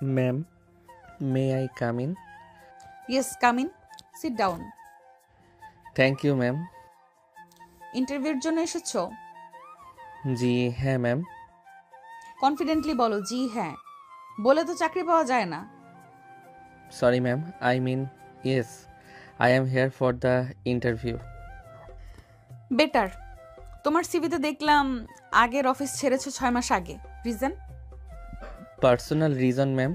Ma'am, may I come in? Yes, come in. Sit down. Thank you ma'am. ইন্টারভিউর জন্য এসেছো? জি হ্যাঁ ma'am. Confidently বলো জি হ্যাঁ। বলে তো চাকরি পাওয়া যায় না। Sorry ma'am, I mean yes, I am here for the interview. Better. তোমার সিভিতে দেখলাম আগের অফিস ছেড়েছো 6 মাস আগে। Reason? Personal reason ma'am.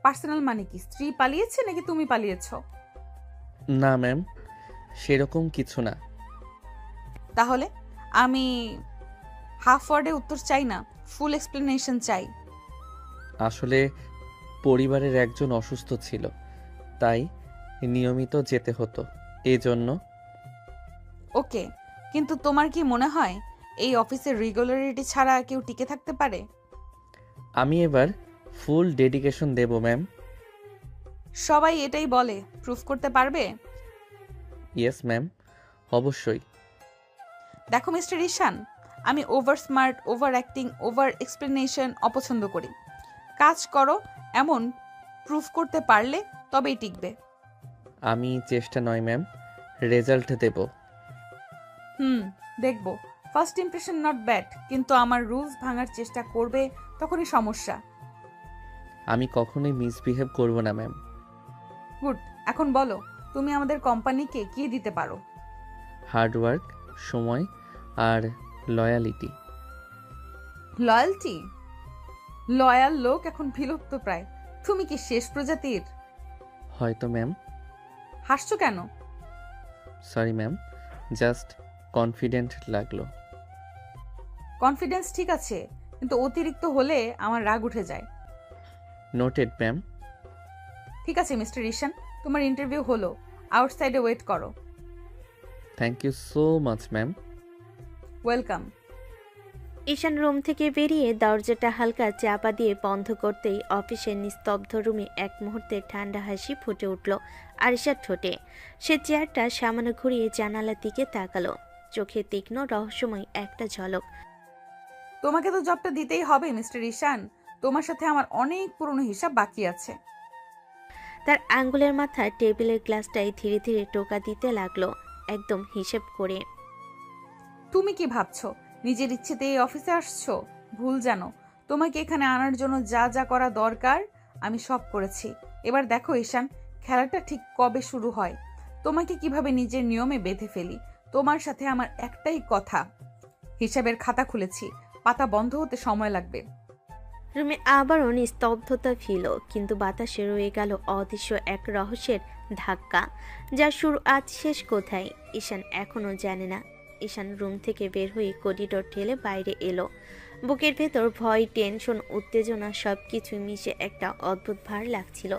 Personal মানে কি? স্ত্রী পালিয়েছে নাকি তুমি পালিয়েছো? না ম্যাম, সেরকম কিছু না। তাহলে আমি হাফ ওয়ার্ডে উত্তর চাই না, ফুল এক্সপ্লেনেশন চাই। আসলে পরিবারের একজন অসুস্থ ছিল, তাই নিয়মিত যেতে হতো, এজন্য। ওকে, কিন্তু তোমার কি মনে হয় এই অফিসের রেগুলারিটি ছাড়া কেউ টিকে থাকতে পারে? আমি এবার ফুল ডেডিকেশন দেব ম্যাম। সবাই এটাই বলে, প্রুফ করতে পারবে? ইয়েস ম্যাম, অবশ্যই। দেখো মিস্টার ঈশান, আমি over smart, over acting, over explanation অপছন্দ করি। কাজ করো, এমন প্রুফ করতে পারলে তবেই টিকবে। আমি চেষ্টা নয় ম্যাম, রেজাল্ট দেব। দেখবো। ফার্স্ট ইমপ্রেশন নট ব্যাড, কিন্তু আমার রুলস ভাঙার চেষ্টা করবে তখনই সমস্যা। আমি কখনোই মিসবিহেভ করব না ম্যাম। গুড। এখন বলো, তুমি আমাদের কোম্পানিকে কি দিতে পারো? হার্ডওয়ার্ক, সময় আর লয়ালিটি। লয়্যালটি? লয়াল লোক এখন বিলুপ্ত প্রায়। তুমি কি শেষ প্রজাতির? হয়তো ম্যাম। হাসছো কেন? সরি ম্যাম, জাস্ট কনফিডেন্ট লাগলো। কনফিডেন্স ঠিক আছে, কিন্তু অতিরিক্ত হলে আমার রাগ উঠে যায়। Noted ma'am. ঠিক আছে মিস্টার ঈশান, তোমার ইন্টারভিউ হলো। আউটসাইডে ওয়েট করো। Thank you so much ma'am. Welcome. Ishaan room থেকে বেরিয়ে দরজাটা হালকা চাপা দিয়ে বন্ধ করতেই অফিসের নিস্তব্ধ রুমে এক মুহূর্তে ঠান্ডা হাসি ফুটে উঠল আরিশার ঠোঁটে। সে চেয়ারটা সামান্য ঘুরিয়ে জানালার দিকে তাকালো, চোখে তীক্ষ্ণ রহস্যময় একটা ঝলক। তোমাকে তো জবটা দিতেই হবে মিস্টার ঈশান। তোমার সাথে আমার অনেক পুরনো হিসাব বাকি আছে। তার আঙ্গুলের মাথা টেবিলের গ্লাসটায় ধীরে ধীরে টোকা দিতে লাগলো, একদম হিসেব করে। তুমি কি ভাবছো নিজের ইচ্ছেতে এই অফিসে আসছো? ভুল জানো। তোমাকে এখানে আনার জন্য যা যা করা দরকার আমি সব করেছি। এবার দেখো ঈশান, খেলাটা ঠিক কবে শুরু হয়, তোমাকে কিভাবে নিজের নিয়মে বেঁধে ফেলি। তোমার সাথে আমার একটাই কথা, হিসাবের খাতা খুলেছি, পাতা বন্ধ হতে সময় লাগবে। রুমে আবারও নিস্তব্ধতা ফিল, কিন্তু বাতাসে রয়ে গেল অদৃশ্য এক রহস্যের ধাক্কা, যার শুরু আজ শেষ কোথায় ঈশান এখনও জানে না। ঈশান রুম থেকে বের হয়ে করিডোর ঠেলে বাইরে এলো। বুকের ভেতর ভয়, টেনশন, উত্তেজনা সবকিছু মিশে একটা অদ্ভুত ভার লাগছিল।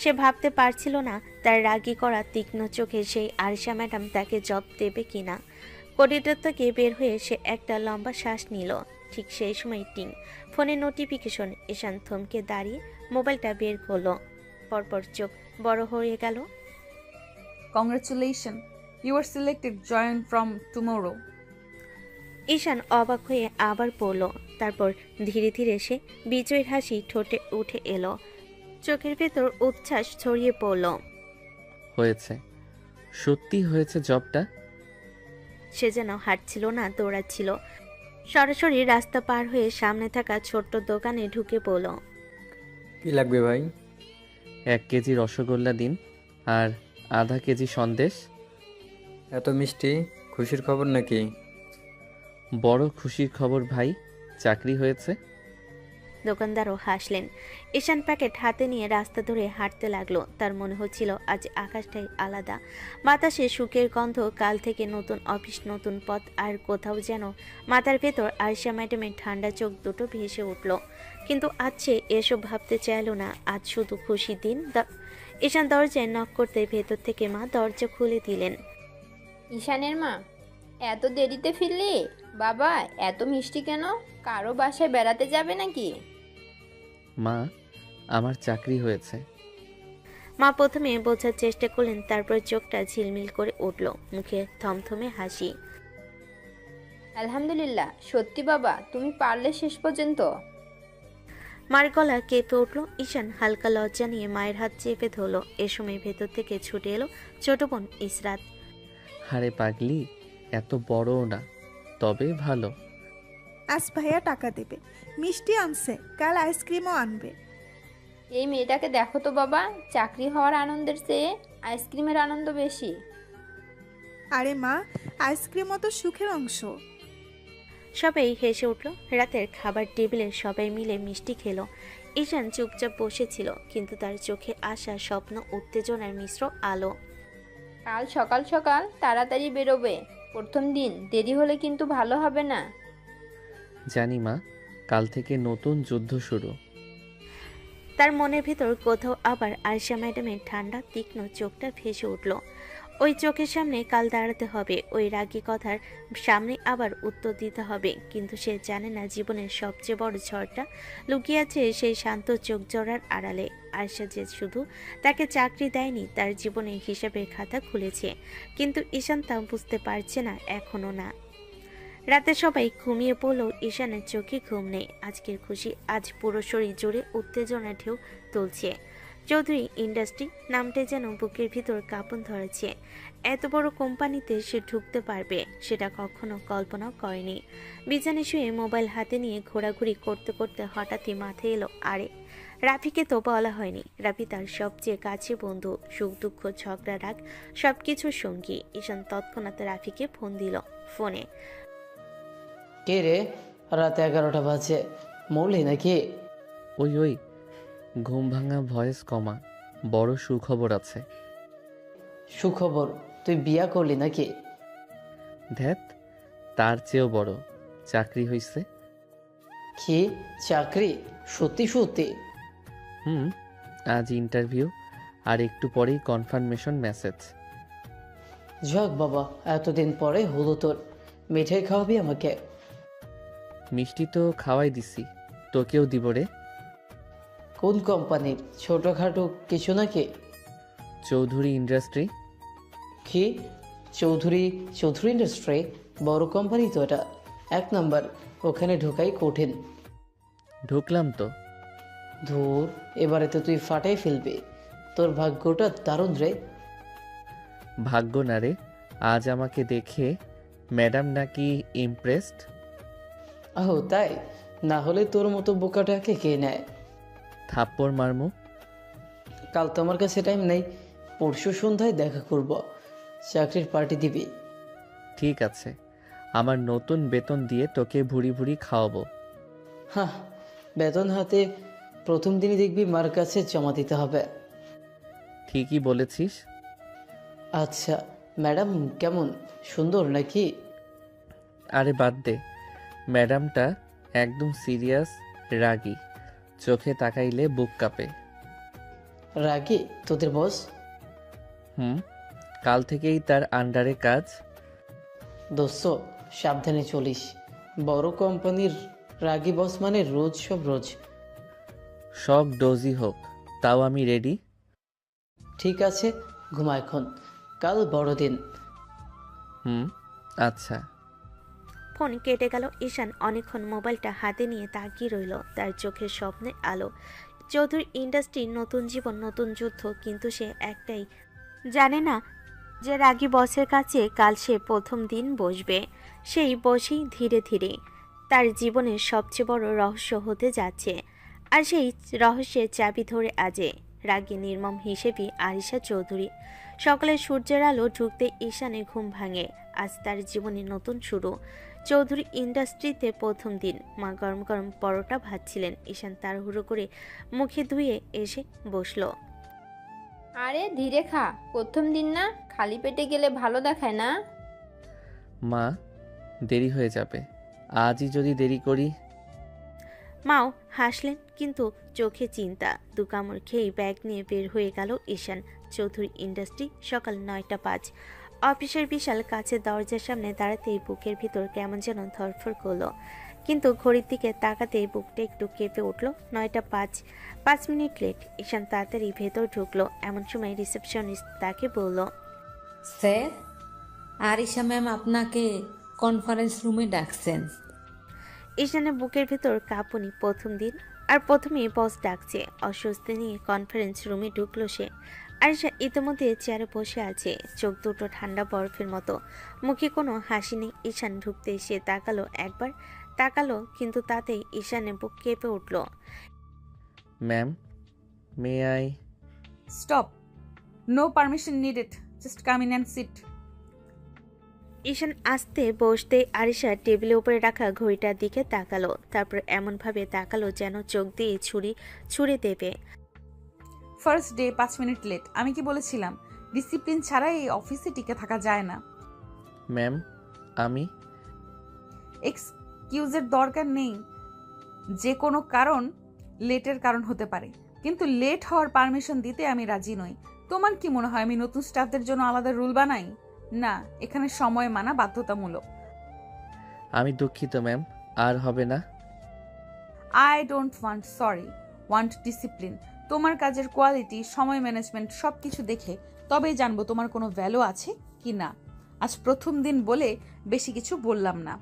সে ভাবতে পারছিল না তার রাগী করা তীক্ষ্ণ চোখে সেই আরিশা ম্যাডাম তাকে জব দেবে কিনা। করিডোর থেকে বের হয়ে সে একটা লম্বা শ্বাস নিল। ঠিক সেই সময় টিং ফোনের নোটিফিকেশন। ঈশান থমকে দাঁড়িয়ে মোবাইলটা বের করলো, পরপর চোখ বড় হয়ে গেল। Congratulation, you are selected, join from tomorrow. Ishaan অবাক হয়ে আবার পড়ল, তারপর ধীরে ধীরে সে বিজয়ের হাসি ঠোঁটে উঠে এলো, চোখের ভেতর উচ্ছ্বাস ছড়িয়ে পড়ল। হয়েছে, সত্যি হয়েছে জবটা। সে যেন হাঁটছিল না, দৌড়াচ্ছিল। সরাসরি রাস্তা পার হয়ে সামনে থাকা ছোট্ট দোকানে ঢুকে পড়ল। কি লাগবে ভাই? 1 কেজি রসগোল্লা দিন, আর আধা কেজি সন্দেশ। এত মিষ্টি, খুশির খবর নাকি? বড় খুশির খবর ভাই, চাকরি হয়েছে। দোকানদারও হাসলেন। ঈশান প্যাকেট হাতে নিয়ে রাস্তা ধরে হাঁটতে লাগলো। তার মনে হচ্ছিল আজ আকাশটাই আলাদা, বাতাসে সুখের গন্ধ, কাল থেকে নতুন অফিস, নতুন পথ, আর কোথাও যেন মাথার ভেতর আরিশা ম্যাডামের ঠান্ডা চোখ দুটো ভেসে উঠল। কিন্তু আজ সে এসব ভাবতে চাইল না, আজ শুধু খুশির দিন। ঈশান দরজায় নক করতে ভেতর থেকে মা দরজা খুলে দিলেন। ঈশানের মা, এত দেরিতে ফিরলি? বাবা এত মিষ্টি কেন? কারো বাসায় বেড়াতে যাবে নাকি? মা, আমার চাকরি হয়েছে। মা প্রথমে বোঝার চেষ্টা করলেন, তারপর চোখটা ঝিলমিল করে উঠল, মুখে থমথমে হাসি। আলহামদুলিল্লাহ। সত্যি বাবা, তুমি পারলে শেষ পর্যন্ত? মার গলা কেঁপে উঠল। ঈশান হালকা লজ্জা নিয়ে মায়ের হাত চেপে ধরল। এ সময় ভেতর থেকে ছুটে এলো ছোট বোন ইসরাত। আরে পাগলি, এত বড়ও না, তবে ভালো। আজ ভাইয়া টাকা দেবে, মিষ্টি আনছে, কাল আইসক্রিমও আনবে। এই মেয়েটাকে দেখো তো বাবা, চাকরি হওয়ার আনন্দের চেয়ে আইসক্রিমের আনন্দ বেশি। আরে মা, আইসক্রিমও তো সুখের অংশ। সবাই হেসে উঠল। রাতের খাবার টেবিলে সবাই মিলে মিষ্টি খেলো। ঈশান চুপচাপ বসেছিল, কিন্তু তার চোখে আসা স্বপ্ন উত্তেজনার মিশ্র আলো। কাল সকাল সকাল তাড়াতাড়ি বেরোবে, প্রথম দিন দেরি হলে কিন্তু ভালো হবে না। জানি মা, কাল থেকে নতুন যুদ্ধ শুরু। তার মনের ভিতর কোথাও আবার আয়শা ম্যাডামের ঠান্ডা তীক্ষ্ণ চোখটা ভেসে উঠল। ওই চোখের সামনে কাল দাঁড়াতে হবে, ওই রাগী কথার সামনে আবার উত্তর দিতে হবে। কিন্তু সে জানে না জীবনের সবচেয়ে বড় ঝড়টা লুকিয়ে আছে সেই শান্ত চোখ জোড়ার আড়ালে। আয়শা যে শুধু তাকে চাকরি দেয়নি, তার জীবনের হিসাবের খাতা খুলেছে। কিন্তু ঈশান তা বুঝতে পারছে না, এখনো না। রাতে সবাই ঘুমিয়ে পড়লেও ঈশানের চোখে ঘুম নেই। আজকের খুশি আজ পুরো শরীর জুড়ে উত্তেজনা ঢেউ তুলছে। চৌধুরী ইন্ডাস্ট্রি নামটা যেন বুকের ভিতর কাঁপন ধরেছে। এত বড় কোম্পানিতে সে ঢুকতে পারবে সেটা কখনো কল্পনাও করেনি। বিছানে শুয়ে মোবাইল হাতে নিয়ে ঘোরাঘুরি করতে করতে হঠাৎই মাথায় এলো, আরে রাফিকে তো বলা হয়নি। রাফি তার সবচেয়ে কাছে বন্ধু, সুখ দুঃখ ঝগড়া রাগ সবকিছুর সঙ্গী। ঈশান তৎক্ষণাৎ রাফিকে ফোন দিল। ফোনে কে রে? রাত 11টা বাজে, মৌলি নাকি? ওই ওই, ঘুম ভাঙা ভয়েস কমা, বড় সুখবর আছে। সুখবর? তুই বিয়া করলি নাকি? ধ্যাত, তার চেয়েও বড়, চাকরি হইছে। কি চাকরি? সত্যি সত্যি? হুম, আজ ইন্টারভিউ, আর একটু পরেই কনফার্মেশন মেসেজ। যাক বাবা, এতদিন পরে হলো তোর। মিঠাই খাওয়াবি আমাকে? মিষ্টি তো খাওয়াই দিছি, তোকেও দিব রে। কোন কোম্পানির? ছোটখাটো কিছু নাকি? চৌধুরী ইন্ডাস্ট্রি। কি চৌধুরী? চৌধুরী ইন্ডাস্ট্রি বড় কোম্পানি তো, এটা 1 নাম্বার। ওখানে ঢোকাই কঠিন। ঢুকলাম তো। ধুর, এবারে তো তুই ফাটাই ফেলবি। তোর ভাগ্যটা দারুণ রে। ভাগ্য না রে, আজ আমাকে দেখে ম্যাডাম নাকি ইমপ্রেসড। আহ তাই? না হলে তোর মতো বোকাটাকে কে নেয়? থাপ্পড় মারমু। কাল তো আমার কাছে টাইম নেই, পরশু সন্ধ্যায় দেখা করব। চাকরির পার্টি দিবি? ঠিক আছে, আমার নতুন বেতন দিয়ে তোকে ভুড়ি ভুড়ি খাওয়াবো। হ্যাঁ, বেতন হাতে প্রথম দিনই দেখবি মার কাছে জমা দিতে হবে। ঠিকই বলেছিস। আচ্ছা, ম্যাডাম কেমন? সুন্দর নাকি? আরে বাদ দে, ম্যাডামটা একদম সিরিয়াস, রাগী, চোখে তাকাইলে বুক কাঁপে। রাগি তোদের বস? হুম, কাল থেকেই তার আন্ডারে কাজ। দোস্ত সাবধানে চলিস, বড় কোম্পানির রাগি বস মানে রোজ সব রোজ। সব ডোজি হোক, তাও আমি রেডি। ঠিক আছে, ঘুমা এখন, কাল বড়দিন। হুম, আচ্ছা। ফোন কেটে গেল। ঈশান অনেকক্ষণ মোবাইলটা হাতে নিয়ে তাকিয়ে রইল, তার চোখের স্বপ্নের আলো। চৌধুরী ইন্ডাস্ট্রির নতুন জীবন, নতুন যুদ্ধ, কিন্তু সে একটাই জানে না, যে রাগী বসের কাছে কাল সে প্রথম দিন বসবে। সেই বসেই ধীরে ধীরে তার জীবনের সবচেয়ে বড় রহস্য হতে যাচ্ছে। আর সেই রহস্যের চাবি ধরে আজে রাগী নির্মম হিসেবে আরিশা চৌধুরী। সকালে সূর্যের আলো ঢুকতে ঈশানের ঘুম ভাঙে। আজ তার জীবনের নতুন শুরু। চৌধুরী ইন্ডাস্ট্রিতে প্রথম দিন। মা গরম গরম পরোটা ভাজছিলেন। ঈশান তাড়াহুড়ো করে মুখে ধুয়ে এসে বসলো। আরে ধীরে খা, প্রথম দিন না, খালি পেটে গেলে ভালো দেখায় না। মা, দেরি হয়ে যাবে, আজই যদি দেরি করি। মাও হাসলেন, কিন্তু চোখে চিন্তা। 2 কামড় খেয়ে ব্যাগ নিয়ে বের হয়ে গেল ঈশান। চৌধুরী ইন্ডাস্ট্রি, সকাল 9টা 5। অফিসের বিশাল কাছের দরজার সামনে দাঁড়াতেই বুকের ভিতর কেমন যেন ধরফর করলো, কিন্তু ঘড়ির দিকে তাকাতেই বুকটা একটু কেঁপে উঠল। 9টা 5, 5 মিনিট লেট। ঈশান তাড়াতাড়ি ভেতর ঢুকলো। এমন সময় রিসেপশনিস্ট তাকে বলল, স্যার, আরিশা ম্যাম আপনাকে কনফারেন্স রুমে ডাকছেন। ঈশানের বুকের ভিতর কাঁপুনি। প্রথম দিন, আর প্রথমেই বস ডাকছে। অস্বস্তি নিয়ে কনফারেন্স রুমে ঢুকলো সে। আরিশা ইতিমধ্যে চেয়ারে বসে আছে, চোখ দুটো ঠান্ডা বরফের মতো, মুখে কোনো হাসি নেই। ঈশান ঢুকতে সে তাকালো, একবার তাকালো, কিন্তু তাতেই ঈশানের বুক কেঁপে উঠল। Ma'am, may I? Stop, no permission needed, just come in and sit. Ishaan আস্তে বসতে আরিশা টেবিলের উপরে রাখা ঘড়িটার দিকে তাকালো, তারপর এমনভাবে তাকালো যেন চোখ দিয়ে ছুরি ছুঁড়ে দেবে। First day 5 minute late. আমি কি বলেছিলাম? ডিসিপ্লিন ছাড়া এই অফিসে টিকে থাকা যায় না। ম্যাম, আমি? এক্সকিউজের দরকার নেই। যে কোনো কারণ লেটের কারণ হতে পারে, কিন্তু লেট হওয়ার পারমিশন দিতে আমি রাজি নই। তোমার কি মনে হয় আমি নতুন স্টাফদের জন্য আলাদা রুল বানাই? না, এখানে সময় মানা বাধ্যতামূলক। আমি দুঃখিত ম্যাম, আর হবে না। I don't want discipline. তোমার কাজের কোয়ালিটি, সময় ম্যানেজমেন্ট সব কিছু দেখে তবেই জানবো তোমার কোনো ভ্যালু আছে কি না। আজ প্রথম দিন বলে বেশি কিছু বললাম না,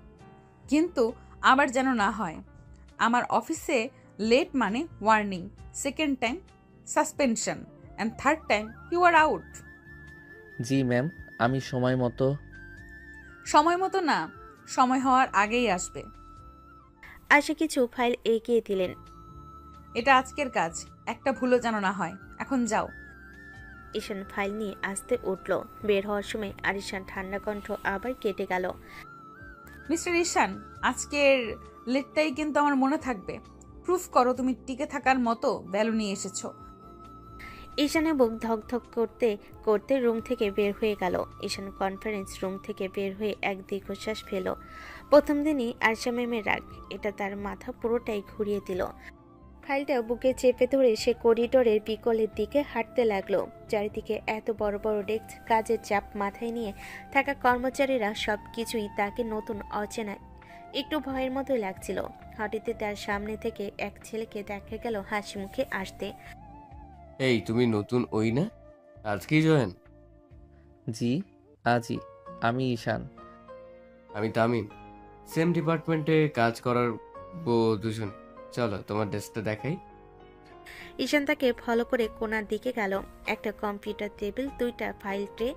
কিন্তু আবার যেন না হয়। আমার অফিসে লেট মানে warning, second time suspension, and third time you are out. জি ম্যাম, আমি সময় মতো না, সময় হওয়ার আগেই আসবে। আশা কিছু ফাইল এগিয়ে দিলেন। এটা আজকের কাজ, একটা ভুলও যেন না হয়। এখন যাও। ঈশান ফাইল নিয়ে আসতে উঠল। বের হওয়ার সময় আরিশান ঠান্ডা কণ্ঠ আবার কেটে গেল। মিস্টার ঈশান, আজকের লেটটাই কিন্তু আমার মনে থাকবে। প্রুফ করো তুমি টিকে থাকার মতো ভ্যালু নিয়ে এসেছো। ঈশানের বুক ধকধক করতে করতে রুম থেকে বের হয়ে গেল। ঈশান কনফারেন্স রুম থেকে বের হয়ে এক দীর্ঘশ্বাস ফেল। প্রথম দিনই আরশা ম্যামের রাগ, এটা তার মাথা পুরোটাই ঘুরিয়ে দিল। ফাইলটা বুকে চেপে ধরে সে করিডোরের বিকলের দিকে হাঁটতে লাগলো। চারিদিকে এত বড় বড় ডেস্ক, কাজের চাপ মাথায় নিয়ে থাকা কর্মচারীরা সব কিছুই তাকে নতুন, অচেনা, একটু ভয়ের মতোই লাগছিল। হঠাৎ তার সামনে থেকে এক ছেলেকে দেখা গেল হাসি মুখে আসতে। এই তুমি নতুন ওই না? আজকেই জয়েন? জি, আজই। আমি ঈশান। আমি তামিম। সেম ডিপার্টমেন্টে কাজ করার দুজন। চলো তোমার ডেস্কটা দেখাই। ঈশান তাকে ফলো করে কোণার দিকে গেল। একটা কম্পিউটার টেবিল, 2টা ফাইল ট্রে,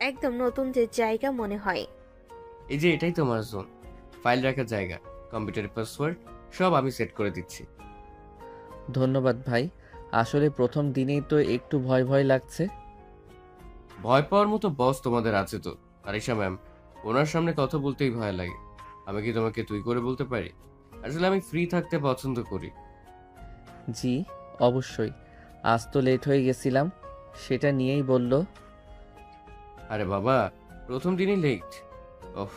একদম নতুন যে জায়গা মনে হয়। এই যে এটাই তোমার জোন, ফাইল রাখার জায়গা, কম্পিউটারের পাসওয়ার্ড সব আমি সেট করে দিচ্ছি। ধন্যবাদ ভাই। আসলে প্রথম দিনেই তো একটু ভয় ভয় লাগছে। ভয় পাওয়ার মতো বস তোমাদের আছে তো। আরিশা ম্যাম, ওনার সামনে কথা বলতেই ভয় লাগে। আমি কি তোমাকে তুই করে বলতে পারি? আসলে আমি ফ্রি থাকতে পছন্দ করি। জি, অবশ্যই। আজ তো লেট হয়ে গেছিলাম, সেটা নিয়েই বলল। আরে বাবা, প্রথম দিনই লেট? ওহ,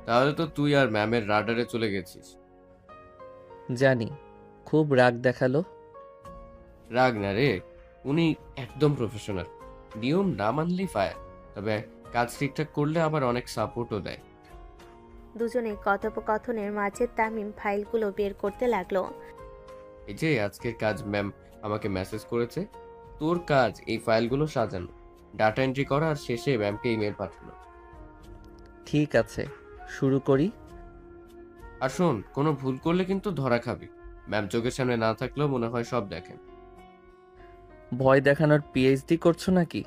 তাহলে তো তুই আর ম্যামের রাডারে চলে গেছিস। জানি, খুব রাগ দেখালো। রাগ না রে, উনি একদম প্রফেশনাল। নিয়ম না মানলেই ফায়ার, তবে কাজ ঠিকঠাক করলে আবার অনেক সাপোর্টও দেয়। দুজনে কথোপকথনের মাঝে তামিম ফাইলগুলো বের করতে লাগলো। এই যে আজকের কাজ ম্যাম আমাকে মেসেজ করেছে, তোর কাজ এই ফাইলগুলো সাজানো, ডাটা এন্ট্রি করা আর শেষে ম্যামকে ইমেল পাঠানো। ঠিক আছে, শুরু করি। আর শোন, কোনো ভুল করলে কিন্তু ধরা খাবি। ম্যাম চোখের সামনে না থাকলেও মনে হয় সব দেখেন। ভয় দেখানোর পিএইচডি করছো নাকি?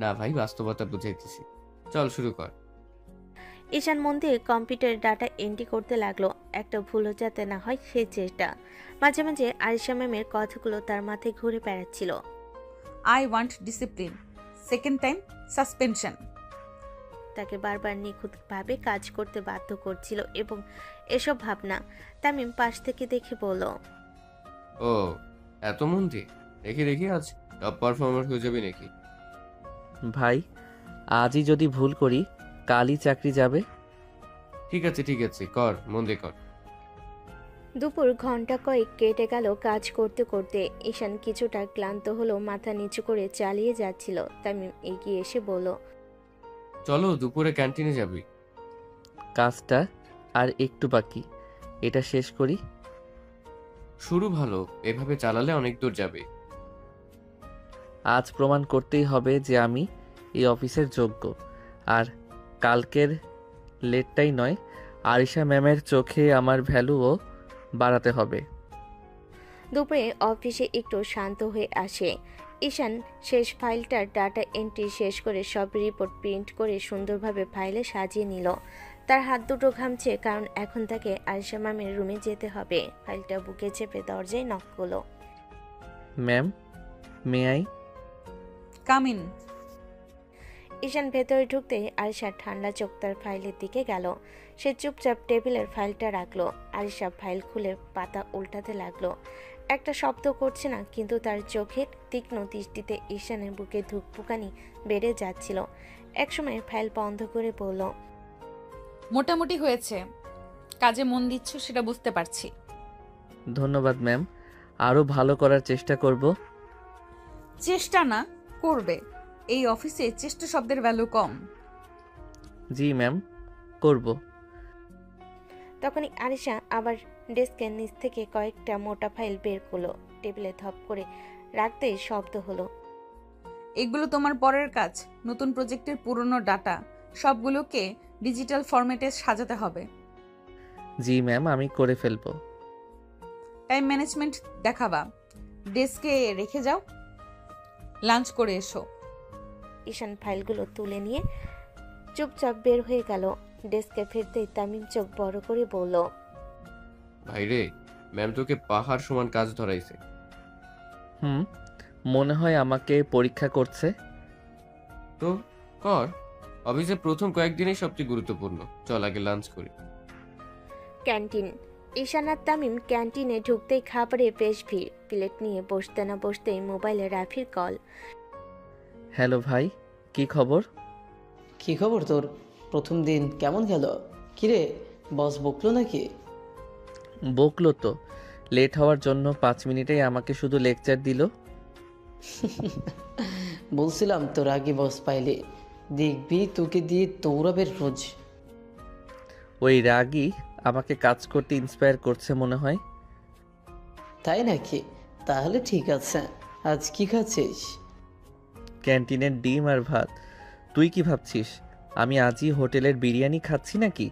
না ভাই, বাস্তবতা বুঝাইতেছি। চল শুরু কর। ঈশান মন দিয়ে কম্পিউটারে ডাটা এন্ট্রি করতে লাগলো। একটা ভুলও যাতে না হয় সেই চেষ্টা। মাঝে মাঝে আরিশা ম্যামের কথাগুলো তার মাথায় ঘুরে বেড়াচ্ছিল। I want discipline, second time suspension. তাকে বারবার নিখুঁতভাবে কাজ করতে বাধ্য করছিল, এবং এসব ভাবনা তামিম পাশ থেকে দেখে বলল, ও এত মন দিয়ে? দেখি দেখি আজ টপ পারফর্মার হয়ে যাবি নাকি? ভাই, আজই যদি ভুল করি কালই চাকরি যাবে। ঠিক আছে, কর, মন দিয়ে কর। দুপুর ঘন্টা কয়েক কেটে গেল কাজ করতে করতে। ঈশান কিছুটা ক্লান্ত হলো, মাথা নিচু করে চালিয়ে যাচ্ছিল। তামিম এগিয়ে এসে বলল, চলো দুপুরে ক্যান্টিনে যাবি। কাজটা আর একটু বাকি, এটা শেষ করি। শুরু ভালো, এভাবে চালালে অনেক দূর যাবে। আজ প্রমাণ করতেই হবে যে আমি এই অফিসের যোগ্য। আর কালকের লেটটাই নয়, আরিশা ম্যামের চোখে আমার ভ্যালুও বাড়াতে হবে। দুপুরে অফিসে একটু শান্ত হয়ে আসে ঈশান। শেষ ফাইলটার ডাটা এন্ট্রি শেষ করে সব রিপোর্ট প্রিন্ট করে সুন্দরভাবে ফাইলে সাজিয়ে নিল। তার হাত দুটো ঘামছে, কারণ এখন তাকে আয়েশা ম্যামের রুমে যেতে হবে। ফাইলটা বুকে চেপে দরজায় নক করলো। Ma'am, may I? Come in. Ishaan ভেতরে ঢুকতেই আরিশা ঠান্ডা চোখ তার ফাইলের দিকে গেল। সে চুপচাপ টেবিলের ফাইলটা রাখলো। আরিশা ফাইল খুলে পাতা উল্টাতে লাগলো। একটা শব্দ করছে না, কিন্তু তার চোখের তীক্ষ্ণ দৃষ্টিতে ঈশানের বুকে ধুকপুকানি বেড়ে যাচ্ছিল। একসময় ফাইল বন্ধ করে বলল, মোটামুটি হয়েছে, কাজে মন দিচ্ছ সেটা বুঝতে পারছি। ধন্যবাদ ম্যাম, আরও ভালো করার চেষ্টা করব। চেষ্টা না, করবে। এই অফিসে চেষ্টা শব্দের ভ্যালু কম। জি ম্যাম, করব। তখনই আরিশা আবার ডেস্কের নিচ থেকে কয়েকটা মোটা ফাইল বের করলো। টেবিলে ধপ করে রাখতেই শব্দ হলো। এগুলো তোমার পরের কাজ। নতুন প্রজেক্টের পুরনো ডাটা সবগুলোকে ডিজিটাল ফরম্যাটে সাজাতে হবে। জি ম্যাম, আমি করে ফেলব। টাইম ম্যানেজমেন্ট দেখাবা। ডেস্কে রেখে যাও, লাঞ্চ করে এসো। ঈশান ফাইলগুলো তুলে নিয়ে চুপচাপ বের হয়ে গেল। ডেস্কে ফিরতেই তামিম চোখ বড় করে বলল, ভাইরে, ম্যাম তোকে পাহাড় সমান কাজ ধরাইছে। মনে হয় আমাকে পরীক্ষা করছে। তো কর, অফিসে প্রথম কয়েকদিনই সবচেয়ে গুরুত্বপূর্ণ। চল আগে লাঞ্চ করি। ক্যান্টিন। ঈশান আর তামিম ক্যান্টিনে ঢুকতেই খাবারে বেশ ভিড়। প্লেট নিয়ে বসতে না বসতেই মোবাইলে রাফির কল। হ্যালো ভাই, কি খবর? কি খবর তোর? প্রথম দিন কেমন গেল? কিরে, বস বকলো নাকি? বকলো তো, লেট হওয়ার জন্য 5 মিনিটেই আমাকে শুধু লেকচার দিল। বলছিলাম তোর আগে বস পাইলে দেখবি তোকে দিয়ে দৌড়াবে রোজ। ওই রাগই আমাকে কাজ করতে ইন্সপায়ার করছে মনে হয়। তাই নাকি? তাহলে ঠিক আছে। আজ কি খাচ্ছিস? ক্যান্টিনের ডিম আর ভাত। তুই কি ভাবছিস আমি আজই হোটেলের বিরিয়ানি খাচ্ছি নাকি?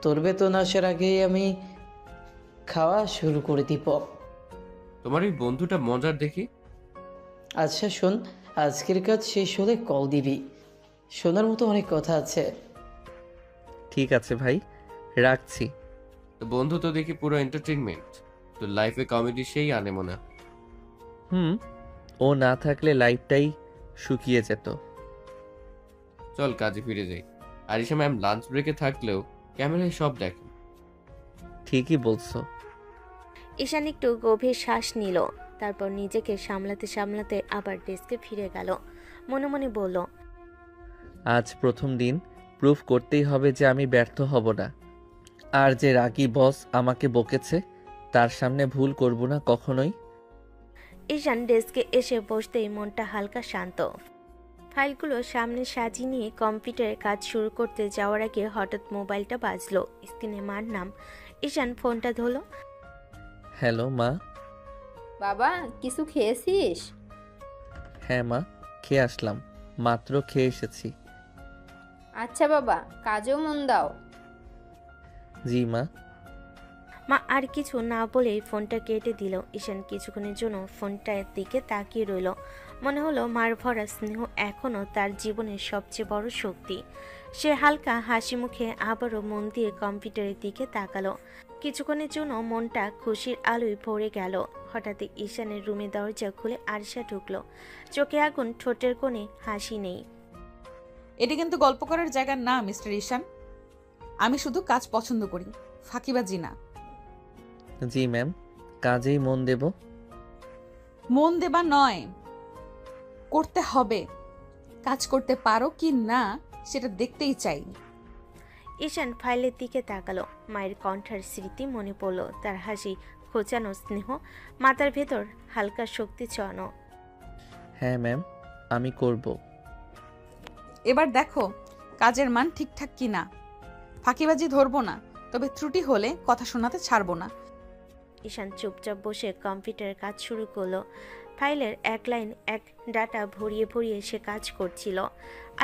তোর বেতন আসার আগেই আমি খাওয়া শুরু করে দিব। তোমার এই বন্ধুটা মজার দেখি। আচ্ছা শোন, আজকের কাজ শেষ হলে কল দিবি। শোনার মতো অনেক কথা আছে। ঠিক আছে ভাই, রাখছি। তো বন্ধু তো দেখি পুরো এন্টারটেইনমেন্ট। তো লাইফে কমেডি সেই আনে মনে হয়। ও না থাকলে লাইফটাই শুকিয়ে যেত। চল কাজে ফিরে যাই। আরিশা ম্যাম লাঞ্চ ব্রেকে থাকলেও ক্যামেরায় সব দেখে। ঠিকই বলছো। ঈশান একটু গভীর শ্বাস নিল। তারপর নিজেকে সামলাতে সামলাতে আবার ডেস্কে ফিরে গেল। মনে মনে বলল, আজ প্রথম দিন, প্রুফ করতেই হবে যে আমি ব্যর্থ হব না। আর যে রাগী বস আমাকে বকেছে তার সামনে ভুল করব না কখনোই। ঈশান ডেস্কে এসে বসতেই মনটা হালকা শান্ত। ফাইলগুলো সামনে সাজিয়ে নিয়ে কম্পিউটারে কাজ শুরু করতে যাওয়ার আগে হঠাৎ মোবাইলটা বাজলো। স্ক্রিনে মার নাম। ঈশান ফোনটা ধরলো। হ্যালো মা। বাবা, কিছু খেয়েছিস? হ্যাঁ মা, খেয়ে আসলাম, মাত্র খেয়ে এসেছি। আচ্ছা বাবা, কাজেও মন দাও। জি মা। মা আর কিছু না বলেই ফোনটা কেটে দিল। ঈশান কিছুক্ষণের জন্য ফোনটার দিকে তাকিয়ে রইল। মনে হলো মার ভরা স্নেহ এখনও তার জীবনের সবচেয়ে বড় শক্তি। সে হালকা হাসি মুখে আবারও মন দিয়ে কম্পিউটারের দিকে তাকালো। কিছুক্ষণের জন্য মনটা খুশির আলোয় ভরে গেল। হঠাৎ ঈশানের রুমে দরজা খুলে আরিশা ঢুকলো। চোখে আগুন, ঠোঁটের কোণে হাসি নেই। এটা কিন্তু গল্প করার জায়গা না মিস্টার ঈশান। আমি শুধু কাজ পছন্দ করি, ফাঁকিবাজি না। জি ম্যাম, কাজেই মন দেব। মন দেবা নয়, করতে হবে। কাজ করতে পারো কি না সেটা দেখতেই চাই। ঈশান ফাইলের দিকে তাকালো। মায়ের কণ্ঠার স্মৃতি মনে পড়ল। তার হাসি, খোঁচানো স্নেহ, মাথার ভেতর হালকা শক্তি ছড়ানো। হ্যাঁ ম্যাম, আমি করব। এবার দেখো কাজের মান ঠিকঠাক কি না। ফাঁকিবাজি ধরবো না, তবে ত্রুটি হলে কথা শোনাতে ছাড়বো না। ঈশান চুপচাপ বসে কম্পিউটারের কাজ শুরু করলো। ফাইলের এক লাইন এক ডাটা ভরিয়ে ভরিয়ে সে কাজ করছিল।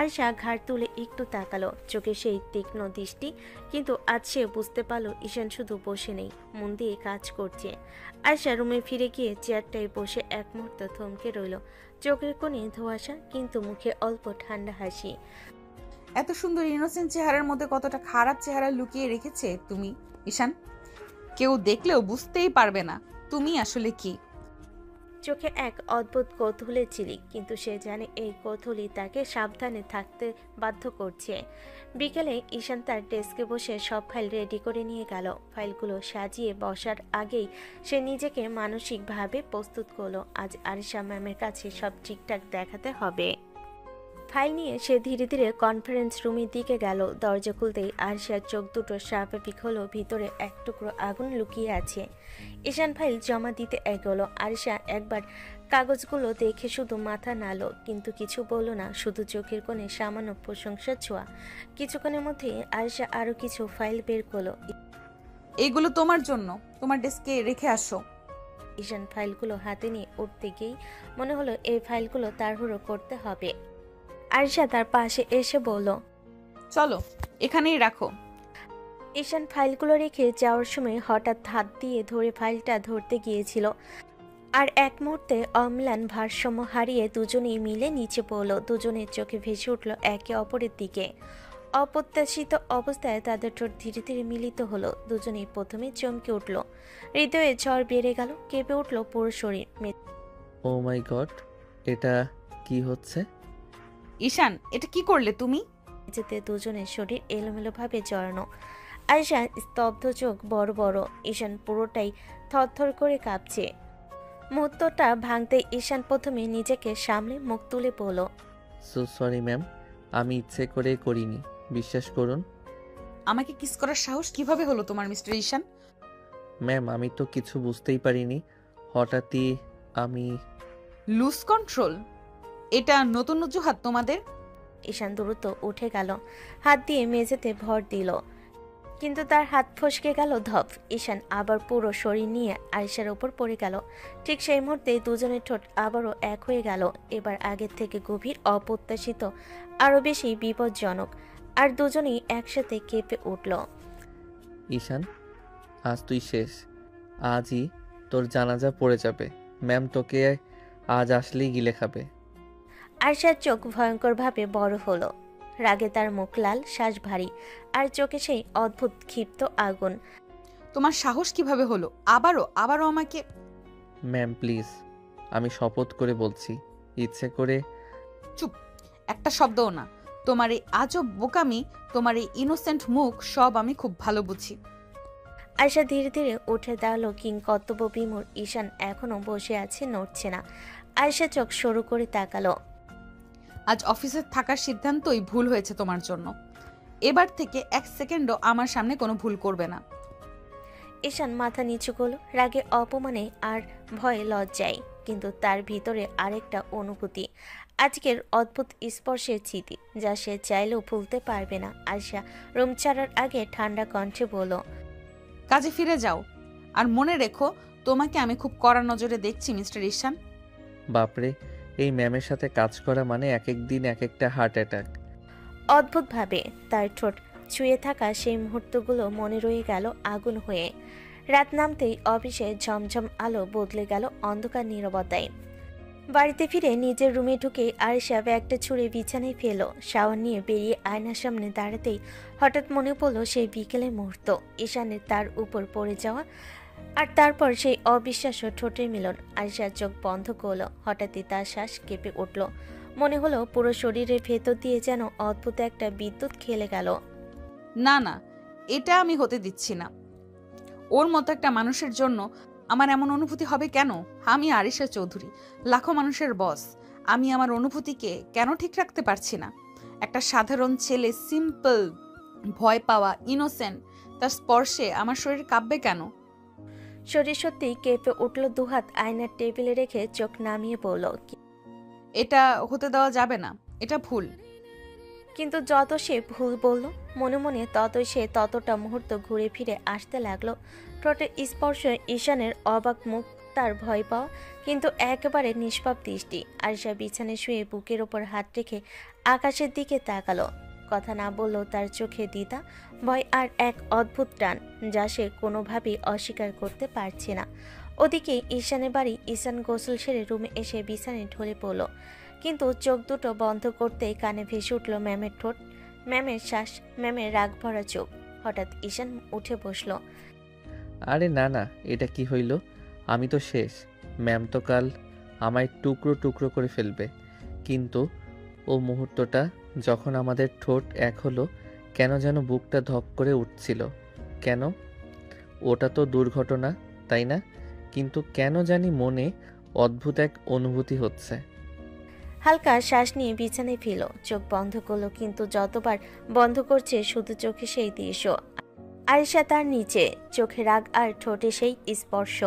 আয়শা ঘাড় তুলে একটু তাকালো, চোখে সেই তীক্ষ্ণ দৃষ্টি। কিন্তু আজ সে বুঝতে পারলো ঈশান শুধু বসে নেই, মন দিয়ে কাজ করছে। আয়শা রুমে ফিরে গিয়ে চেয়ারটায় বসে এক মুহূর্ত থমকে রইল। চোখের কোণে ধোঁয়াশা, কিন্তু মুখে অল্প ঠান্ডা হাসি। এত সুন্দর ইনোসেন্ট চেহারার মধ্যে কতটা খারাপ চেহারা লুকিয়ে রেখেছে তুমি ঈশান। কেউ দেখলেও বুঝতেই পারবে না তুমি আসলে কি। চোখে এক অদ্ভুত কৌতূহলের ঝিলিক, কিন্তু সে জানে এই কৌতূহলই তাকে সাবধানে থাকতে বাধ্য করছে। বিকেলে ঈশান তার ডেস্কে বসে সব ফাইল রেডি করে নিয়ে গেল। ফাইলগুলো সাজিয়ে বসার আগেই সে নিজেকে মানসিকভাবে প্রস্তুত করলো। আজ আরিশা ম্যামের কাছে সব ঠিকঠাক দেখাতে হবে। ফাইল নিয়ে সে ধীরে ধীরে কনফারেন্স রুমের দিকে গেল। দরজা খুলতেই আরিশার চোখ দুটো স্বাভাবিক হলো। ভিতরে এক টুকরো আগুন লুকিয়ে আছে। ঈশান ফাইল জমা দিতে এগোলো। আরিশা একবার কাগজগুলো দেখে শুধু মাথা নাড়ল, কিন্তু কিছু বলল না, শুধু চোখের কোণে সামান্য প্রশংসার ছোঁয়া। কিছুক্ষণের মধ্যে আরিশা আরো কিছু ফাইল বের করলো। এইগুলো তোমার জন্য, তোমার ডেস্কে রেখে আসো। ঈশান ফাইলগুলো হাতে নিয়ে উঠতে গিয়েই মনে হলো এই ফাইলগুলো তাড়াহুড়ো করতে হবে। আরিশা তার পাশে এসে বলল, চলো এখানেই রাখো। ঈশান ফাইলগুলো রেখে যাওয়ার সময় হঠাৎ হাত দিয়ে ধরে ফাইলটা ধরতে গিয়েছিল, আর এক মুহূর্তে অম্লান ভারসাম্য হারিয়ে দুজনেই মিলে নিচে পড়ল। দুজনের চোখে ভেসে উঠল একে অপরের দিকে। অপ্রত্যাশিত অবস্থায় তাদের ঠোঁট ধীরে ধীরে মিলিত হলো। দুজনেই প্রথমে চমকে উঠল, হৃদয়ে ঝড় বেড়ে গেল, কেঁপে উঠল পুরো শরীর। ও মাই গড, এটা কি হচ্ছে? ঈশান, এটা কি করলে তুমি? যেতে দুজনের শরীর এলোমেলোভাবে জড়ানো। আয়শা স্তব্ধ, চোখ বড় বড়। ঈশান পুরোটাই থরথর করে কাঁপছে। মুহূর্তটা ভাঙতে ঈশান প্রথমে নিজেকে সামলে মুখ তুলে বলল, সো সরি ম্যাম, আমি ইচ্ছে করে করিনি, বিশ্বাস করুন। আমাকে কিস করার সাহস কিভাবে হলো তোমার মিস্টার ঈশান? ম্যাম, আমি তো কিছু বুঝতেই পারিনি, হঠাৎই আমি। লুজ কন্ট্রোল, এটা নতুন অজুহাত তোমাদের? ঈশান দ্রুত উঠে গেল, হাত দিয়ে মেঝেতে ভর দিল, কিন্তু তার হাত ফসকে গেল ধপ। ঈশান আবার পুরো শরীর নিয়ে আয়েশার ওপর পড়ে গেল। ঠিক সেই মুহূর্তে দুজনের ঠোঁট আবারও এক হয়ে গেল, এবার আগের থেকে গভীর, অপ্রত্যাশিত, আরো বেশি বিপজ্জনক। আর দুজনেই একসাথে কেঁপে উঠল। ঈশান, আজ তুই শেষ, আজই তোর জানাজা পড়ে যাবে। ম্যাম তোকে আজ আসলেই গিলে খাবে। আয়েশার চোখ ভয়ঙ্করভাবে বড় হলো, রাগে তার মুখ লাল, শ্বাস ভারী, আর চোখে সেই অদ্ভুত ক্ষিপ্ত আগুন। তোমার সাহস কিভাবে হলো আবারও আমাকে? ম্যাম প্লিজ, আমি শপথ করে বলছি, ইচ্ছে করে। চুপ, একটা শব্দও না। তোমার এই আজব বোকামি, তোমার এই ইনোসেন্ট মুখ, সব আমি খুব ভালো বুঝি। আয়েশা ধীরে ধীরে উঠে দাঁড়ালো। কর্তব্য বিমূঢ় ঈশান এখনো বসে আছে, নড়ছে না। আয়েশা চোখ সরু করে তাকালো। আজ অফিসে থাকার সিদ্ধান্তই ভুল হয়েছে তোমার জন্য। এবার থেকে এক সেকেন্ডও আমার সামনে কোনো ভুল করবে না। ঈশান মাথা নিচু করলো, রাগে, অপমানে আর ভয়ে, লজ্জায়। কিন্তু তার ভিতরে আরেকটা অনুভূতি, আজকের অদ্ভুত স্পর্শের স্মৃতি, যা সে চাইলেও ভুলতে পারবে না। আয়েশা রুম ছাড়ার আগে ঠান্ডা কণ্ঠে বলল, কাজে ফিরে যাও, আর মনে রেখো তোমাকে আমি খুব কড়া নজরে দেখছি মিস্টার ঈশান। বাপরে, এই ম্যামের সাথে কাজ করা মানে এক এক দিন এক একটা হার্ট অ্যাটাক। অদ্ভুতভাবে তার ঠোঁট ছুঁয়ে থাকা সেই মুহূর্তগুলো মনে রয়ে গেল আগুন হয়ে। রাত নামতেই অফিসে ঝমঝম আলো বদলে গেল অন্ধকার নীরবতায়। বাড়িতে ফিরে নিজের রুমে ঢুকে আয়েশা ব্যাগটা ছুঁড়ে বিছানায় ফেল। শাওয়ার নিয়ে বেরিয়ে আয়নার সামনে দাঁড়াতেই হঠাৎ মনে পড়ল সেই বিকেলের মুহূর্ত, ঈশানের তার উপর পড়ে যাওয়া, আর তারপর সেই অবিশ্বাস্য ঠোঁটের মিলন। আয়েশার চোখ বন্ধ করল। হঠাৎই তার শ্বাস কেঁপে উঠল। মনে হলো পুরো শরীরের ভেতর দিয়ে যেন অদ্ভুত একটা বিদ্যুৎ খেলে গেল। না, এটা আমি হতে দিচ্ছি না। ওর মতো একটা মানুষের জন্য আমার এমন অনুভূতি হবে কেন? আমি আরিশা চৌধুরী, লাখো মানুষের বস। আমি আমার অনুভূতিকে কেন ঠিক রাখতে পারছি না? একটা সাধারণ ছেলে, সিম্পল, ভয় পাওয়া, ইনোসেন্ট, তার স্পর্শে আমার শরীর কাঁপবে কেন? শরীর সত্যি কেঁপে উঠল। দুহাত আয়নার টেবিলে রেখে চোখ নামিয়ে পড়ল। এটা হতে দেওয়া যাবে না, এটা ভুল। কিন্তু যত সে ভুল বলল মনে মনে, ততই সে ততটা মুহূর্ত ঘুরে ফিরে আসতে লাগলো। ঠোঁটের স্পর্শে ঈশানের অবাক মুখ তার ভয় পাওয়া, কিন্তু একেবারে নিষ্পাপ দৃষ্টি। আরিশা বিছানায় শুয়ে বুকের ওপর হাত রেখে আকাশের দিকে তাকালো। কথা না বললেও তার চোখে দ্বিধা, ভয় আর এক অদ্ভুত টান, যা সে কোনোভাবেই অস্বীকার করতে পারছে না। ওদিকে ঈশানের বাড়ি। ঈশান গোসল সেরে রুমে এসে বিছানায় ঢলে পড়ল, কিন্তু চোখ দুটো বন্ধ করতেই কানে ভেসে উঠল ম্যামের ঠোঁট, ম্যামের শ্বাস, ম্যামের রাগ ভরা চোখ। হঠাৎ ঈশান উঠে বসল। আরে না না, এটা কি হইল? আমি তো শেষ। ম্যাম তো কাল আমায় টুকরো টুকরো করে ফেলবে। কিন্তু ও মুহূর্তটা যখন আমাদের ঠোঁট এক হলো, কেন যেন বুকটা ধক করে উঠছিল। কেন? ওটা তো দুর্ঘটনা, তাই না? কিন্তু কেন জানি মনে অদ্ভুত এক অনুভূতি হচ্ছে। হালকা শ্বাস নিয়ে বিছানায় ফেল, চোখ বন্ধ করলো, কিন্তু যতবার বন্ধ করছে শুধু চোখে সেই দৃশ্য। আরিশা তার নিচে, চোখে রাগ আর ঠোঁটে সেই স্পর্শ।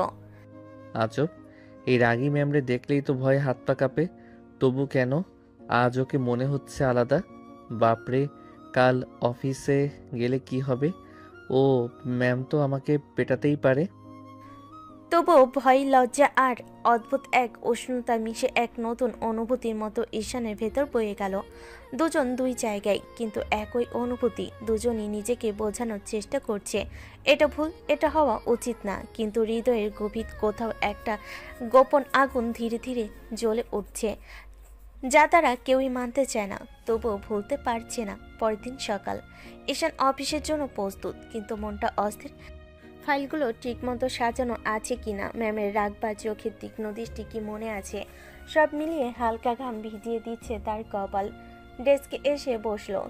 আজব, এই রাগী ম্যামরে দেখলেই তো ভয়ে হাত পা কাঁপে, তবু কেন আজ ওকে মনে হচ্ছে আলাদা। বাপরে, কাল অফিসে গেলে কি হবে? ও ম্যাম তো আমাকে পেটাতেই পারে। তবুও ভয়, লজ্জা আর অদ্ভুত এক উষ্ণতা মিশে এক নতুন অনুভূতির মতো ঈশানের ভেতর বয়ে গেল। দুজন দুই জায়গায়, কিন্তু একই অনুভূতি। দুজনই নিজেকে বোঝানোর চেষ্টা করছে এটা ভুল, এটা হওয়া উচিত না, কিন্তু হৃদয়ের গভীর কোথাও একটা গোপন আগুন ধীরে ধীরে জ্বলে উঠছে, যা তারা কেউই মানতে চায় না, তবুও ভুলতে পারছে না। পরের দিন সকাল। ঈশান অফিসের জন্য প্রস্তুত, কিন্তু মনটা অস্থির। ফাইলগুলো ঠিকমতো সাজানো আছে কিনা, ম্যামের রাগ বা চোখের তীক্ষ্ণ দৃষ্টি কি মনে আছে, সব মিলিয়ে হালকা ঘাম ভিজিয়ে দিচ্ছে তার কপাল। ডেস্কে এসে বসলো,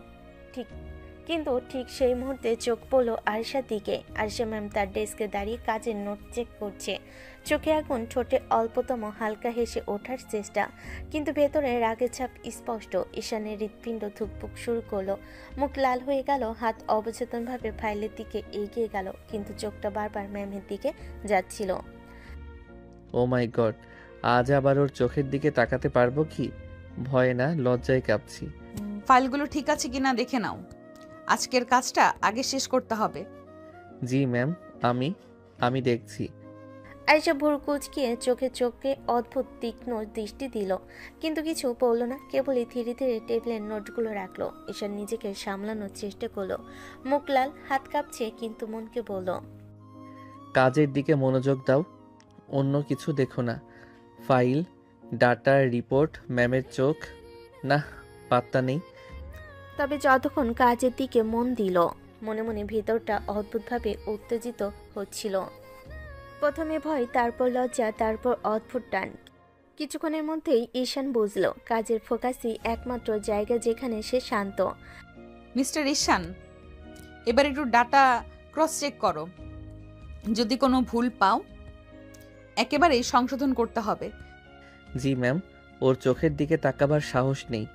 কিন্তু ঠিক সেই মুহূর্তে চোখ পড়ল আরিশার দিকে। আরিশা ম্যাম তার ডেস্কে দাঁড়িয়ে কাজের নোট চেক করছে, চোখে আগুন, ঠোঁটে অল্পতম হালকা হেসে ওঠার চেষ্টা, কিন্তু ভেতরে রাগের ছাপ স্পষ্ট। ঈশানের হৃৎপিণ্ড ধুকপুক শুরু করলো, মুখ লাল হয়ে গেল, হাত অবচেতনভাবে ফাইলের দিকে এগিয়ে গেল, কিন্তু চোখটা বারবার ম্যামের দিকে যাচ্ছিল। ও মাই গড, আজ আবার ওর চোখের দিকে তাকাতে পারবো কি? ভয়ে না, লজ্জায় কাঁপছি। ফাইলগুলো ঠিক আছে কিনা দেখে নাও, আজকের কাজটা আগে শেষ করতে হবে। জি ম্যাম, আমি দেখছি। আরিশা ভুরু কুঁচকিয়ে চোখে অদ্ভুত তীক্ষ্ণ দৃষ্টি দিল, কিন্তু কিছু বলল না, কেবলই ধীরে ধীরে টেবিলের নোটগুলো রাখলো। ঈশান নিজেকে সামলানোর চেষ্টা করলো, মুখ লাল, হাত কাঁপছে, কিন্তু মনকে বলল, কাজের দিকে মনোযোগ দাও, অন্য কিছু দেখো না। ফাইল, ডাটা, রিপোর্ট, ম্যামের চোখ, না পাত্তা নেই। তবে যতক্ষণ কাজের দিকে মন দিল, মনে মনে ভিতরটা অদ্ভুতভাবে উত্তেজিত হচ্ছিল। প্রথমে ভয়, তারপর লজ্জা, তারপর অদ্ভুত টান। কিছুক্ষণের মধ্যেই ঈশান বুঝল কাজের ফোকাসই একমাত্র জায়গা যেখানে সে শান্ত। মিস্টার ঈশান, এবার একটু ডাটা ক্রস চেক করো, যদি কোনো ভুল পাও একেবারেই সংশোধন করতে হবে। জি ম্যাম, ওর চোখের দিকে তাকাবার সাহস নেই,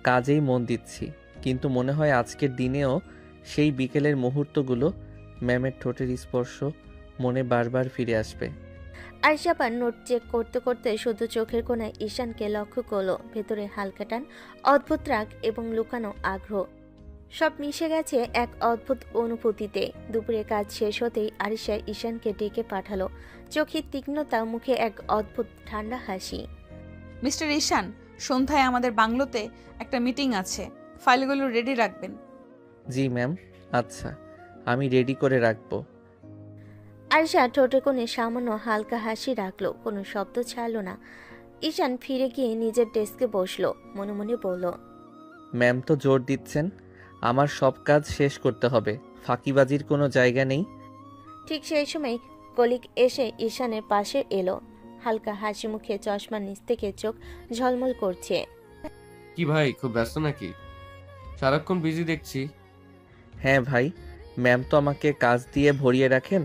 কাজেই মন দিচ্ছি, কিন্তু মনে হয় আজকের দিনেও সেই বিকেলের মুহূর্তগুলো, ম্যামের ঠোঁটের স্পর্শ মনে বারবার ফিরে আসবে। আরিশা পার নোট চেক করতে করতে শুধু চোখের কোণায় ঈশানকে লক্ষ্য করলো, ভেতরে হালকা টান, অদ্ভুত রাগ এবং লুকানো আগ্রহ, সব মিশে গেছে এক অদ্ভুত অনুভূতিতে। দুপুরে কাজ শেষ হতেই আরিশা ঈশানকে ডেকে পাঠালো, চোখের তীক্ষ্ণতা, মুখে এক অদ্ভুত ঠান্ডা হাসি। মিস্টার ঈশান, সন্ধ্যায় আমাদের বাংলোতে একটা মিটিং আছে, ফাইলগুলো রেডি রাখবেন। জি ম্যাম, আচ্ছা, আমি রেডি করে রাখবো। আরিশা ঠোঁটে কোণে সামান্য হালকা হাসি রাখলো, কোনো শব্দ ছাড়লো না। ঈশান ফিরে গিয়ে নিজের ডেস্কে বসলো, মনে মনে বলল, ম্যাম তো জোর দিচ্ছেন আমার সব কাজ শেষ করতে হবে, ফাঁকিবাজির কোনো জায়গা নেই। ঠিক সেই সময় কলিগ এসে ঈশানের পাশে এলো, হালকা হাসি মুখে, চশমার নিচ থেকে চোখ ঝলমল করছে। কি ভাই, খুব ব্যস্ত নাকি? সারাক্ষণ বিজি দেখছি। হ্যাঁ ভাই, ম্যাম তো আমাকে কাজ দিয়ে ভরিয়ে রাখেন,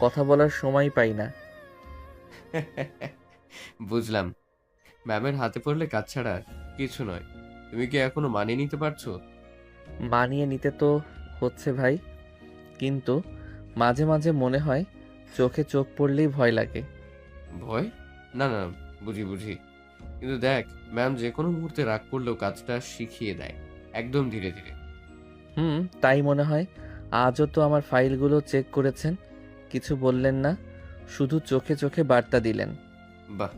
কথা বলার সময় পাই না। বুঝলাম, ম্যামের হাতে পড়লে কাজ ছাড়া আর কিছু নয়। তুমি কি এখনো মানিয়ে নিতে পারছো? মানিয়ে নিতে তো হচ্ছে ভাই, কিন্তু মাঝে মাঝে মনে হয় চোখে চোখ পড়লেই ভয় লাগে। ভয়? না না, বুঝি বুঝি, কিন্তু দেখ, ম্যাম যে কোনো মুহূর্তে রাগ করলেও কাজটা শিখিয়ে দেয়, একদম ধীরে ধীরে। তাই মনে হয়। আজও তো আমার ফাইলগুলো চেক করেছেন, কিছু বললেন না, শুধু চোখে চোখে বার্তা দিলেন। বাহ,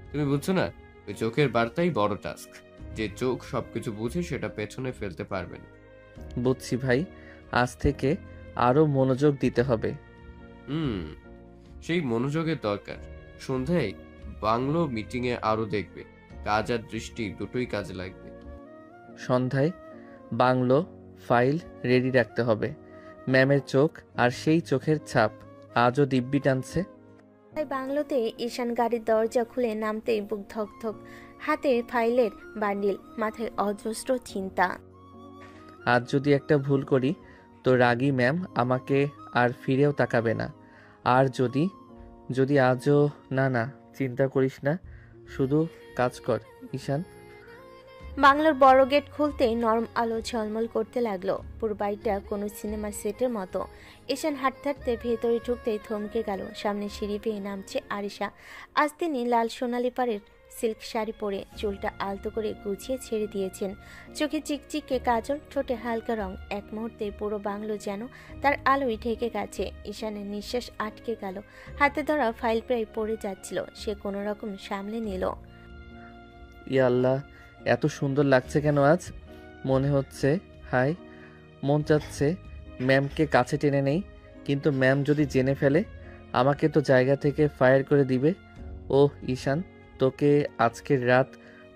তুমি বুঝছো না, ওই চোখের বার্তাই বড় টাস্ক। যে চোখ সবকিছু বুঝে সেটা পেছনে ফেলতে পারবে না। বুঝছি ভাই, আজ থেকে আরো মনোযোগ দিতে হবে। হুম, সেই মনোযোগের দরকার। সন্ধ্যায় বাংলো মিটিংয়ে আরো দেখবে, কাজ আর দৃষ্টি দুটোই কাজে লাগবে। সন্ধ্যায় বাংলো ফাইল রেডি রাখতে হবে। ম্যামের চোখ আর সেই চোখের ছাপ আজও দিব্যি টানছে। তাই বাংলোতে ঈশান গাড়ির দরজা খুলে নামতেই বুক ধকধক, হাতে ফাইলের বান্ডিল, মাথায় অজস্র চিন্তা। আজ যদি একটা ভুল করি তো রাগী ম্যাম আমাকে আর ফিরেও তাকাবে না। আর যদি যদি আজও না না, চিন্তা করিস না, শুধু কাজ কর ঈশান। বাংলোর বড় গেট খুলতেই নরম আলো ঝলমল করতে লাগলো। পুরো বাড়িটা কোনো সিনেমার সেটের মতো। ঈশান হাঁটতে হাঁটতে ভেতরে ঢুকতেই থমকে গেল। সামনে সিঁড়ি বেয়ে নামছে আরিশা। আজ তিনি লাল সোনালি পাড়ের সিল্ক শাড়ি পরে চুলটা আলতো করে গুছিয়ে ছেড়ে দিয়েছেন। চোখে চিকচিকে কাজল, ঠোঁটে হালকা রং। এক মুহূর্তে পুরো বাংলো যেন তার আলোয় ঢেকে গেছে। ঈশানের নিঃশ্বাস আটকে গেল। হাতে ধরা ফাইল প্রায় পড়ে যাচ্ছিল। সে কোনো রকম সামলে নিল। ইয়া আল্লাহ, এত সুন্দর লাগছে কেন আজ? মনে হচ্ছে হাই, মন চাচ্ছে ম্যামকে কাছে টেনে নেই, কিন্তু ম্যাম যদি জেনে ফেলে আমাকে তো জায়গা থেকে ফায়ার করে দিবে। ওহ ঈশান, তোকে আজকের রাত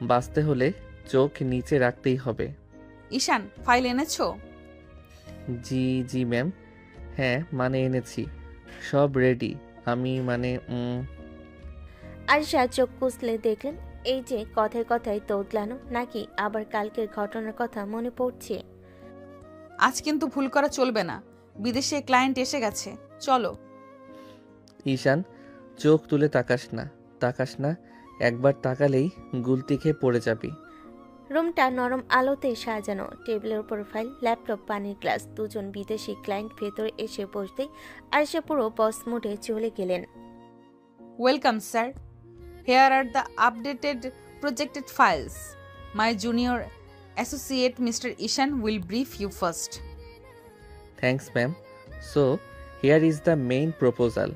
বাঁচতে হলে চোখ নিচে রাখতেই হবে। ঈশান, ফাইল এনেছো? জি জি ম্যাম, হ্যাঁ মানে এনেছি, সব রেডি। আমি মানে আরিশা চোখ কুচলে দেখলেন এই যে কথায় কথায় তোতলানো, নাকি আবার কালকের ঘটনার কথা মনে পড়ছে। আজ কিন্তু ভুল করা চলবে না, বিদেশে ক্লায়েন্ট এসে গেছে, চলো। ঈশান, চোখ তুলে তাকাস না, একবার তাকালেই গুলতি খেয়ে পড়ে যাবি। রুমটা নরম আলোতে সাজানো। টেবিলের উপর ফাইল, ল্যাপটপ, পানির গ্লাস। দুজন বিদেশি ক্লায়েন্ট ভেতরে এসে বসতেই আরিশা পুরো বস মোডে চলে গেলেন। Welcome sir, here are the updated projected files. My junior associate mister Ishaan will brief you first. Thanks ma'am. So here is the main proposal.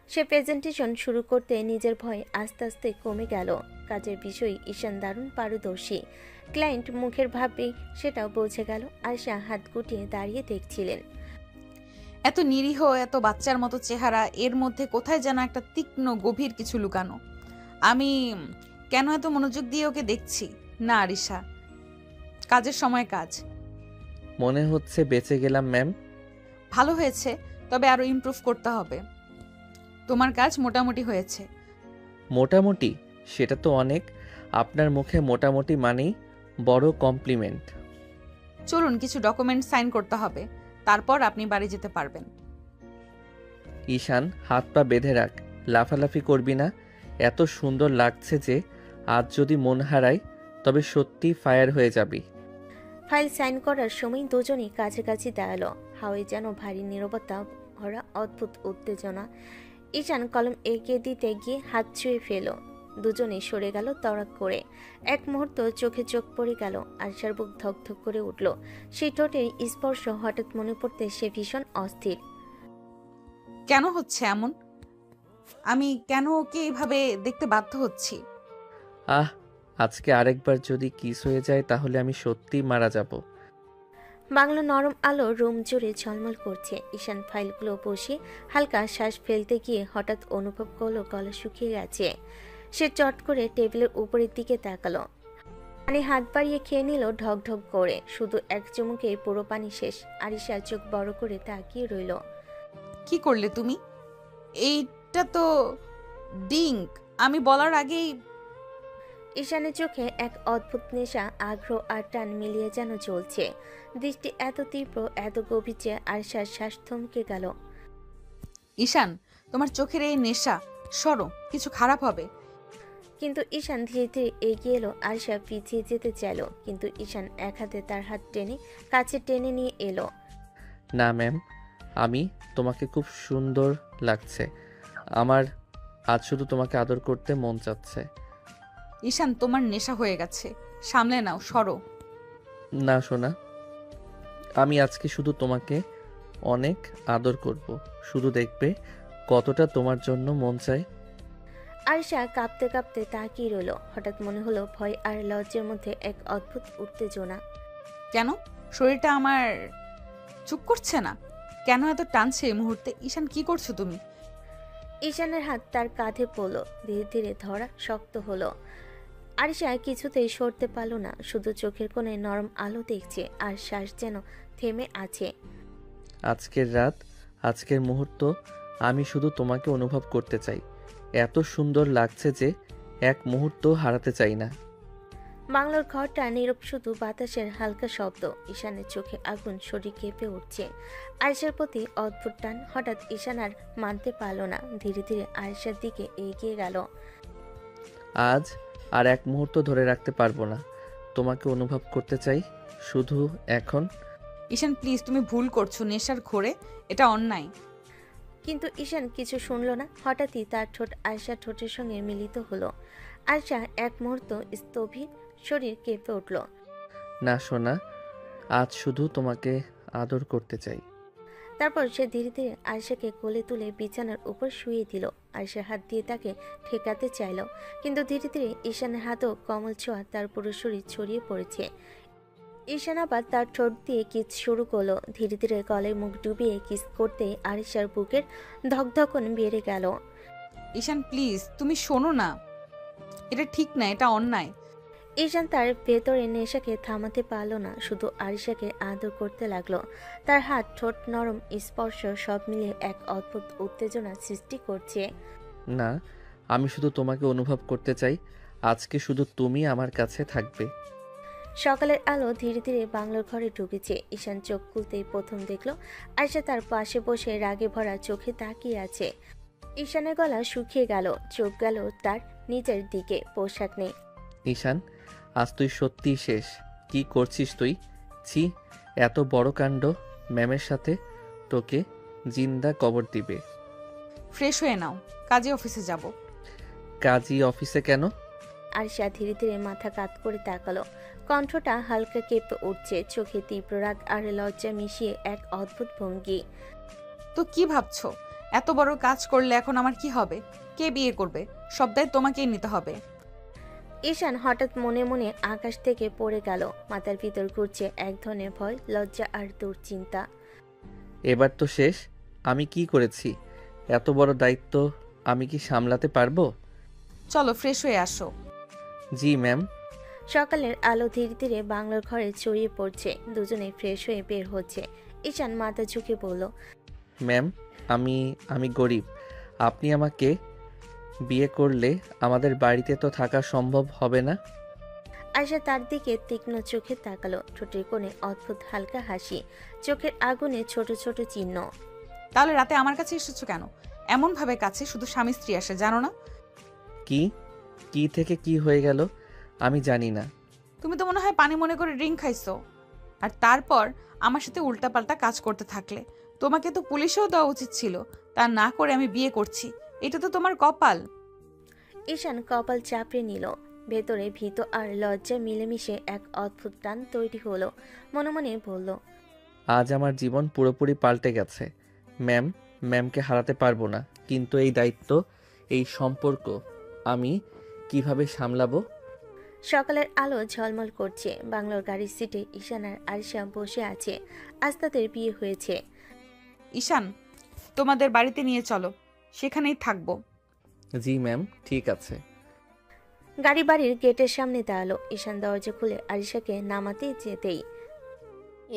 সে প্রেজেন্টেশন শুরু করতে নিজের ভয় আস্তে আস্তে কমে গেল। কাজের বিষয়ে ঈশান দারুণ পারদর্শী। ক্লায়েন্ট মুখের ভাবেই সেটাও বোঝে গেল। আরিশা হাত গুটিয়ে দাঁড়িয়ে দেখছিলেন। এত নিরীহ, এত বাচ্চার মতো চেহারা, এর মধ্যে কোথায় যেন একটা তীক্ষ্ণ গভীর কিছু লুকানো। আমি কেন এত মনোযোগ দিয়ে ওকে দেখছি? না আরিশা, কাজের সময় কাজ। মনে হচ্ছে বেঁচে গেলাম ম্যাম। ভালো হয়েছে, তবে আরো ইমপ্রুভ করতে হবে। তোমার কাজ মোটামুটি হয়েছে। মোটামুটি? সেটা তো অনেক। আপনার মুখে মোটামুটি মানেই বড় কমপ্লিমেন্ট। চলুন, কিছু ডকুমেন্ট সাইন করতে হবে, তারপর আপনি বাড়ি যেতে পারবেন। ঈশান, হাত পা বেঁধে রাখ, লাফালাফি করবি না। এত সুন্দর লাগছে যে আজ যদি মন হারাই তবে সত্যি ফায়ার হয়ে যাবি। ফাইল সাইন করার সময় দুজনই কাছাকাছি দাঁড়ালো। হাওয়ায় যেন ভারী নীরবতা ভরা অদ্ভুত উত্তেজনা। ঈশান কলম এগিয়ে দিতে গিয়ে হাত ছুঁয়ে ফেল। দুজনেই সরে গেল তড়াক করে। এক মুহূর্ত চোখে চোখ পড়ে গেল। আরিশার বুক ধকধক করে উঠল। সেই ঠোঁটের স্পর্শ হঠাৎ মনে পড়তে সে ভীষণ অস্থির। কেন হচ্ছে এমন? আমি কেন ওকে এইভাবে দেখতে বাধ্য হচ্ছি? আহ, আজকে আরেকবার যদি কিস হয়ে যায় তাহলে আমি সত্যিই মারা যাব। বাংলো নরম আলো রুম জুড়ে ঝলমল করছে। ঈশান ফাইলগুলো বসে হালকা শ্বাস ফেলতে গিয়ে হঠাৎ অনুভব করলো গলা শুকিয়ে গেছে। সে চট করে টেবিলের উপরের দিকে তাকালো। পানি হাত বাড়িয়ে খেয়ে নিল ঢক ঢক করে। শুধু এক চুমুকে পুরো পানি শেষ। আরিশা চোখ বড় করে তাকিয়ে রইল। কি করলে তুমি? এইটা তো ডিঙ্ক। আমি বলার আগেই। ঈশানের চোখে এক অদ্ভুত নেশা, আগ্রহ আর টান মিলিয়ে যেন চলছে। দৃষ্টি এত তীব্র, এত গভীর যে আরিশার শ্বাস থমকে গেল। ঈশান, তোমার চোখের এই নেশা, সরো, কিছু খারাপ হবে। কিন্তু ঈশান ধীরে ধীরে এগিয়ে এলো। আরিশা পিছিয়ে যেতে চাইল, কিন্তু ঈশান এক হাতে তার হাত টেনে কাছে টেনে নিয়ে এলো। না ম্যাম, আমি তোমাকে খুব সুন্দর লাগছে। আমার আজ শুধু তোমাকে আদর করতে মন চাচ্ছে। ঈশান, তোমার নেশা হয়ে গেছে, সামলে নাও, সরো। না সোনা, আমি আজকে শুধু তোমাকে অনেক আদর করব। শুধু দেখবে কতটা তোমার জন্য মন চায়। আরিশা কাঁপতে কাঁপতে তাকিয়ে রইল। হঠাৎ মনে হলো ভয় আর লজ্জার মধ্যে এক অদ্ভুত উত্তেজনা। কেন? শরীরটা আমার চুপ করছে না কেন? এত টানছে এই মুহূর্তে। ঈশান, কি করছো তুমি? ঈশানের হাত তার কাঁধে পড়ল, ধীরে ধীরে ধরা শক্ত হলো। আরিশা কিছুতেই সরতে পারল না, শুধু চোখের কোণে নরম আলো দেখছে আর শ্বাস যেন থেমে আছে। আজকের রাত, আজকের মুহূর্ত আমি শুধু তোমাকে অনুভব করতে চাই। এত সুন্দর লাগছে যে এক মুহূর্ত হারাতে চাই না। বাংলোর ঘরটা নীরব, শুধু বাতাসের হালকা শব্দ। ঈশানের চোখে আগুন, শরীর কেঁপে উঠছে। আয়েশার প্রতি অদ্ভুত টান। হঠাৎ ঈশান আর মানতে পারল না, ধীরে ধীরে আয়েশার দিকে এগিয়ে গেল। আজ আর এক মুহূর্ত ধরে রাখতে পারবো না। তোমাকে অনুভব করতে চাই শুধু এখন। ঈশান প্লিজ, তুমি ভুল করছো। নেশার ঘোরে এটা অন্যায়। কিন্তু ঈশান কিছু শুনল না। হঠাৎই তার ঠোঁট আয়েশার ঠোঁটের সঙ্গে মিলিত হলো। আয়েশা এক মুহূর্ত স্থবির, শরীর কেঁপে উঠল। না সোনা, আজ শুধু তোমাকে আদর করতে চাই। তারপর সে ধীরে ধীরে আয়েশাকে কোলে তুলে বিছানার উপর শুইয়ে দিল। আয়েশার হাত দিয়ে তাকে ঠেকাতে চাইল, কিন্তু ধীরে ধীরে ঈশানের হাতও কমল ছোঁয়া তার পুরো শরীর ছড়িয়ে পড়েছে। ঈশান আবার তার ঠোঁট দিয়ে কিস শুরু করলো। ধীরে ধীরে গলায় মুখ ডুবিয়ে কিস করতে আয়েশার বুকের ধকধকন বেড়ে গেল। ঈশান প্লিজ, তুমি শোনো না, এটা ঠিক না, এটা অন্যায়। ঈশান তার ভেতরে নেশাকে থামাতে পারল না, শুধু আরিশাকে আদর করতে লাগলো। তার হাত, ঠোঁট, নরম স্পর্শ সব মিলিয়ে এক অদ্ভুত উত্তেজনা সৃষ্টি করছে। না, আমি শুধু তোমাকে অনুভব করতে চাই। আজকে শুধু তুমি আমার কাছে থাকবে। সকালের আলো ধীরে ধীরে বাংলোর ঘরে ঢুকেছে। ঈশান চোখ খুলতেই প্রথম দেখলো আয়েশা তার পাশে বসে রাগে ভরা চোখে তাকিয়ে আছে। ঈশানের গলা শুকিয়ে গেল, চোখ গেল তার নিজের দিকে। পোশাক নেই। ঈশান, আজ তুই সত্যিই শেষ। কি করছিস তুই? ছি, এত বড় কাণ্ড। ম্যামের সাথে তোকে জিন্দা কবর দিবে। ফ্রেশ হয়ে নাও, কাজে অফিসে যাব। কাজী অফিসে কেন? আরিশা ধীরে ধীরে মাথা কাত করে তাকালো। কণ্ঠটা হালকা কেঁপে উঠছে, চোখে তীব্র রাগ আর লজ্জা মিশিয়ে এক অদ্ভুত ভঙ্গি। তো কি ভাবছো? এত বড় কাজ করলে এখন আমার কি হবে? কে বিয়ে করবে? সব দায় তোমাকেই নিতে হবে। ঈশান হঠাৎ মনে মনে আকাশ থেকে পড়ে গেল। মাথার ভিতর ঘুরছে এক ধরনের ভয়, লজ্জা আর দুশ্চিন্তা। এবার তো শেষ। আমি কি করেছি? এত বড় দায়িত্ব আমি কি সামলাতে পারবো? চলো ফ্রেশ হয়ে আসো। জি ম্যাম। সকালের আলো ধীরে ধীরে বাংলার ঘরে ছড়িয়ে পড়ছে। দুজনে ফ্রেশ হয়ে বের হচ্ছে। ঈশান মাথা ঝুঁকে বলল, ম্যাম, আমি গরিব। আপনি আমাকে বিয়ে করলে আমাদের বাড়িতে তো থাকা সম্ভব হবে না। আয়শা তার দিকে তীক্ষ্ণ চোখে তাকালো, ঠোঁটের কোণে অদ্ভুত হালকা হাসি, চোখের আগুনে ছোট ছোট চিহ্ন। তাহলে রাতে আমার কাছে এসেছো কেন? এমন ভাবে কাছে শুধু স্বামী স্ত্রী আসে, জানো না? কি থেকে কি হয়ে গেল আমি জানি না। তুমি তো মনে হয় পানি মনে করে ড্রিঙ্ক খাইছো, আর তারপর আমার সাথে উল্টাপাল্টা কাজ করতে থাকলে। তোমাকে তো পুলিশেও দেওয়া উচিত ছিল, তা না করে আমি বিয়ে করছি। এটা তো তোমার কপাল। ঈশান কপাল চাপড়ে নিল। ভেতরে ভীত আর লজ্জা মিলেমিশে এক অদ্ভুত টান তৈরি হলো। মনে মনে বলল, আজ আমার জীবন পুরোপুরি পাল্টে গেছে। ম্যামকে হারাতে পারবো না, কিন্তু এই দায়িত্ব, এই সম্পর্ক আমি কিভাবে সামলাবো? সকালের আলো ঝলমল করছে। বাংলোর গাড়ির সিটে ঈশান আর আরিশা বসে আছে। আজ তাদের বিয়ে হয়েছে। ঈশান, তোমাদের বাড়িতে নিয়ে চলো, সেখানেই থাকবো। জি ম্যাম, ঠিক আছে। গাড়ি বাড়ির গেটের সামনে দাঁড়ালো। ঈশান দরজা খুলে আরিশাকে নামাতে যেতেই,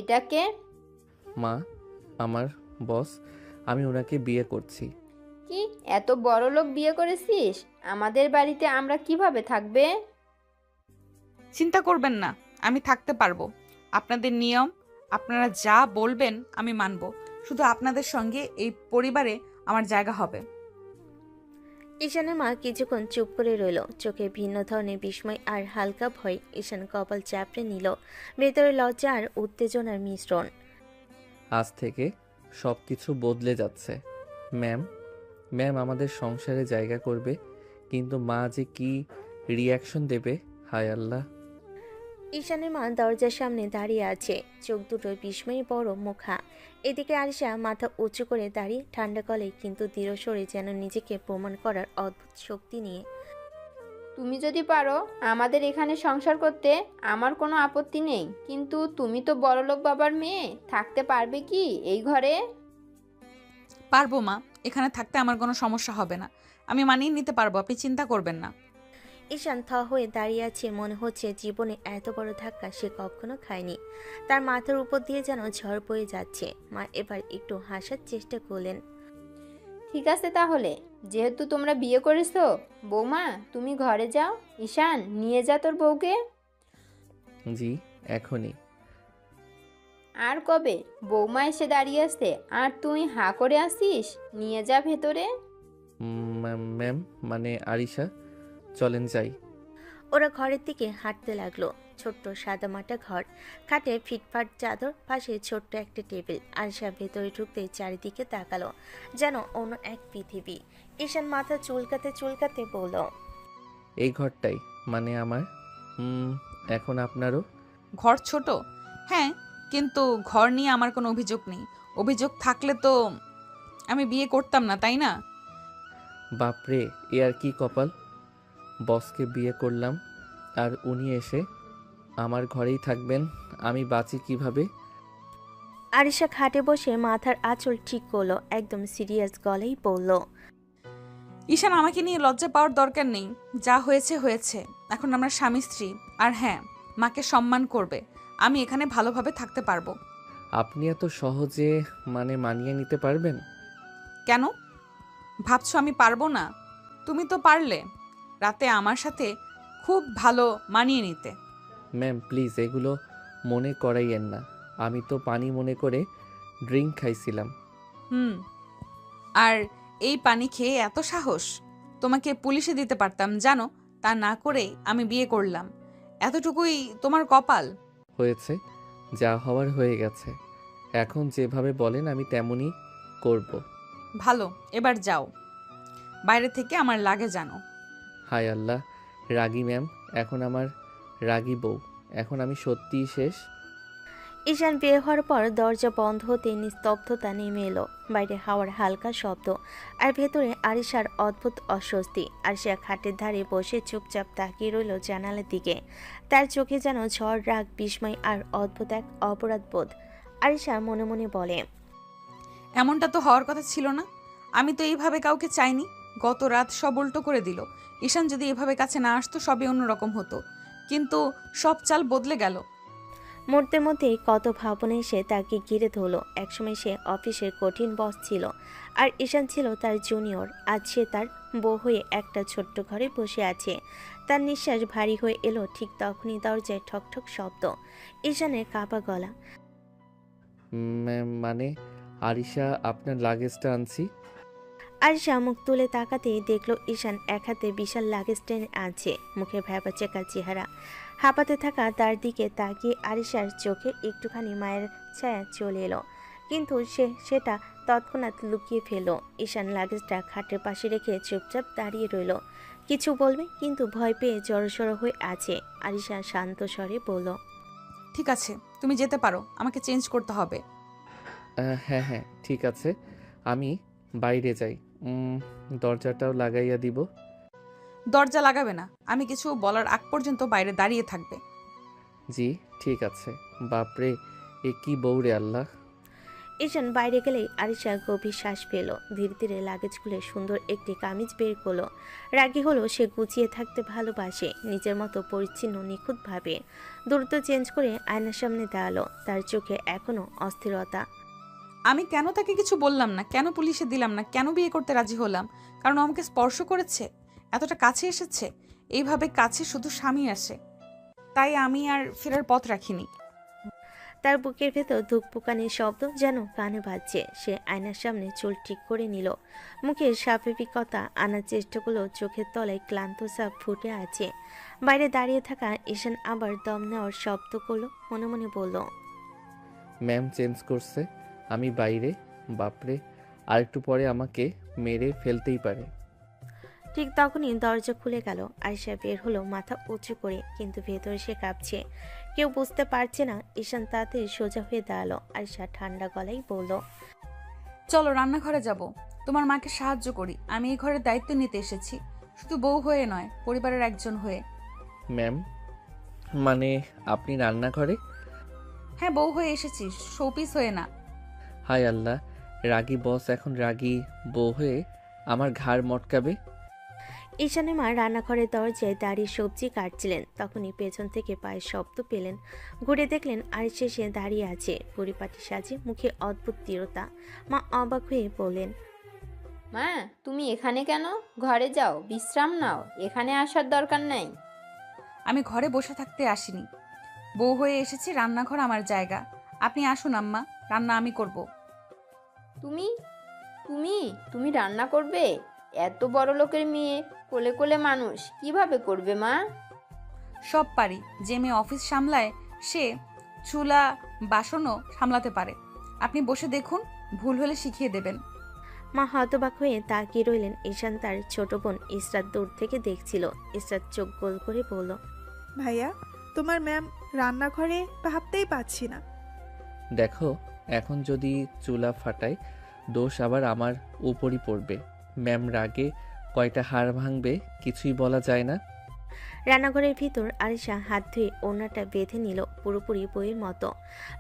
এটাকে মা, আমার বস, আমি ওনাকে বিয়ে করছি। কি এত বড় লোক বিয়ে করেছিস? আমাদের বাড়িতে আমরা কিভাবে থাকবে? চিন্তা করবেন না, আমি থাকতে পারবো। আপনাদের নিয়ম, আপনারা যা বলবেন আমি মানব। শুধু আপনাদের সঙ্গে এই পরিবারে আমার জায়গা হবে। ঈশানের মা কিছুক্ষণ চুপ করে রইল, চোখে ভিন্ন ধরনের বিস্ময় আর হালকা ভয়। ঈশান কপাল চাপড়ে নিল, ভেতরে লজ্জা আর উত্তেজনার মিশ্রণ। আজ থেকে সব কিছু বদলে যাচ্ছে। ম্যাম আমাদের সংসারে জায়গা করবে, কিন্তু মা যে কি রিয়াকশন দেবে, হায় আল্লাহ। ঈশানের মা দরজার সামনে দাঁড়িয়ে আছে, চোখ দুটো বিস্ময়ে বড়, মুখা। এদিকে আরিশা মাথা উঁচু করে দাঁড়িয়ে, ঠান্ডা গলায় কিন্তু দৃঢ় স্বরে, যেন নিজেকে প্রমাণ করার অদ্ভুত শক্তি নিয়ে। তুমি যদি পারো আমাদের এখানে সংসার করতে আমার কোনো আপত্তি নেই, কিন্তু তুমি তো বড়লোক বাবার মেয়ে, থাকতে পারবে কি এই ঘরে? পারবো মা, এখানে থাকতে আমার কোনো সমস্যা হবে না। আমি মানিয়ে নিতে পারবো, আপনি চিন্তা করবেন না। ঈশান থ হয়ে দাঁড়িয়ে আছে, মনে হচ্ছে জীবনে এত বড় ধাক্কা সে কখনো খায়নি। তার মাথার উপর দিয়ে যেন ঝড় বয়ে যাচ্ছে। মা এবার একটু হাসার চেষ্টা করলেন। ঠিক আছে তাহলে, যেহেতু তোমরা বিয়ে করেছো, বৌমা তুমি ঘরে যাও। ঈশান, নিয়ে যা তোর বউকে। জি, এখনই। আর কবে? বৌমা এসে দাঁড়িয়ে আছে আর তুই হাঁ করে আসিস, নিয়ে যা ভেতরে। ম্যাম, মানে আরিশা, চলেন যাই। ওরা ঘরের দিকে হাঁটতে লাগলো। ছোট্ট সাদামাটা ঘর, খাটে ফিটফাট চাদর, পাশে ছোট্ট একটা টেবিল। আরিশা ভেতরে ঢুকতে চারিদিকে তাকালো, যেন অন্য এক পৃথিবী। ঈশান মাথা চুলকাতে চুলকাতে বলল, এই ঘরটাই মানে আমার। এখন আপনারও। ঘর ছোট, হ্যাঁ, কিন্তু ঘর নিয়ে আমার কোনো অভিযোগ নেই। অভিযোগ থাকলে তো আমি বিয়ে করতাম না, তাই না? বাপরে, এ আর কি কপাল! বসকে বিয়ে করলাম আর উনি এসে আমার ঘরেই থাকবেন, আমি বাঁচি কিভাবে? আরিশা খাটে বসে মাথার আঁচল ঠিক করলো, একদম সিরিয়াস গলায় বলল, ঈশান, আমাকে নিয়ে লজ্জা পাওয়ার দরকার নেই। যা হয়েছে হয়েছে, এখন আমরা স্বামী স্ত্রী। আর হ্যাঁ, মাকে সম্মান করবে। আমি এখানে ভালোভাবে থাকতে পারবো। আপনি এত সহজে মানে মানিয়ে নিতে পারবেন? কেন ভাবছো আমি পারবো না? তুমি তো পারলে রাতে আমার সাথে খুব ভালো মানিয়ে নিতে। ম্যাম প্লিজ এগুলো মনে করাইয়েন না, আমি তো পানি মনে করে ড্রিঙ্ক খাইছিলাম। আর এই পানি খেয়ে এত সাহস? তোমাকে পুলিশে দিতে পারতাম জানো, তা না করেই আমি বিয়ে করলাম। এতটুকুই তোমার কপাল। হয়েছে, যা হওয়ার হয়ে গেছে। এখন যেভাবে বলেন আমি তেমনই করব। ভালো, এবার যাও, বাইরে থেকে আমার লাগে জানো। হায় আল্লাহ, রাগী ম্যাম, এখন আমার রাগী বউ, এখন আমি সত্যিই শেষ। ঈশান বের হওয়ার পর দরজা বন্ধ হতে নিস্তব্ধতা নেমে এলো। বাইরে হাওয়ার হালকা শব্দ, আর ভেতরে আরিশার অদ্ভুত অস্বস্তি। আরিশা খাটের ধারে বসে চুপচাপ তাকিয়ে রইল জানালার দিকে। তার চোখে যেন ঝড়, রাগ, বিস্ময় আর অদ্ভুত এক অপরাধবোধ। আরিশা মনে মনে বলে, এমনটা তো হওয়ার কথা ছিল না। আমি তো এইভাবে কাউকে চাইনি। গত রাত সব উল্টো করে দিল। ঈশান যদি এভাবে কাছে না আসতো সবই অন্যরকম হতো, কিন্তু সব চাল বদলে গেল। মুহূর্তের মধ্যেই কত ভাবনা এসে তাকে ঘিরে ধরল। একসময় সে অফিসের কঠিন বস ছিল, আর ঈশান ছিল তার জুনিয়র। আজ সে তার বউ হয়ে একটা ছোট্ট ঘরে বসে আছে। তার নিঃশ্বাস ভারী হয়ে এলো, ঠিক তখনই দরজায় ঠকঠক শব্দ। ঈশানের কাঁপা গলা। ম্যাম মানে আরিশা, আপনার লাগেজটা আনছি। আরিশা মুখ তুলে তাকাতেই দেখলো ঈশান এক হাতে বিশাল লাগেজ টেনে আনছে, মুখে ভ্যাবাচেকা চেহারা। হাঁপাতে থাকা তার দিকে তাকিয়ে আরিশার চোখে একটুখানি মায়ের ছায়া চলে এলো, কিন্তু সেটা তৎক্ষণাৎ লুকিয়ে ফেলল। ঈশান লাগেজটা খাটের পাশে রেখে চুপচাপ দাঁড়িয়ে রইল। কিছু বলবে, কিন্তু ভয় পেয়ে জড়সড় হয়ে আছে। আরিশা শান্ত স্বরে বলল, ঠিক আছে, তুমি যেতে পারো, আমাকে চেঞ্জ করতে হবে। হ্যাঁ হ্যাঁ ঠিক আছে, আমি বাইরে যাই। দরজাটাও লাগাইয়া দিব। দরজা লাগাবে না, আমি কিছু বলার আগ পর্যন্ত বাইরে দাঁড়িয়ে থাকবে। জি ঠিক আছে। বাপরে, এ কি বউরে আল্লাহ! ঈশান বাইরে গেলেই আরিশা গভীর শ্বাস পেল। ধীরে ধীরে লাগেজ খুলে সুন্দর একটি কামিজ বের করলো। রাগী হলো, সে গুছিয়ে থাকতে ভালোবাসে, নিজের মতো পরিচ্ছন্ন নিখুঁতভাবে। দ্রুত চেঞ্জ করে আয়নার সামনে দাঁড়ালো। তার চোখে এখনো অস্থিরতা। আমি কেন তাকে কিছু বললাম না, কেন পুলিশে দিলাম না, কেন বিয়ে করতে রাজি হলাম? কারণ আমাকে স্পর্শ করেছে, এতটা কাছে এসেছে। এইভাবে কাছে শুধু স্বামী আসে, তাই আমি আর ফেরার পথ রাখিনি। তার বুকের ভেতর ধুকপুকানির শব্দ যেন কানে বাজছে। সে আয়নার সামনে চুল ঠিক করে নিল, মুখে স্বাভাবিকতা আনার চেষ্টা করলো। চোখের তলায় ক্লান্ত সাপ ফুটে আছে। বাইরে দাঁড়িয়ে থাকা ঈশান আবার দম নেওয়ার শব্দ করলো, মনে মনে বলল, ম্যাম চেঞ্জ করছে, আমি বাইরে। বাপরে, আর একটু পরে আমাকে মেরে ফেলতেই পারে। ঠিক তখনই দরজা খুলে গেল। আয়শা বের হলো মাথা উঁচু করে, কিন্তু ভেতরে সে কাঁপছে। কেউ বুঝতে পারছে না। ঈশান তাড়াতাড়ি সোজা হয়ে দাঁড়ালো। আরিশা ঠান্ডা গলায় বলল, চলো রান্নাঘরে যাব, তোমার মাকে সাহায্য করি। আমি এই ঘরের দায়িত্ব নিতে এসেছি, শুধু বউ হয়ে নয়, পরিবারের একজন হয়ে। ম্যাম, মানে আপনি রান্নাঘরে? হ্যাঁ, বউ হয়ে এসেছি, শোপিস হয়ে না। হায় আল্লাহ, রাগী বস এখন রাগী বউ হয়ে আমার ঘাড় মটকাবে। ঈশানের মা রান্নাঘরের দরজায় দাঁড়িয়ে সবজি কাটছিলেন। তখনই পেছন থেকে পায়ের শব্দ পেলেন। ঘুরে দেখলেন আরিশা সে দাঁড়িয়ে আছে, পরিপাটি সাজে, মুখে অদ্ভুত দৃঢ়তা। মা অবাক হয়ে বললেন, মা, তুমি এখানে কেন? ঘরে যাও, বিশ্রাম নাও, এখানে আসার দরকার নাই। আমি ঘরে বসে থাকতে আসিনি, বউ হয়ে এসেছি, রান্নাঘর আমার জায়গা। আপনি আসুন আম্মা, রান্না আমি করব। তুমি তুমি তুমি রান্না করবে? এত বড় লোকের মেয়ে, কোলে কোলে মানুষ, কিভাবে করবে মা? সব পারি। যে মেয়ে অফিস সামলায় সে চুলা বাসনও সামলাতে পারে। আপনি বসে দেখুন, ভুল হলে শিখিয়ে দেবেন। মা হতবাক হয়ে তাকিয়ে রইলেন। ঈশান তার ছোট বোন ইসরাত দূর থেকে দেখছিল। ইসরাত চোখ গোল করে বলল, ভাইয়া, তোমার ম্যাম রান্নাঘরে ভাবতেই পাচ্ছি না। দেখো, এখন যদি চুলা ফাটাই দোষ আবার আমার উপরই পড়বে। ম্যাম রাগে কয়টা হাড় ভাঙবে কিছুই বলা যায় না। রান্নাঘরের ভিতর আরিশা হাত ধুয়ে ওড়নাটা বেঁধে নিল, পুরোপুরি বইয়ের মতো।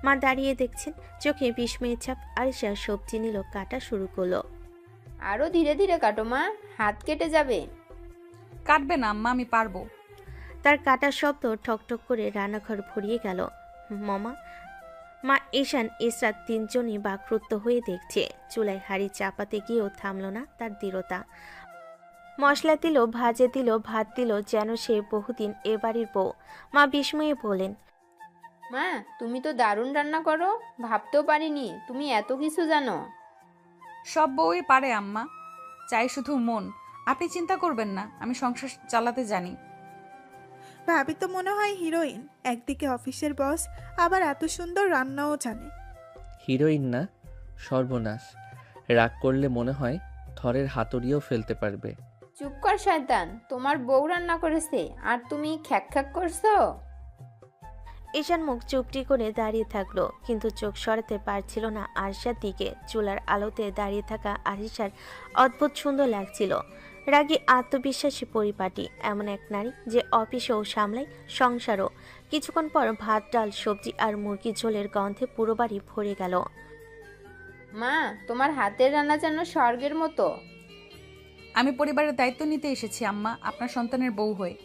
মা দাঁড়িয়ে দেখছেন, চোখে বিস্ময়ের ছাপ। আরিশা সবজি নিল, কাটা শুরু করলো। আরো ধীরে ধীরে কাটো মা, হাত কেটে যাবে। কাটবে না আম্মা, আমি পারবো। তার কাটার শব্দ ঠকঠক করে রান্নাঘর ভরিয়ে গেল। মামা, মা, ঈশান, ইসরাত তিনজনই বাকরুদ্ধ হয়ে দেখছে। চুলায় হাঁড়ি চাপাতে গিয়েও থামল না তার দৃঢ়তা। মশলা দিল, ভাজে দিল, ভাত দিল, যেন সে বহুদিন এ বাড়ির বউ। মা বিস্ময়ে বলেন, মা, তুমি তো দারুণ রান্না করো, ভাবতেও পারিনি তুমি এত কিছু জানো। সব বউই পারে আম্মা, চাই শুধু মন। আপনি চিন্তা করবেন না, আমি সংসার চালাতে জানি। ভাবি তো মনে হয় হিরোইন, একদিকে অফিসের বস, আবার এত সুন্দর রান্নাও জানে। হিরোইন না, সর্বনাশ। রাগ করলে মনে হয় থরের হাতুড়িও ফেলতে পারবে। চুপ কর শয়তান, তোমার বউ রান্না করেছে আর তুমি খ্যাক খ্যাক করছো। ঈশান মুখ চুপটি করে দাঁড়িয়ে থাকলো, কিন্তু চোখ সরাতে পারছিল না আরিশার দিকে। চুলার আলোতে দাঁড়িয়ে থাকা আরিশার অদ্ভুত সুন্দর লাগছিল। রাগী, আত্মবিশ্বাসী, পরিপাটি, এমন এক নারী যে অফিসেও সামলায়, সংসারও। কিছুক্ষণ পর ভাত, ডাল, সবজি আর মুরগি ঝোলের গন্ধে পুরো বাড়ি ভরে গেল। মা, তোমার হাতের রান্না যেন স্বর্গের মতো। আমি পরিবারের দায়িত্ব নিতে এসেছি আম্মা, আপনার সন্তানের বউ হয়ে।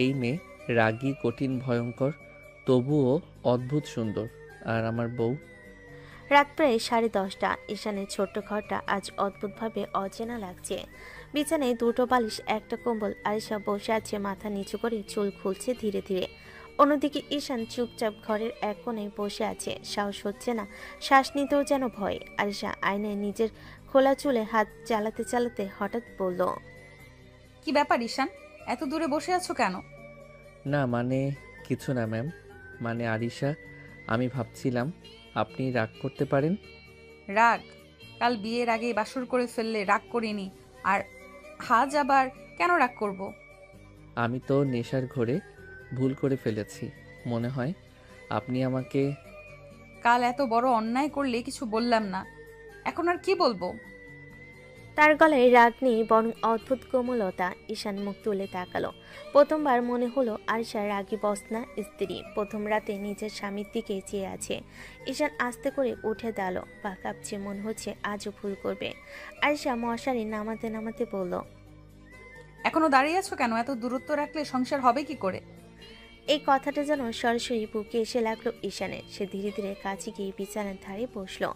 এই মেয়ে রাগী, কঠিন, ভয়ঙ্কর, তবুও অদ্ভুত সুন্দর। আর আমার বউ? রাত প্রায় 10:30। ঈশানের ছোট্ট ঘরটা আজ অদ্ভুতভাবে অচেনা লাগছে। বিছানায় দুটো বালিশ, একটা কম্বল। আরিশা বসে আছে, মাথা নিচু করে, চুল খুলছে ধীরে ধীরে। অন্যদিকে ঈশান চুপচাপ ঘরের এক কোণে বসে আছে। সাহস হচ্ছে না, শ্বাস নিতেও যেন ভয়। আরিশা আয়নায় নিজের খোলা চুলে হাত চালাতে চালাতে হঠাৎ বলল, কি ব্যাপার ঈশান, এত দূরে বসে আছো কেন? না মানে কিছু না ম্যাম, মানে আরিশা, আমি ভাবছিলাম আপনি রাগ করতে পারেন। রাগ? কাল বিয়ের আগে বাসর করে ফেললে রাগ করিনি, আর আজ আবার কেন রাগ করব? আমি তো নেশার ঘোরে ভুল করে ফেলেছি। মনে হয় আপনি আমাকে। কাল এত বড় অন্যায় করলে কিছু বললাম না, এখন আর কি বলবো? তার গলায় রাগ নেই, বরং অদ্ভুত কোমলতা। ঈশান মুখ তুলে তাকালো। প্রথমবার মনে হলো আরিশা রাগী বস না, স্ত্রী। প্রথম রাতে নিজের স্বামীর দিকে চেয়ে আছে। ঈশান আস্তে করে উঠে দাঁড়ালো, পা কাঁপছে, মনে হচ্ছে আজও ভুল করবে। আরিশা মশারি নামাতে নামাতে বলল, এখনো দাঁড়িয়ে আছো কেন? এত দূরত্ব রাখলে সংসার হবে কি করে? এই কথাটা যেন সরাসরি বুকে এসে লাগলো ঈশানের। সে ধীরে ধীরে কাছে গিয়ে বিছানার ধারে বসলো।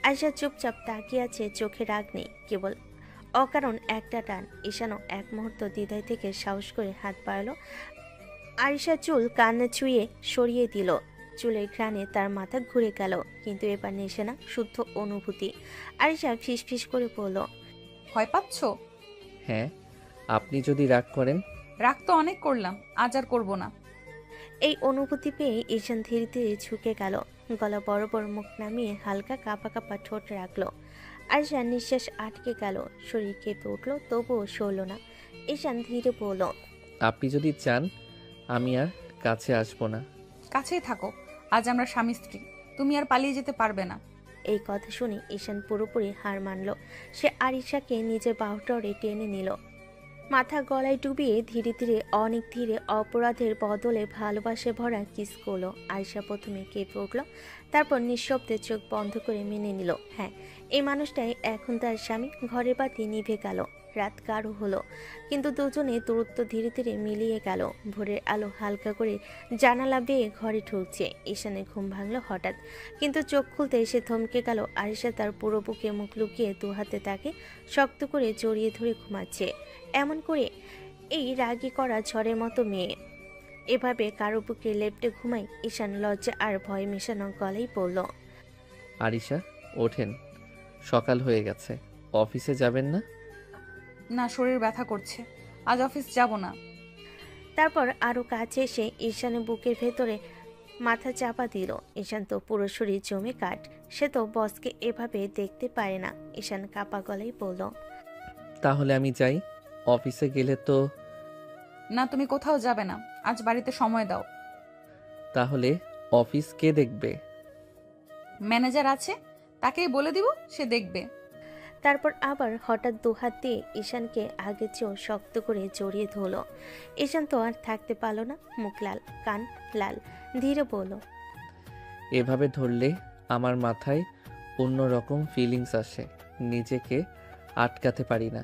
আরিশা চুপচাপ তাকিয়ে আছে, চোখে রাগ নেই, কেবল অকারণ একটা টান। ঈশানও এক মুহূর্ত দ্বিধায় থেকে সাহস করে হাত বাড়ালো। আরিশা চুল কান্না ছুঁয়ে সরিয়ে দিল। চুলের ঘ্রাণে তার মাথা ঘুরে গেল, কিন্তু এবার নেশে না, শুদ্ধ অনুভূতি। আরিশা ফিসফিস করে বলল, ভয় পাচ্ছ? হ্যাঁ, আপনি যদি রাগ করেন। রাগ তো অনেক করলাম, আজ আর করবো না। এই অনুভূতি পেয়ে ঈশান ধীরে ধীরে ঝুঁকে গেল, গলা বড় বড়, মুখ নামিয়ে হালকা কাঁপা কাঁপা ঠোঁট রাখলো। আরিশার নিঃশ্বাস আটকে গেল, শরীর কেঁপে উঠল, তবুও সরল না। ঈশান ধীরে বলল, আপনি যদি চান আমি আর কাছে আসবো না। কাছেই থাকো। আজ আমরা স্বামী স্ত্রী, তুমি আর পালিয়ে যেতে পারবে না। এই কথা শুনে ঈশান পুরোপুরি হার মানল। সে আরিশাকে নিজের বাহুডরে টেনে নিল, মাথা গলায় ডুবিয়ে ধীরে ধীরে অনেক ধীরে অপরাধের বদলে ভালোবাসে ভরা কিস করলো। আরিশা প্রথমে কেঁপে উঠল, তারপর নিঃশব্দে চোখ বন্ধ করে মেনে নিল, হ্যাঁ এই মানুষটাই এখন তার স্বামী। ঘরের বাতি নিভে গেল, রাত গাঢ় হলো, কিন্তু দুজনে দূরত্ব ধীরে ধীরে মিলিয়ে গেল। ভোরের আলো হালকা করে জানালা বেয়ে ঘরে ঢুকছে। ঈশানের ঘুম ভাঙলো হঠাৎ, কিন্তু চোখ খুলতে এসে থমকে গেল। আরিশা তার পুরো বুকে মুখ লুকিয়ে দু হাতে তাকে শক্ত করে জড়িয়ে ধরে ঘুমাচ্ছে। এমন করে এই রাগী করা ঝড়ের মতো মেয়ে এভাবে কারো বুকে লেপটে ঘুমায়? ঈশান লজ্জা আর ভয় মেশানো গলায় বলল, আরিশা ওঠেন, সকাল হয়ে গেছে, অফিসে যাবেন না? না, শরীর ব্যথা করছে, আজ অফিস যাব না। তারপর আরো কাছে এসে ঈশানের বুকের ভেতরে মাথা চাপা দিল। ঈশান তো পুরো শরীর জমে কাঠ, সে তো বসকে এভাবে দেখতে পারে না। ঈশান কাপা গলায় বলল, তাহলে আমি যাই, অফিসে গেলে তো। না, তুমি কোথাও যাবে না, আজ বাড়িতে সময় দাও। তাহলে অফিস কে দেখবে? ম্যানেজার আছে, তাকেই বলে দিব, সে দেখবে। তারপর আবার হঠাৎ দুহাত দিয়ে ঈশানকে আগে চেয়েও শক্ত করে জড়িয়ে ধরল। ঈশান তো আর থাকতে পারল না, মুখ লাল, কান লাল, ধীরে বলল, এভাবে ধরলে আমার মাথায় অন্য রকম ফিলিংস আসে, নিজেকে আটকাতে পারি না।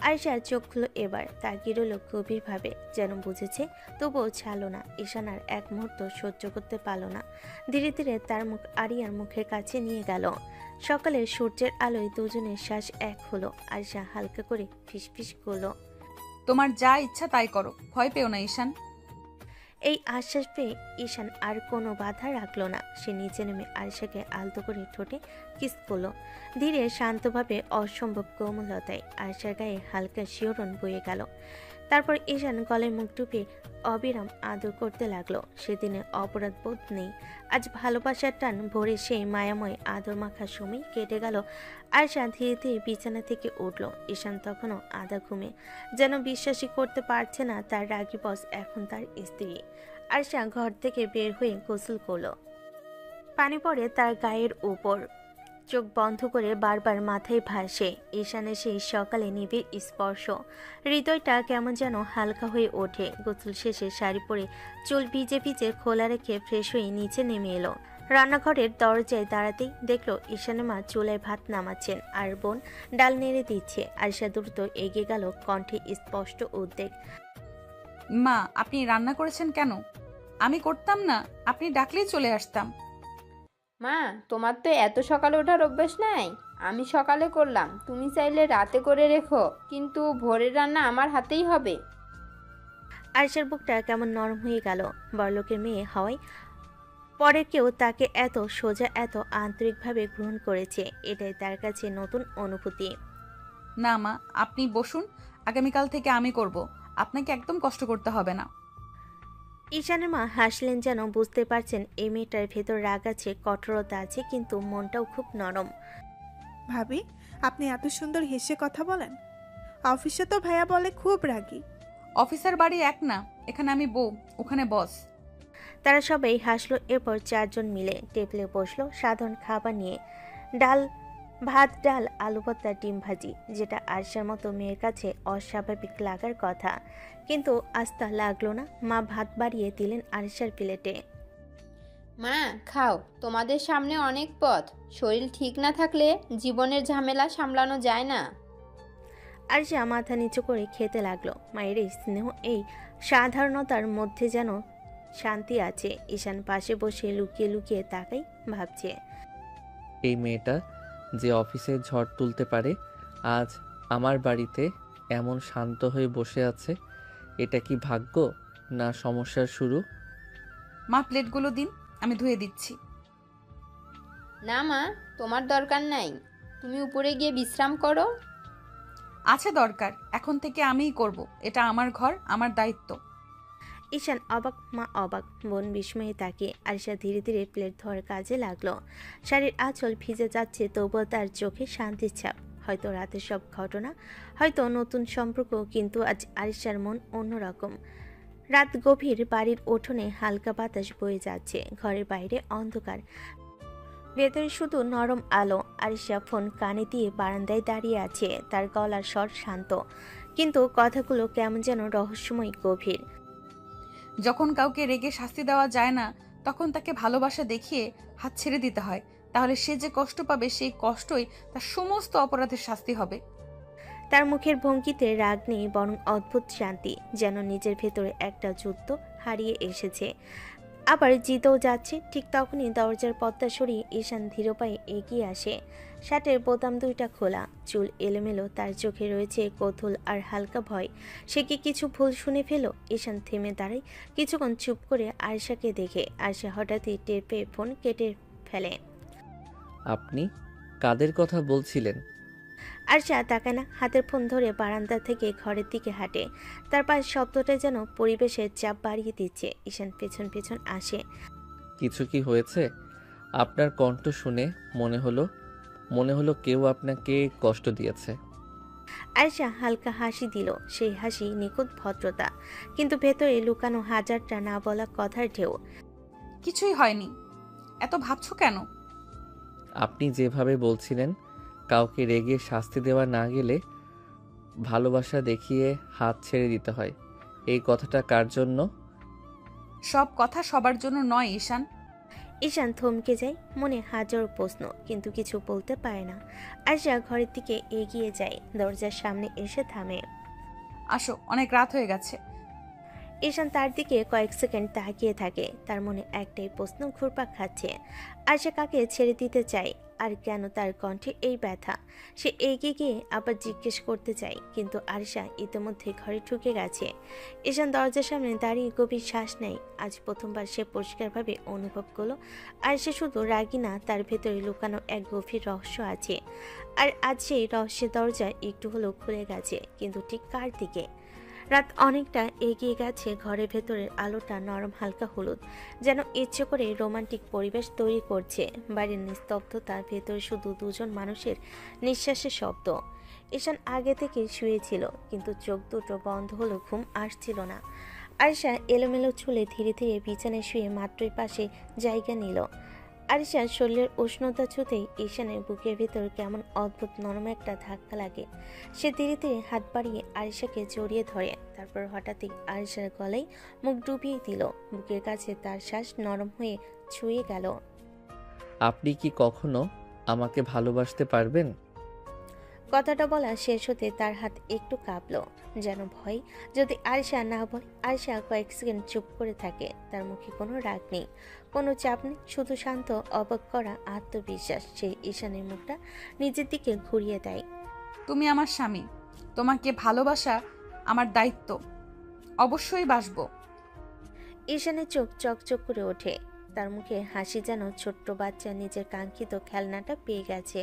আয়শা চোখ খুলো এবার, তাকিয়ে রইল গভীরভাবে, যেন বুঝেছে তবুও ছাড়ল না। ঈশান আর এক মুহূর্ত সহ্য করতে পারল না, ধীরে ধীরে তার মুখ আরিয়ার মুখের কাছে নিয়ে গেল। সকালের সূর্যের আলোয় দুজনের শ্বাস এক হলো। আয়শা হালকা করে ফিসফিস করলো, তোমার যা ইচ্ছা তাই করো, ভয় পেও না ঈশান। এই আশ্বাস পেয়ে ঈশান আর কোনো বাধা রাখলো না। সে নিচে নেমে আরিশাকে আলতো করে ঠোঁটে কিস করলো, ধীরে শান্তভাবে, অসম্ভব কোমলতায়। আরিশার গায়ে হালকা শিহরণ বয়ে গেল। তারপর ঈশান গলায় মুখ ডুবিয়ে অবিরাম আদর করতে লাগলো। সেদিনে অপরাধ বোধ নেই, আজ ভালোবাসার টান ভরে সেই মায়াময় আদর মাখার সময় কেটে গেল। আয়শা ধীরে ধীরে বিছানা থেকে উঠল। ঈশান তখনও আধা ঘুমে, যেন বিশ্বাসই করতে পারছে না তার রাগী বস এখন তার স্ত্রী। আয়শা ঘর থেকে বের হয়ে গোসল করলো, পানি পড়ে তার গায়ের উপর, চোখ বন্ধ করে বারবার মাথায় ভাসে ঈশানের সেই সকালে নিবিড় স্পর্শ। হৃদয়টা কেমন যেন হালকা হয়ে ওঠে। গোসল শেষে শাড়ি পরে চুল ভিজে ভিজে খোলা রেখে ফ্রেশ হয়ে নিচে নেমে এলো। রান্নাঘরের দরজায় দাঁড়াতেই দেখলো ঈশানের মা চুলায় ভাত নামাচ্ছেন আর বোন ডাল নেড়ে দিচ্ছে। আরিশা দ্রুত এগিয়ে গেল, কণ্ঠে স্পষ্ট উদ্বেগ, মা, আপনি রান্না করেছেন কেন? আমি করতাম না, আপনি ডাকলেই চলে আসতাম। মা, তোমার তো এত সকালে ওঠার অভ্যাস নাই। আমি সকালে করলাম, তুমি চাইলে রাতে করে রেখো, কিন্তু ভোরের রান্না আমার হাতেই হবে। আরিশার বুকটা কেমন নরম হয়ে গেল। বড়লোকের মেয়ে হওয়ায় পরে কেউ তাকে এত সোজা, এত আন্তরিকভাবে গ্রহণ করেছে, এটাই তার কাছে নতুন অনুভূতি। না মা, আপনি বসুন, আগামীকাল থেকে আমি করব, আপনাকে একদম কষ্ট করতে হবে না। ঈশানের মা হাসলেন, যেন বুঝতে পারছেন এই মেয়েটার ভেতর রাগ আছে, কঠোরতা আছে, কিন্তু মনটাও খুব নরম। ভাবি, আপনি এত সুন্দর হেসে কথা বলেন। অফিসে তো ভাইয়া বলে খুব রাগী। অফিসার বাড়ি এক না, এখানে আমি বউ, ওখানে বস। তারা সবাই হাসলো। এরপর চারজন মিলে টেবিলে বসলো সাধারণ খাবার নিয়ে, ডাল ভাত, ডাল, আলু ভর্তা, ডিম ভাজি, যেটা আরশার মতো মেয়ের কাছে অস্বাভাবিক লাগার কথা, কিন্তু আজ তা লাগলো না। মা ভাত বাড়িয়ে দিলেন আরশার প্লেটে। মা খাও, তোমাদের সামনে অনেক পথ, শরীর ঠিক না থাকলে জীবনের ঝামেলা সামলানো যায় না। আরশা মাথা নিচু করে খেতে লাগলো। মায়ের এই স্নেহ, এই সাধারণতার মধ্যে যেন শান্তি আছে। ঈশান পাশে বসে লুকিয়ে লুকিয়ে তাকাই, ভাবছে, এই মেয়েটা যে অফিসে ঝড় তুলতে পারে, আজ আমার বাড়িতে এমন শান্ত হয়ে বসে আছে। এটা কি ভাগ্য না সমস্যার শুরু? মা, প্লেটগুলো দিন, আমি ধুয়ে দিচ্ছি। না মা, তোমার দরকার নাই, তুমি উপরে গিয়ে বিশ্রাম করো। আছে দরকার, এখন থেকে আমিই করব, এটা আমার ঘর, আমার দায়িত্ব। ঈশান অবাক, মা অবাক, বোন বিস্ময়ে তাকিয়ে। আরিশা ধীরে ধীরে প্লেট ধরার কাজে লাগলো। শাড়ির আঁচল ভিজে যাচ্ছে, তবুও তার চোখে শান্তির ছাপ। হয়তো রাতের সব ঘটনা, হয়তো নতুন সম্পর্ক, কিন্তু আজ আরিশার মন অন্যরকম। রাত গভীর, বাড়ির উঠোনে হালকা বাতাস বয়ে যাচ্ছে, ঘরের বাইরে অন্ধকার, ভেতরে শুধু নরম আলো। আরিশা ফোন কানে দিয়ে বারান্দায় দাঁড়িয়ে আছে, তার গলার স্বর শান্ত, কিন্তু কথাগুলো কেমন যেন রহস্যময়, গভীর। যখন কাউকে রেগে শাস্তি দেওয়া যায় না, তখন তাকে ভালোবাসা দেখিয়ে হাত ছেড়ে দিতে হয়। তাহলে সে যে কষ্ট পাবে, সেই কষ্টই তার সমস্ত অপরাধের শাস্তি হবে। তার মুখের ভঙ্গিতে রাগ নেই, বরং অদ্ভুত শান্তি, যেন নিজের ভেতরে একটা যুদ্ধ হারিয়ে এসেছে, আবার জিতেও যাচ্ছে। ঠিক তখনই দরজার পর্দা সরিয়ে ঈশান ধীর পায়ে এগিয়ে আসে। শার্টের বোতাম দুইটা খোলা, চুল এলোমেলো, তার চোখে রয়েছে কৌতূহল আর হালকা ভয়। সে কি কিছু ভুল শুনে ফেলো? ঈশান থেমে দাঁড়ায়, কিছুক্ষণ চুপ করে আয়েশাকে দেখে। আয়েশা হঠাৎই টের পেয়ে ফোন কেটে ফেলে। আপনি কাদের কথা বলছিলেন? আয়েশা তাকায় না, হাতের ফোন ধরে বারান্দা থেকে ঘরের দিকে হাঁটে। তার পায়ের শব্দটা যেন পরিবেশের চাপ বাড়িয়ে দিচ্ছে। ঈশান পেছন পেছন আসে। কিছু কি হয়েছে? আপনার কণ্ঠ শুনে মনে হলো কেউ আপনাকে কষ্ট দিয়েছে। আয়েশা হালকা হাসি দিল, সেই হাসি নিখুঁত ভদ্রতা, কিন্তু ভেতরে লুকানো হাজারটা না বলা কথার ঢেউ। কিছুই হয়নি, এত ভাবছো কেন? আপনি যেভাবে বলছিলেন, কাউকে রেগে শাস্তি দেওয়া না গেলে ভালোবাসা দেখিয়ে হাত ছেড়ে দিতে হয়, এই কথাটা কার জন্য? সব কথা সবার জন্য নয় ঈশান। ঈশান থমকে যায়, মনে হাজার প্রশ্ন, কিন্তু কিছু বলতে পারে না। আয়েশা ঘরের দিকে এগিয়ে যায়, দরজার সামনে এসে থামে। আসো, অনেক রাত হয়ে গেছে। ঈশান তার দিকে কয়েক সেকেন্ড তাকিয়ে থাকে, তার মনে একটাই প্রশ্ন ঘুরপাক খাচ্ছে। আয়েশা কাকে ছেড়ে দিতে চায়, আর কেন তার কণ্ঠে এই ব্যথা? সে এগিয়ে গিয়ে আবার জিজ্ঞেস করতে চায়, কিন্তু আয়েশা ইতিমধ্যে ঘরে ঢুকে গেছে। ঈশান দরজার সামনে দাঁড়িয়ে গভীর শ্বাস নেয়। আজ প্রথমবার সে পরিষ্কারভাবে অনুভব করলো আয়েশা শুধু রাগী না, তার ভেতরে লুকানো এক গভীর রহস্য আছে। আর আজ সেই রহস্যের দরজা একটু হলেও খুলে গেছে, কিন্তু ঠিক কার দিকে? রাত অনেকটা এগিয়ে গেছে, ঘরের ভেতরের আলোটা নরম হালকা হলুদ, যেন ইচ্ছে করে রোমান্টিক পরিবেশ তৈরি করছে। বাড়ির নিস্তব্ধতা, ভেতরে শুধু দুজন মানুষের নিঃশ্বাসের শব্দ। ঈশান আগে থেকে শুয়েছিল, কিন্তু চোখ দুটো বন্ধ হলো, ঘুম আসছিল না। আয়েশা এলোমেলো চুলে ধীরে ধীরে বিছানায় শুয়ে মাত্রই পাশে জায়গা নিল। আয়েশার শরীরের উষ্ণতা ছুঁতেই ঈশানের বুকের ভেতর কেমন অদ্ভুত নরম একটা ধাক্কা লাগে। সে ধীরে ধীরে হাত বাড়িয়ে আয়েশাকে জড়িয়ে ধরে, তারপর হঠাৎই আয়েশার গলায় মুখ ডুবিয়ে দিল। বুকের কাছে তার শ্বাস নরম হয়ে ছুঁয়ে গেল। আপনি কি কখনো আমাকে ভালোবাসতে পারবেন? কথাটা বলা শেষ হতে তার হাত একটু কাঁপল, যেন ভয়। যদি আয়েশা না বলে। আয়েশা কয়েক সেকেন্ড চুপ করে থাকে, তার মুখে কোনো রাগ নেই, কোনো চাপ নেই, শুধু শান্ত, অবাক করা আত্মবিশ্বাস। সে ঈশানের মুখটা নিজের দিকে ঘুরিয়ে দেয়। তুমি আমার স্বামী, তোমাকে ভালোবাসা আমার দায়িত্ব, অবশ্যই বাসবো। ঈশানের চোখ চকচক করে ওঠে, তার মুখে হাসি, যেন ছোট্ট বাচ্চা নিজের কাঙ্ক্ষিত খেলনাটা পেয়ে গেছে।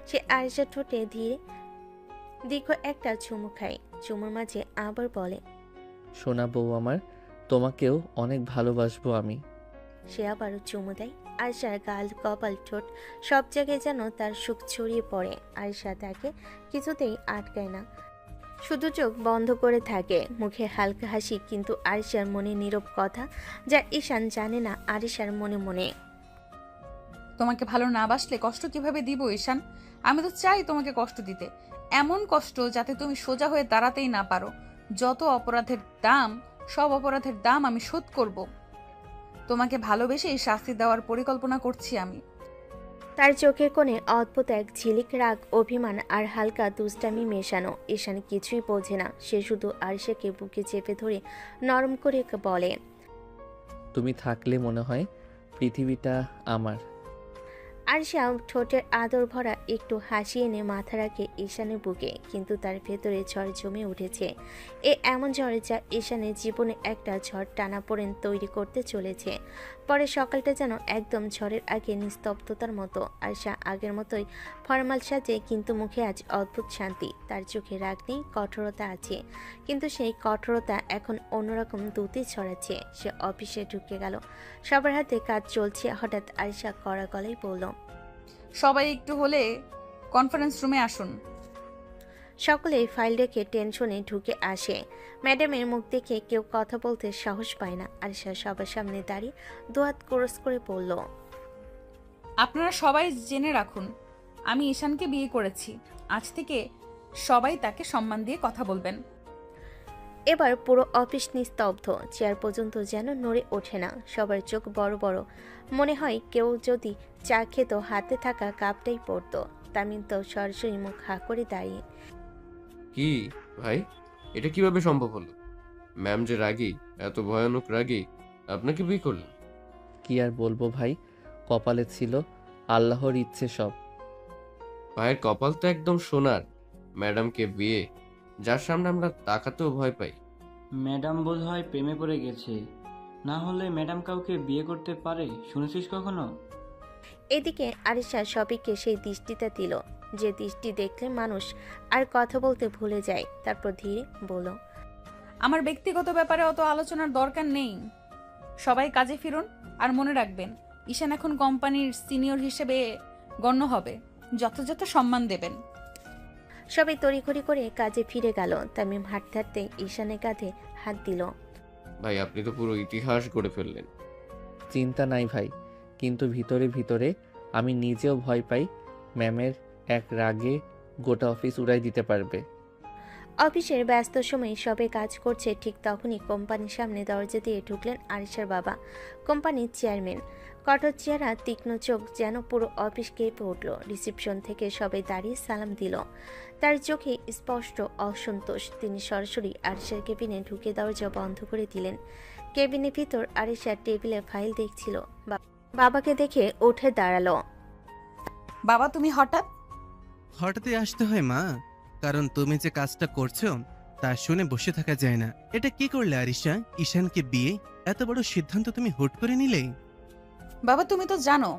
সে আয়েশার ঠোঁটে ধীরে দীর্ঘ একটা চুমু খায়, চুমুর মাঝে আবার বলে, সোনা বউ আমার, তোমাকেও অনেক ভালোবাসবো আমি। সে আবারও চুমু দেয়। আয়েশার গাল, কপাল, ঠোঁট সব জায়গায় যেন তার সুখ ছড়িয়ে পড়ে। আয়েশা তাকে কিছুতেই আটকায় না, শুধু চোখ বন্ধ করে থাকে, মুখে হালকা হাসি, কিন্তু আয়েশার মনে নীরব কথা, যা ঈশান জানে না আয়েশার মনে মনে। তোমাকে ভালো না বাসলে কষ্ট কিভাবে দিব ঈশান? আমি তো চাই তোমাকে কষ্ট দিতে, এমন কষ্ট যাতে তুমি সোজা হয়ে দাঁড়াতেই না পারো। যত অপরাধের দাম, সব অপরাধের দাম আমি শোধ করব। তোমাকে ভালোবেসেই শাস্তি দেওয়ার পরিকল্পনা করছি আমি। তার চোখের কোণে অদ্ভুত এক ঝিলিক, রাগ, অভিমান আর হালকা দুষ্টামি মেশানো। ঈশান কিছুই বোঝে না, সে শুধু আয়েশাকে বুকে চেপে ধরে নরম করে বলে, তুমি থাকলে মনে হয় পৃথিবীটা আমার। আয়েশা ঠোঁটের আদর ভরা একটু হাসি এনে মাথা রাখে ঈশানের বুকে, কিন্তু তার ভেতরে ঝড় জমে উঠেছে। এমন ঝড় যা ঈশানের জীবনে একটা ঝড় টানাপোড়েন তৈরি করতে চলেছে। পরে সকালটা যেন একদম ঝড়ের আগে নিস্তব্ধতার মতো। আয়েশা আগের মতোই ফরমাল সাজে, কিন্তু মুখে আজ অদ্ভুত শান্তি। তার চোখে রাগ নেই, কঠোরতা আছে, কিন্তু সেই কঠোরতা এখন অন্যরকম দ্যুতি ছড়াচ্ছে। সে অফিসে ঢুকে গেল, সবার হাতে কাজ চলছে। হঠাৎ আয়েশা কড়া গলায় বলল, সবাই একটু হলে কনফারেন্স রুমে আসুন। সকলেই ফাইল রেখে টেনশনে ঢুকে আসে। ম্যাডামের মুখ দেখে কেউ কথা বলতে সাহস পায় না। আরিশা সবার সামনে দাঁড়িয়ে দুহাত ক্রস করে পড়ল। আপনারা সবাই জেনে রাখুন, আমি ঈশানকে বিয়ে করেছি। আজ থেকে সবাই তাকে সম্মান দিয়ে কথা বলবেন। এবার পুরো অফিস নিস্তব্ধ, চেয়ার পর্যন্ত যেন নড়ে ওঠে না। সবার চোখ বড় বড়, মনে হয় কেউ যদি চা খেত হাতে থাকা কাপটাই পড়তো। তামিম তো সরাসরি মুখ হা করে দাঁড়িয়ে। কি ভাই, এটা কিভাবে সম্ভব হলো? ম্যাম যে রাগী, এত ভয়ানক রাগী, আপনাকে বিয়ে করলেন? কি আর বলবো ভাই, কপালে ছিল, আল্লাহর ইচ্ছে সব। ভাইয়ের কপাল তো একদম সোনার। ম্যাডামকে বিয়ে, যার সামনে আমরা তাকাতেও ভয় পাই। ম্যাডাম বোধহয় প্রেমে পড়ে গেছে, না হলে ম্যাডাম কাউকে বিয়ে করতে পারে? শুনেছিস কখনো? এদিকে আরিশা সবিককে সেই দৃষ্টিটা দিল, যে দৃষ্টি দেখলে মানুষ আর কথা বলতে ভুলে যায়। তারপর ধীরে বলল, আমার ব্যক্তিগত ব্যাপারে অত আলোচনার দরকার নেই। সবাই কাজে ফিরুন। আর মনে রাখবেন, ঈশান এখন কোম্পানির সিনিয়র হিসেবে গণ্য হবে। যথাযথ সম্মান দেবেন। সবাই তড়িঘড়ি করে কাজে ফিরে গেল। তামিম হাঁটতে হাঁটতে ঈশানের কাঁধে হাত দিল। ভাই, আপনি তো পুরো ইতিহাস গড়ে ফেললেন। চিন্তা নাই ভাই, কিন্তু ভিতরে ভিতরে আমি নিজেও ভয় পাই ম্যামের এক রাগে গোটা অফিস উড়াই দিতে পারবে। অফিসের ব্যস্ত সময়ে সবে কাজ করছে, ঠিক তখনই কোম্পানির সামনে দরজা দিয়ে ঢুকলেন আরিশার বাবা, কোম্পানির চেয়ারম্যান। কঠোর চেহারা, তীক্ষ্ণ চোখ, যেন পুরো অফিস কেঁপে উঠল। রিসেপশন থেকে সবাই দাঁড়িয়ে সালাম দিল। তার চোখে স্পষ্ট অসন্তোষ। তিনি সরাসরি আরিশার কেবিনে ঢুকে দরজা বন্ধ করে দিলেন। কেবিনের ভিতর আরিশা টেবিলে ফাইল দেখছিল। বাবাকে দেখে উঠে দাঁড়ালো। বাবা, তুমি হঠাৎ? হঠাৎই আসতে হয় মা, কারণ তুমি যে কাজটা করছো তা শুনে বসে থাকা যায় না। এটা কি করলে আরিশা? ঈশানকে বিয়ে, এত বড় সিদ্ধান্ত তুমি হুট করে নিলে? বাবা, তুমি তো জানো,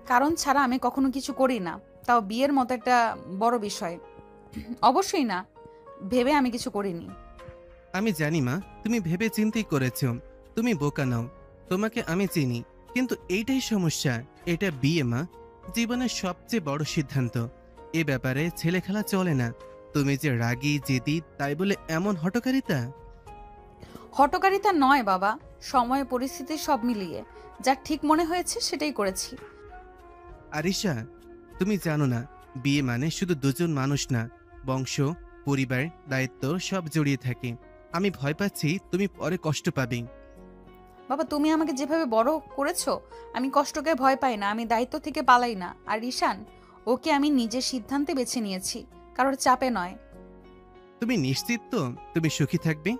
কারণ ছাড়া আমি কখনো কিছু করি না, তাও বিয়ের মতো একটা বড় বিষয়। অবশ্যই না ভেবে আমি কিছু করিনি। আমি জানি মা, তুমি ভেবে চিন্তেই করেছো। তুমি বোকা নাও, তোমাকে আমি চিনি। কিন্তু এইটাই সমস্যা, এটা বিয়ে মা, জীবনের সবচেয়ে বড় সিদ্ধান্ত। এ ব্যাপারে ছেলে খেলা চলে না। তুমি যে রাগী জেদি, তাই বলে এমন হঠকারিতা? হঠকারিতা নয় বাবা, সময় পরিস্থিতি সব মিলিয়ে যা ঠিক মনে হয়েছে সেটাই করেছি। আরিশা, তুমি জানো না, বিয়ে মানে শুধু দুজন মানুষ না, বংশ, পরিবার, দায়িত্ব সব জড়িয়ে থাকে। আমি ভয় পাচ্ছি তুমি পরে কষ্ট পাবে। বাবা, তুমি আমাকে যেভাবে বড় করেছো, আমি কষ্টকে ভয় পাই না, আমি দায়িত্ব থেকে পালাই না। আর ঈশান, ওকে আমি নিজের সিদ্ধান্তে বেছে নিয়েছি, কারোর চাপে নয়। তুমি নিশ্চিত তো তুমি সুখী থাকবে?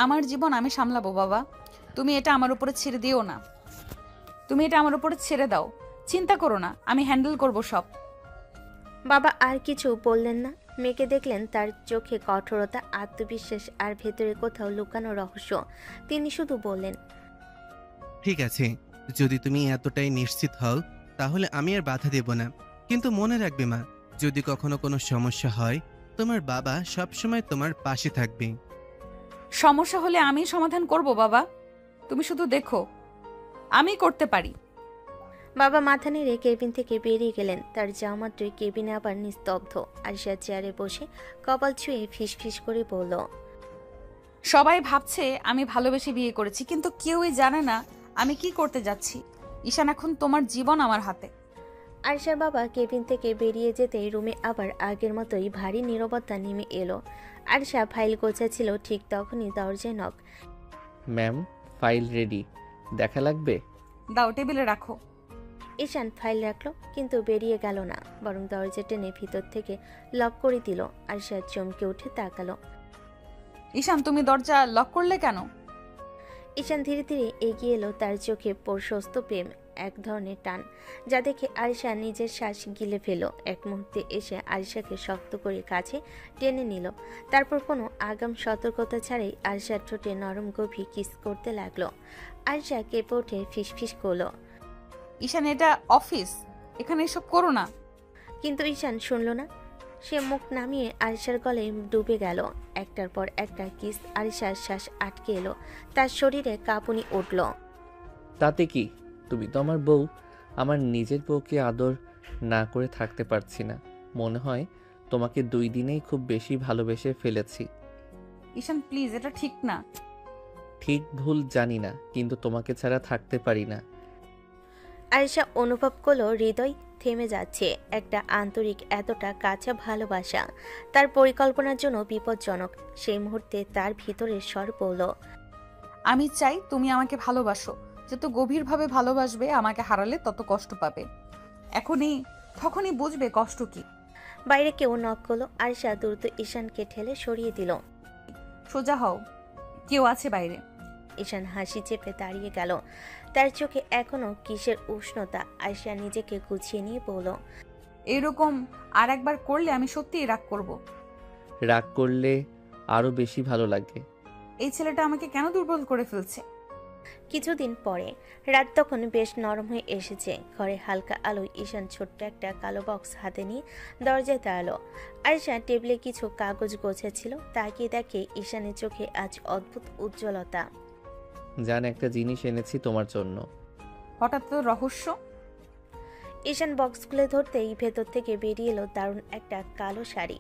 আমার জীবন আমি সামলাবো বাবা, তুমি এটা আমার উপরে ছেড়ে দিও না। তুমি এটা আমার উপরে ছেড়ে দাও, চিন্তা করো না, আমি হ্যান্ডেল করব সব। বাবা আর কিছু বললেন না। মেয়েকে দেখলেন, তার চোখে কঠোরতা, আত্মবিশ্বাস আর ভেতরে কোথাও লুকানো রহস্য। তিনি শুধু বললেন, ঠিক আছে, যদি তুমি এতটাই নিশ্চিত হও তাহলে আমি আর বাধা দেব না। কিন্তু মনে রাখবে মা, যদি কখনো কোনো সমস্যা হয়, তোমার বাবা সবসময় তোমার পাশে থাকবে। সমস্যা হলে আমি সমাধান করব বাবা, তুমি শুধু দেখো আমি করতে পারি। বাবা মাথা নেড়ে কেবিন থেকে বেরিয়ে গেলেন। তার যাওয়া মাত্রই কেবিনে আবার নিস্তব্ধ। আরিশা চেয়ারে বসে কপাল ছুঁয়ে ফিসফিস করে বলল, সবাই ভাবছে আমি ভালোবেসে বিয়ে করেছি, কিন্তু কেউই জানে না আমি কি করতে যাচ্ছি। ঈশান, এখন তোমার জীবন আমার হাতে। আরিশার বাবা কেবিন থেকে বেরিয়ে যেতেই রুমে আবার আগের মতোই ভারী নীরবতা নেমে এলো। আরিশা ফাইল গোছাচ্ছিল, ঠিক তখনই দরজায় নক। ম্যাম, ফাইল রেডি, দেখা লাগবে? দাও, টেবিলে রাখো। ঈশান ফাইল রাখলো, কিন্তু বেরিয়ে গেল না, বরং দরজা টেনে ভিতর থেকে লক করে দিল। আরিশা চমকে উঠে তাকালো। ঈশান, তুমি দরজা লক করলে কেন? ঈশান ধীরে ধীরে এগিয়ে এলো। তার চোখে প্রশস্ত প্রেম, এক ধরনের টান, যা দেখে আরিশা নিজের শ্বাস গিলে ফেল। এক মুহূর্তে এসে আরিশাকে শক্ত করে কাছে টেনে নিল। তারপর কোনো আগাম সতর্কতা ছাড়াই আরিশার ঠোঁটে নরম গভীর কিস করতে লাগলো। আরিশা কেঁপে উঠে ফিসফিস করলো, ঈশান, এটা অফিস, এখানে এসব করো না। কিন্তু ঈশান শুনল না। সে মুখ নামিয়ে আরিশার গলায় ডুবে গেল। একটার পর একটা কিস। আরিশার শ্বাস আটকে এলো, তার শরীরে কাঁপুনি উঠল। তাতে কি, তুমি তো আমার বউ। আমার নিজের বউকে আদর না করে থাকতে পারছি না। মনে হয় তোমাকে 2 দিনেই খুব বেশি ভালোবেসে ফেলেছি। ঈশান প্লিজ, এটা ঠিক না। ঠিক ভুল জানি না, কিন্তু তোমাকে ছাড়া থাকতে পারি না। আয়েশা অনুভব করলো হৃদয় থেমে যাচ্ছে। একটা আন্তরিক এতটা কাছে ভালোবাসা তার পরিকল্পনার জন্য বিপজ্জনক। সেই মুহূর্তে তার ভিতরের স্বর বলল, আমি চাই তুমি আমাকে ভালোবাসো। যত গভীরভাবে ভালোবাসবে, আমাকে হারালে তত কষ্ট পাবে। তখনই বুঝবে কষ্ট কি। বাইরে কেউ নক করলো। আয়েশা দ্রুত ঈশানকে ঠেলে সরিয়ে দিল। সোজা হও, কেউ আছে বাইরে। ঈশান হাসি চেপে দাঁড়িয়ে গেল। তার চোখে এখনো কিসের উষ্ণতা। আয়েশা নিজেকে গুছিয়ে নিয়ে বলল, এরকম আর একবার করলে আমি সত্যিই রাগ করব। রাগ করলে আরো বেশি ভালো লাগে। এই ছেলেটা আমাকে কেন দুর্বল করে ফেলছে। কিছুদিন পরে রাত তখন বেশ নরম হয়ে এসেছে। ঘরে হালকা আলোয় ঈশান ছোট্ট একটা কালো বক্স হাতে নিয়ে দরজায় দাঁড়ালো। আয়েশা টেবিলে কিছু কাগজ গোছাচ্ছিল। তাকিয়ে দেখে ঈশানের চোখে আজ অদ্ভুত উজ্জ্বলতা। জান, একটা জিনিস এনেছি তোমার জন্য। হঠাৎ তো রহস্য। ঈশান বক্স খুলে ধরতেই ভেতর থেকে বেরিয়ে এলো দারুণ একটা কালো শাড়ি।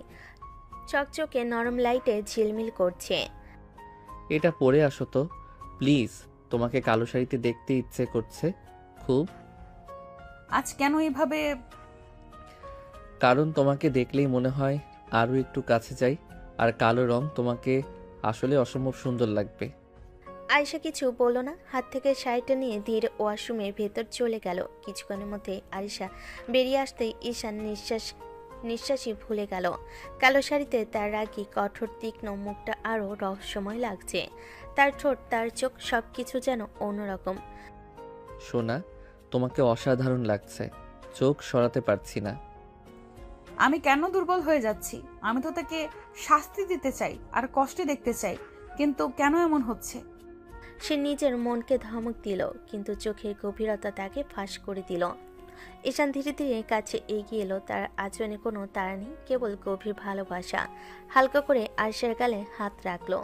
চকচকে নরম লাইটে ঝিলমিল করছে। এটা পরে আসো তো প্লিজ, তোমাকে কালো শাড়িতে দেখতে ইচ্ছে করছে খুব। আজ কেন এভাবে? কারণ তোমাকে দেখলেই মনে হয় আরো একটু কাছে যাই, আর কালো রং তোমাকে আসলে অসম্ভব সুন্দর লাগবে। আয়েশা কিছু বলল না। হাত থেকে শাড়িটা নিয়ে ধীরে ওয়াশরুমের ভেতর চলে গেল। কিছুক্ষণের মধ্যে আয়েশা বেরিয়ে আসতেই ঈশান নিঃশ্বাসই ভুলে গেল। কালো শাড়িতে তার রাগী কঠোর তীক্ষ্ণ মুখটা আরও রহস্যময় লাগছে। তার ঠোঁট, তার চোখ, সবকিছু যেন অন্যরকম। সোনা, তোমাকে অসাধারণ লাগছে, চোখ সরাতে পারছি না। আমি কেন দুর্বল হয়ে যাচ্ছি? আমি তো তাকে শাস্তি দিতে চাই আর কষ্টে দেখতে চাই, কিন্তু কেন এমন হচ্ছে? সে নিজের মনকে ধমক দিল, কিন্তু চোখের গভীরতা তাকে ফাঁস করে দিল। ঈশান ধীরে ধীরে কাছে এগিয়ে এলো। তার আচরণে কোনো তাড়া নেই, কেবল গভীর ভালোবাসা। হালকা করে আয়েশার গালে হাত রাখলো।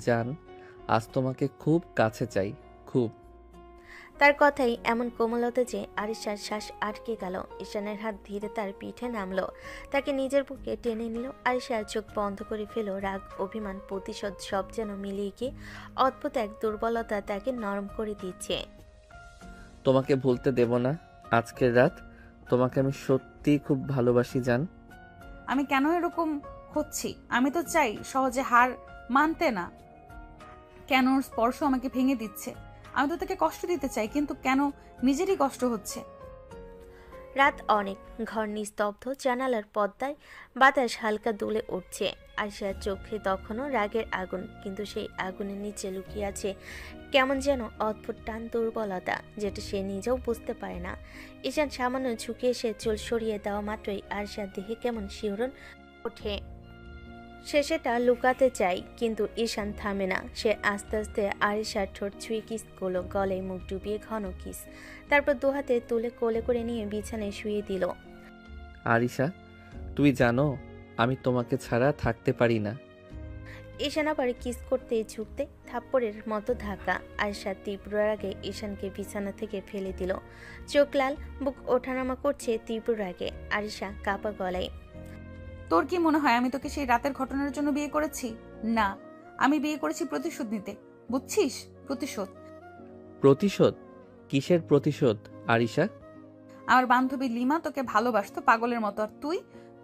জান, আজ তোমাকে খুব কাছে চাই, খুব। তার কথাই এমন কোমলতা যে আয়েশার শ্বাস আটকে গেল। ঈশানের হাত ধীরে তার পিঠে নামলো, তাকে নিজের বুকে টেনে নিল। আয়েশার চোখ বন্ধ করে ফেলো। রাগ, অভিমান, প্রতিশোধ সব যেন মিলিয়ে গিয়ে অদ্ভুত এক দুর্বলতা তাকে নরম করে দিচ্ছে। তোমাকে ভুলতে দেব না আজকের রাত। তোমাকে আমি সত্যি খুব ভালোবাসি জান। আমি কেন এরকম হচ্ছি? আমি তো চাই সহজে হার মানতে না। কেন ওর স্পর্শ আমাকে ভেঙে দিচ্ছে? আমি তো তাকে কষ্ট দিতে চাই, কিন্তু কেন নিজেরই কষ্ট হচ্ছে? রাত অনেক, ঘর নিস্তব্ধ। জানালার পর্দায় বাতাস হালকা দুলে উঠছে। আয়েশার চোখে তখনও রাগের আগুন, কিন্তু সেই আগুনের নিচে লুকিয়ে আছে কেমন যেন অদ্ভুত টান, দুর্বলতা, যেটা সে নিজেও বুঝতে পারে না। ঈশান সামান্য ঝুঁকে এসে চুল সরিয়ে দেওয়া মাত্রই আয়েশার দেহে কেমন শিহরণ ওঠে। সে সেটা লুকাতে চাই, কিন্তু ঈশান থামে না। সে আস্তে আস্তে আয়েশার ঠোঁট ছুঁয়ে কিস করলো, গলায় মুখ ডুবিয়ে ঘন কিস। তারপর দুহাতে তুলে কোলে করে নিয়ে বিছানায় শুয়ে দিল। আরিশা, তুই জানো আমি তোমাকে ছাড়া থাকতে পারি না। ঈশান আবার কিস করতে ঝুঁকতে থাপ্পড়ের মতো ধাক্কা। আয়েশা তীব্র রাগে ঈশানকে বিছানা থেকে ফেলে দিল। চোখ লাল, বুক ওঠানামা করছে তীব্র রাগে। আরিশা কাপা গলায়, তোর কি মনে হয় আমি তোকে সেই রাতের ঘটনার জন্য বিয়ে করেছি? না, আমি বিয়ে করেছি প্রতিশোধ নিতে। বুঝছিস? প্রতিশোধ। প্রতিশোধ? কিসের প্রতিশোধ আরিশা? আমার বান্ধবী লিমা তোকে ভালোবাসতো পাগলের মতো, আর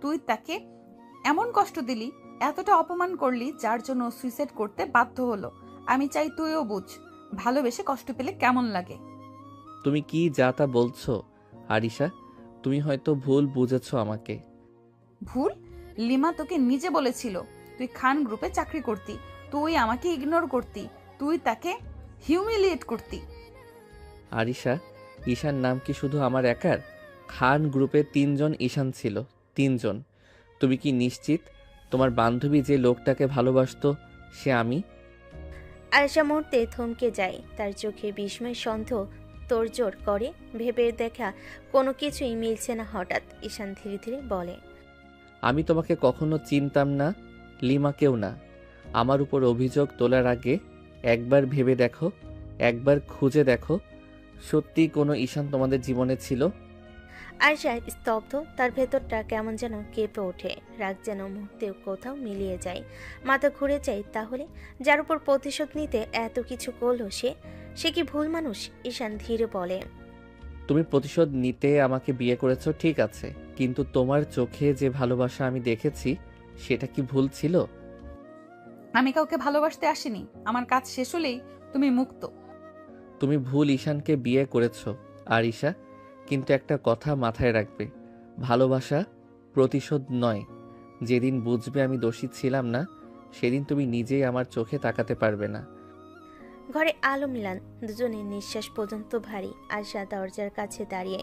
তুই তাকে এমন কষ্ট দিলি, এতটা অপমান করলি, যার জন্য সুইসাইড করতে বাধ্য হলো। আমি চাই তুইও বুঝ, ভালোবেসে কষ্ট পেলে কেমন লাগে। তুমি কি যা তা বলছো আরিশা? তুমি হয়তো ভুল বুঝেছো আমাকে। ভুল? লিমা তোকে নিজে বলেছিল তুই খান গ্রুপে চাকরি করতি, তুই আমাকে ইগনোর করতি, তুই তাকে হিউমিলিয়েট করতি। আরিশা, ঈশান নাম কি শুধু আমার একার? খান গ্রুপে 3 জন ঈশান ছিল, 3 জন। তুমি কি নিশ্চিত তোমার বান্ধবী যে লোকটাকে ভালোবাসতো সে আমি? আয়েশা মুহূর্তে থমকে যায়। তার চোখে বিস্ময়, সন্দেহ তোড়জোড় করে। ভেবে দেখা কোনো কিছুই মিলছে না। হঠাৎ ঈশান ধীরে ধীরে বলে, আমি তোমাকে কখনো চিনতাম না, লিমাকেও না। আমার উপর অভিযোগ তোলার আগে একবার ভেবে দেখো, একবার খুঁজে দেখো, সত্যি কোনো ঈশান তোমাদের জীবনে ছিল? আয়শা স্তব্ধ, তার ভেতরটা কেমন যেন কেঁপে ওঠে, রাগ যেন মুহূর্তে কোথাও মিলিয়ে যায়, মাথা ঘুরে যায়। তাহলে যার উপর প্রতিশোধ নিতে এত কিছু করলো সে কি ভুল মানুষ? ঈশান ধীরে বলে, তুমি প্রতিশোধ নিতে আমাকে বিয়ে করেছো ঠিক আছে, কিন্তু তোমার চোখে যে ভালোবাসা আমি দেখেছি সেটা কি ভুল ছিল? আমি কাউকে ভালোবাসতে আসিনি, আমার কাজ শেষ হলেই তুমি মুক্ত। তুমি ভুল ঈশানকে বিয়ে করেছো। আর ঈশা, কিন্তু একটা কথা মাথায় রাখবে, ভালোবাসা প্রতিশোধ নয়। যেদিন বুঝবে আমি দোষী ছিলাম না, সেদিন তুমি নিজেই আমার চোখে তাকাতে পারবে না। ঘরে আলো মিলান, দুজনের নিঃশ্বাস পর্যন্ত ভারী। আয়শা দরজার কাছে দাঁড়িয়ে,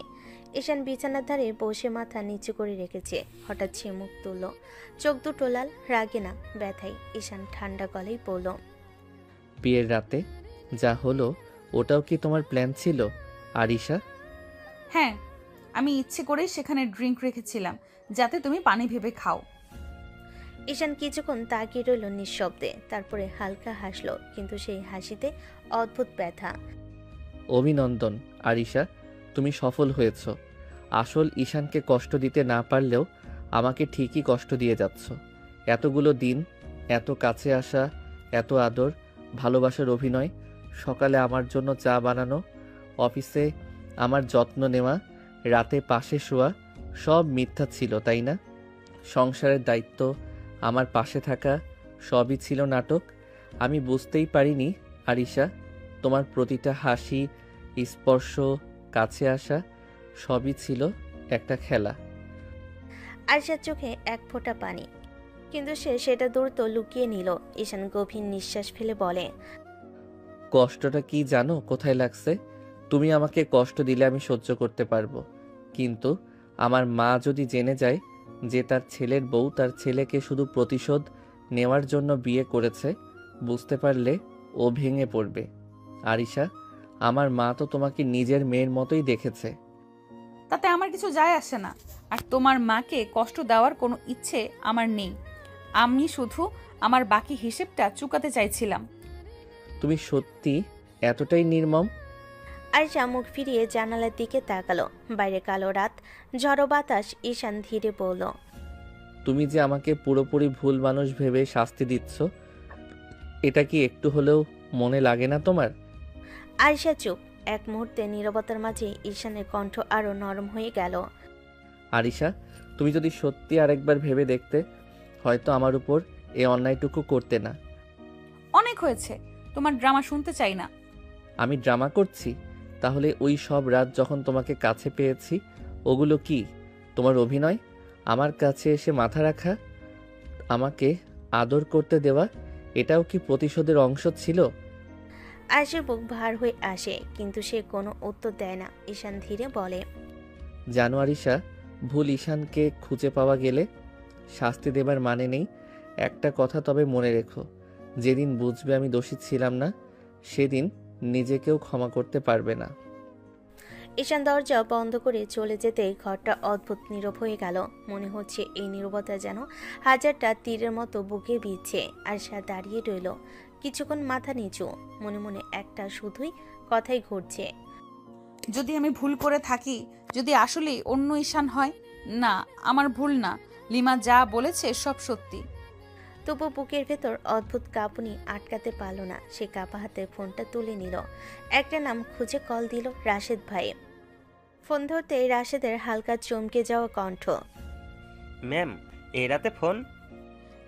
ঈশান বিছানার ধারে বসে মাথা নিচু করে রেখেছে। হঠাৎ সে মুখ তুলল, চোখ দুটো লাল, রাগে না ব্যথায়। ঈশান ঠান্ডা গলায় বলল, বিয়ের রাতে যা হলো ওটাও কি তোমার প্ল্যান ছিল আরিশা? হ্যাঁ, আমি ইচ্ছে করেই সেখানে ড্রিঙ্ক রেখেছিলাম যাতে তুমি পানি ভেবে খাও। ঈশান কিছুক্ষণ তাকিয়ে রইল নিঃশব্দে, তারপরে হালকা হাসলো, কিন্তু সেই হাসিতে অদ্ভুত ব্যথা। অভিনন্দন আরিশা, তুমি সফল হয়েছ। আসল ঈশানকে কষ্ট দিতে না পারলেও আমাকে ঠিকই কষ্ট দিয়ে যাচ্ছ। এতগুলো দিন, এত কাছে আসা, এত আদর, ভালোবাসার অভিনয়, সকালে আমার জন্য চা বানানো, অফিসে আমার যত্ন নেওয়া, রাতে পাশে শোয়া, সব মিথ্যা ছিল তাই না? সংসারের দায়িত্ব, আমার পাশে থাকা, সবই ছিল নাটক। আমি বুঝতেই পারিনি আরিশা, তোমার প্রতিটা হাসি, স্পর্শ, কাছে আসা, সবই ছিল একটা খেলা। আয়শার চোখে এক ফোঁটা পানি, কিন্তু সে সেটা দ্রুত লুকিয়ে নিল। ঈশান গভীর নিঃশ্বাস ফেলে বলে, কষ্টটা কি জানো কোথায় লাগছে? তুমি আমাকে কষ্ট দিলে আমি সহ্য করতে পারবো, কিন্তু আমার মা যদি জেনে যায় যে তার ছেলের বউ তার ছেলেকে শুধু প্রতিশোধ নেওয়ার জন্য বিয়ে করেছে, বুঝতে পারলে ও ভেঙে পড়বে। আরিশা, আমার মা তো তোমাকে নিজের মেয়ের মতোই দেখেছে। তাতে আমার কিছু যায় আসে না, আর তোমার মাকে কষ্ট দেওয়ার কোনো ইচ্ছে আমার নেই। আমি শুধু আমার বাকি হিসেবটা চুকাতে চাইছিলাম। তুমি সত্যি এতটাই নির্মম? আয়শা মুখ ফিরিয়ে জানালার দিকে তাকালো। বাইরে কালো রাত, ঝড়ো বাতাস। ঈশান ধীরে বলল, তুমি যে আমাকে পুরোপুরি ভুল মানুষ ভেবে শাস্তি দিচ্ছ, এটা কি একটু হলেও মনে লাগে না তোমার? আয়শা চুপ। এক মুহূর্তে নীরবতার মাঝে ঈশানের কণ্ঠ আরো নরম হয়ে গেল। আরিশা, তুমি যদি সত্যি আরেকবার ভেবে দেখতে, হয়তো আমার উপর এই অন্যায়টুকু করতে না। অনেক হয়েছে, তোমার ড্রামা শুনতে চাই না। আমি ড্রামা করছি? তাহলে ওই সব রাত যখন তোমাকে কাছে পেয়েছি, ওগুলো কি তোমার অভিনয়? আমার কাছে এসে মাথা রাখা, আমাকে আদর করতে দেওয়া, এটাও কি প্রতিশোধের অংশ ছিল? আয়শার বুক ভার হয়ে আসে, কিন্তু সে কোনো উত্তর দেয় না। ঈশান ধীরে বলে, জানো আরিশা, ভুল ঈশানকে খুঁজে পাওয়া গেলে শাস্তি দেবার মানে নেই। একটা কথা তবে মনে রেখো, যেদিন বুঝবে আমি দোষী ছিলাম না, সেদিন নিজেকেও ক্ষমা করতে পারবে না। ঈশান দরজা বন্ধ করে চলে যেতে ঘরটা অদ্ভুত নীরব হয়ে গেল। মনে হচ্ছে এই নীরবতা যেন হাজারটা তীরের মতো বুকে বিচ্ছে। আয়শা দাঁড়িয়ে রইল কিছুক্ষণ, মাথা নিচু, মনে মনে একটা শুধুই কথাই ঘুরছে। যদি আমি ভুল করে থাকি, যদি আসলেই অন্য ঈশান হয়, না আমার ভুল না, লিমা যা বলেছে সব সত্যি। তবু বুকের ভেতর অদ্ভুত কাঁপুনি আটকাতে পারল না। সে কাঁপা হাতে ফোনটা তুলে নিল। একটা নাম খুঁজে কল দিল, রাশেদ ভাই। ফোন ধরতে রাশেদের হালকা চমকে যাওয়া কণ্ঠ। ম্যাম, এই রাতে ফোন?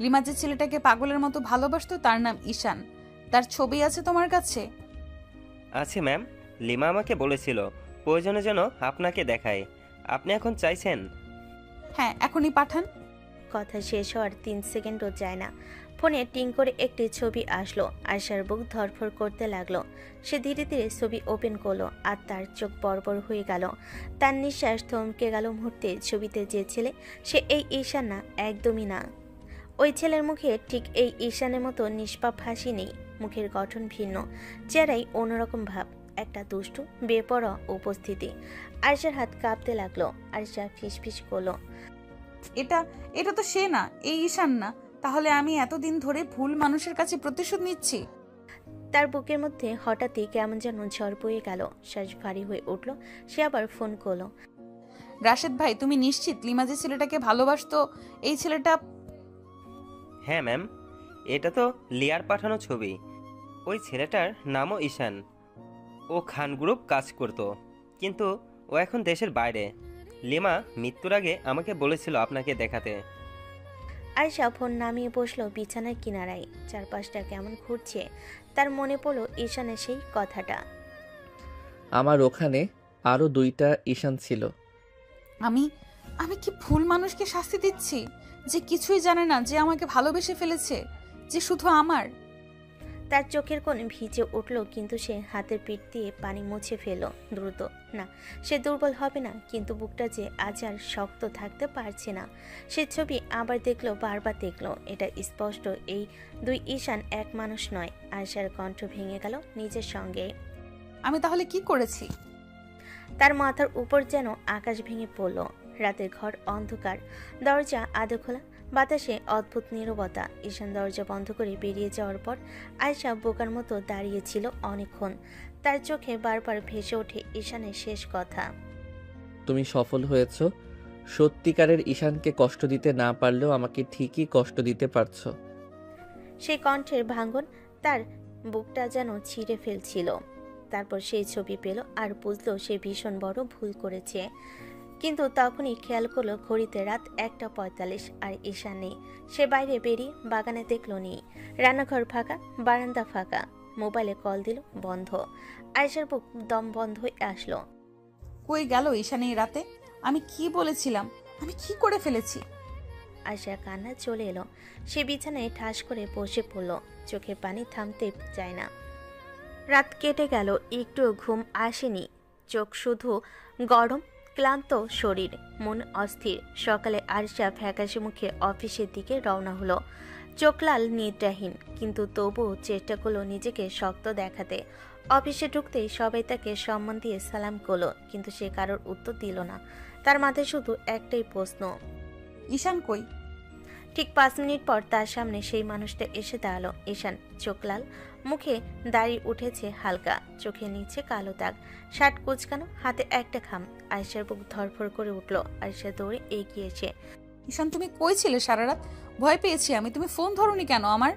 লিমা যে ছেলেটাকে পাগলের মতো ভালোবাসতো তার নাম ঈশান, তার ছবি আছে তোমার কাছে? আছে ম্যাম, লিমা আমাকে বলেছিল প্রয়োজনে যেন আপনাকে দেখায়। আপনি এখন চাইছেন? হ্যাঁ, এখনই পাঠান। কথা শেষ হওয়ার 3 সেকেন্ডও যায় না, ফোনে টিং করে একটি ছবি আসলো। আয়শার বুক ধরফর করতে লাগলো। সে ধীরে ধীরে ছবি ওপেন করলো, আর তার চোখ বড়বড় হয়ে গেল। তার নিঃশ্বাস থমকে গেল মুহূর্তে। ছবিতে যে ছেলে, সে এই ঈশান না, একদমই না। ওই ছেলের মুখে ঠিক এই ঈশানের মতো নিষ্পাপ হাসি নেই। মুখের গঠন ভিন্ন, চেহারাই অন্যরকম ভাব, একটা দুষ্টু বেপরোয়া উপস্থিতি। আয়শার হাত কাঁপতে লাগলো। আয়শা ফিসফিস করলো, এটা তো সে না, এই ঈশান না। তাহলে আমি এতদিন ধরে ভুল মানুষের কাছে প্রতিশোধ নিচ্ছি। তার বুকের মধ্যে হঠাৎই কেমন যেন ঝড় বয়ে গেল, শ্বাস ভারী হয়ে উঠল। সে আবার ফোন করলো। রাশেদ ভাই, তুমি নিশ্চিত লিমা যে ছেলেটাকে ভালোবাসতো এই ছেলেটা? হ্যাঁ ম্যাম, এটা তো লিয়ার পাঠানো ছবি। ওই ছেলেটার নামও ঈশান। ও খান গ্রুপ কাজ করত, কিন্তু ও এখন দেশের বাইরে। লিমা মৃত্যুর আগে আমাকে বলেছিল আপনাকে দেখাতে। আয়শা ফোন নামিয়ে বসলো বিছানার কিনারায়। চারপাশটা কেমন ঘুরছে, তার মনে পড়লো ঈশানের সেই কথাটা। আমার ওখানে আরও 2টা ঈশান ছিল। আমি আমি কি ভুল মানুষকে শাস্তি দিচ্ছি, যে কিছুই জানে না, যে আমাকে ভালোবেসে ফেলেছে, যে শুধু আমার? তার চোখের কোণে ভিজে উঠল, কিন্তু সে হাতের পিঠ দিয়ে পানি মুছে ফেলল দ্রুত। না, সে দুর্বল হবে না, কিন্তু বুকটা যে আজ আর শক্ত থাকতে পারছে না। সে ছবি আবার দেখলো, বারবার দেখলো। এটা স্পষ্ট, এই 2 ঈশান এক মানুষ নয়। আয়শার কণ্ঠ ভেঙে গেল নিজের সঙ্গে। আমি তাহলে কি করেছি? তার মাথার উপর যেন আকাশ ভেঙে পড়ল। রাতের ঘর অন্ধকার, দরজা আধো খোলা, বাতাসে অদ্ভুত নীরবতা। ঈশান দরজা বন্ধ করে বেরিয়ে যাওয়ার পর আয়শা বোকার মতো দাঁড়িয়েছিল অনেকক্ষণ। তার চোখে বারবার ভেসে ওঠে ঈশানের শেষ কথা। তুমি সফল হয়েছ। সত্যিকারের ঈশানকে কষ্ট দিতে না পারলেও আমাকে ঠিকই কষ্ট দিতে পারছো। সেই কণ্ঠের ভাঙন তার বুকটা যেন ছিঁড়ে ফেলছিল। তারপর সেই ছবি পেল আর বুঝলো সে ভীষণ বড় ভুল করেছে। কিন্তু তখনই খেয়াল করলো ঘড়িতে রাত 1:45 আর ঈশান নেই। সে বাইরে বেরিয়ে বাগানে দেখলো নেই। রান্নাঘর ফাঁকা, বারান্দা ফাঁকা। মোবাইলে কল দিল, বন্ধ। আয়েশার বুক দম বন্ধ হয়ে আসলো। কই গেল ঈশান এই রাতে? আমি কি বলেছিলাম? আমি কি করে ফেলেছি? আয়েশার কান্না চলে এলো। সে বিছানায় ঠাস করে বসে পড়ল। চোখের পানি থামতে চায় না। রাত কেটে গেল, একটুও ঘুম আসেনি। চোখ শুধু গরম, ক্লান্ত শরীর, মন অস্থির। সকালে আরশা ফ্যাকাশে মুখে অফিসের দিকে রওনা হলো। চোখ লাল, নিদ্রাহীন, কিন্তু তবুও চেষ্টা করলো নিজেকে শক্ত দেখাতে। অফিসে ঢুকতেই সবাই তাকে সম্মান দিয়ে সালাম করলো, কিন্তু সে কারোর উত্তর দিল না। তার মাথায় শুধু একটাই প্রশ্ন, ঈশান কই? ঠিক 5 মিনিট পর তার সামনে সেই মানুষটা এসে দাঁড়ালো। ঈশান, চোখ লাল, মুখে দাড়ি উঠেছে হালকা, চোখের নিচে কালো দাগ, শার্ট কুচকানো, হাতে একটা খাম। আয়েশার বুক ধরফর করে উঠল। আয়েশা দৌড়ে এগিয়েছে। ঈশান, তুমি কই ছিলে সারা রাত? ভয় পেয়েছি আমি। তুমি ফোন ধরোনি কেন আমার?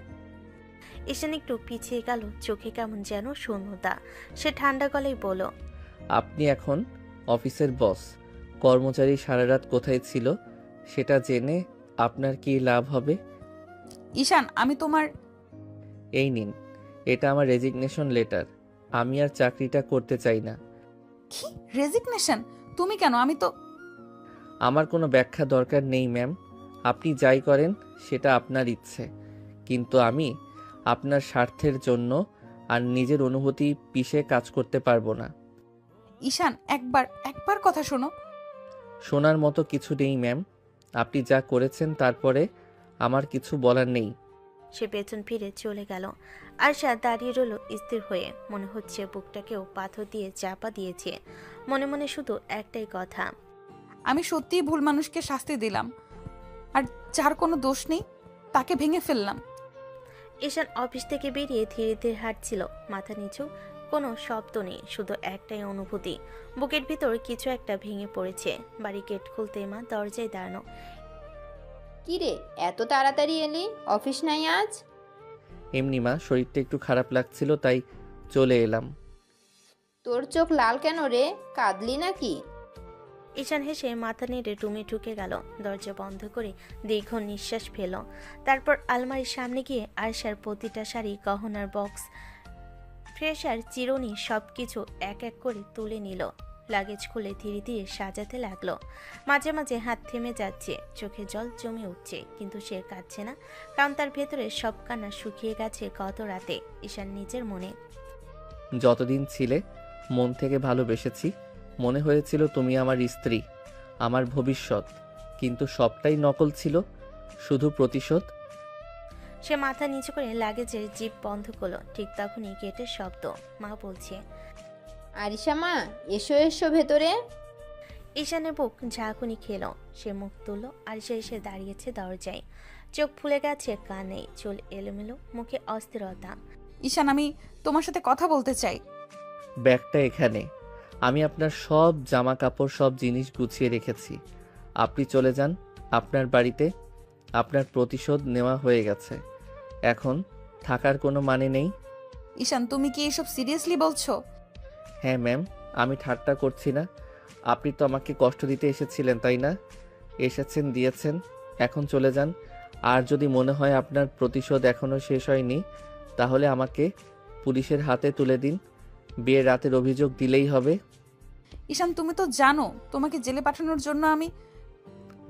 ঈশান একটু পিছিয়ে গেল, চোখে কেমন যেন শূন্যতা। সে ঠান্ডা গলায় বলল, আপনি এখন অফিসের বস। কর্মচারী সারা রাত কোথায় ছিল সেটা জেনে আপনার কি লাভ হবে? ঈশান, আমি তোমার... এই নিন, এটা আমার রেজিগনেশন লেটার। আমি আর চাকরিটা করতে চাই না। কি রেজিগনেশন? তুমি কেন? আমি তো... আমার কোনো ব্যাখ্যা দরকার নেই ম্যাম। আপনি যাই করেন সেটা আপনার ইচ্ছে, কিন্তু আমি আপনার স্বার্থের জন্য আর নিজের অনুভূতি পিষে কাজ করতে পারবো না। ঈশান, একবার কথা শোনো। শোনার মতো কিছু নেই ম্যাম। আপনি যা করেছেন তারপরে আমার কিছু বলার নেই। সে পেছন ফিরে চলে গেল। আরশা দাঁড়িয়ে রইল স্থির হয়ে। মনে হচ্ছে বুকটাকেও পাথর দিয়ে চাপা দিয়েছে। মনে মনে শুধু একটাই কথা, আমি সত্যিই ভুল মানুষকে শাস্তি দিলাম, আর যার কোনো দোষ নেই তাকে ভেঙে ফেললাম। ঈশান অফিস থেকে বেরিয়ে ধীরে ধীরে হাঁটছিল। মাথা নিচু, কোনো শব্দ নেই, শুধু একটাই অনুভূতি, বুকের ভিতর কিছু একটা ভেঙে পড়েছে। বাড়ি গেট খুলতে মা দরজায় দাঁড়ানো। কি রে, এত তাড়াতাড়ি এলি? অফিস নাই আজ? এমনি মা, শরীরটা একটু খারাপ লাগছিল তাই চলে এলাম। তোর চোখ লাল কেন রে? কাঁদলি নাকি? ঈশান হেসে মাথা নেড়ে রুমে ঢুকে গেল। দরজা বন্ধ করে দীর্ঘ নিঃশ্বাস ফেল। তারপর আলমারির সামনে গিয়ে আরশার প্রতিটা শাড়ি, গহনার বক্স, ফ্রেশার, চিরুনি সবকিছু এক এক করে তুলে নিল। লাগেজ খুলে ধীরে ধীরে সাজাতে লাগলো। মাঝে মাঝে হাত থেমে যাচ্ছে, চোখে জল জমে উঠছে, কিন্তু সে কাঁদছে না, কারণ তার ভেতরে সব কান্না শুকিয়ে গেছে গত রাতে। ঈশান নিজের মনে, যতদিন ছিলে মন থেকে ভালোবেসেছি। মনে হয়েছিল তুমি আমার স্ত্রী, আমার ভবিষ্যৎ, কিন্তু সবটাই নকল ছিল, শুধু প্রতিশোধ। সে মাথা নিচু করে লাগেজের জিপ বন্ধ করলো। ঠিক তখনই গেটের শব্দ। মা বলছে, আরিশা মা, এসো এসো ভেতরে। ঈশানের বুক ঝাঁকুনি খেল। সে মুখ তুলল। আরিশা এসে দাঁড়িয়েছে দরজায়। চোখ ফুলে গেছে, কান নেই, চুল এলোমেলো, মুখে অস্থিরতা। ঈশান, আমি তোমার সাথে কথা বলতে চাই। ব্যাগটা এখানে। আমি আপনার সব জামা কাপড় সব জিনিস গুছিয়ে রেখেছি। আপনি চলে যান আপনার বাড়িতে। আপনার প্রতিশোধ নেওয়া হয়ে গেছে, এখন থাকার কোনো মানে নেই। ঈশান, তুমি কি এসব সিরিয়াসলি বলছো? হ্যাঁ ম্যাম, আমি ঠাট্টা করছি না। আপনি তো আমাকে কষ্ট দিতে এসেছিলেন, তাই না? এসেছেন, দিয়েছেন, এখন চলে যান। আর যদি মনে হয় আপনার প্রতিশোধ এখনও শেষ হয়নি, তাহলে আমাকে পুলিশের হাতে তুলে দিন। বিয়ের রাতের অভিযোগ দিলেই হবে। ঈশান, তুমি তো জানো তোমাকে জেলে পাঠানোর জন্য আমি...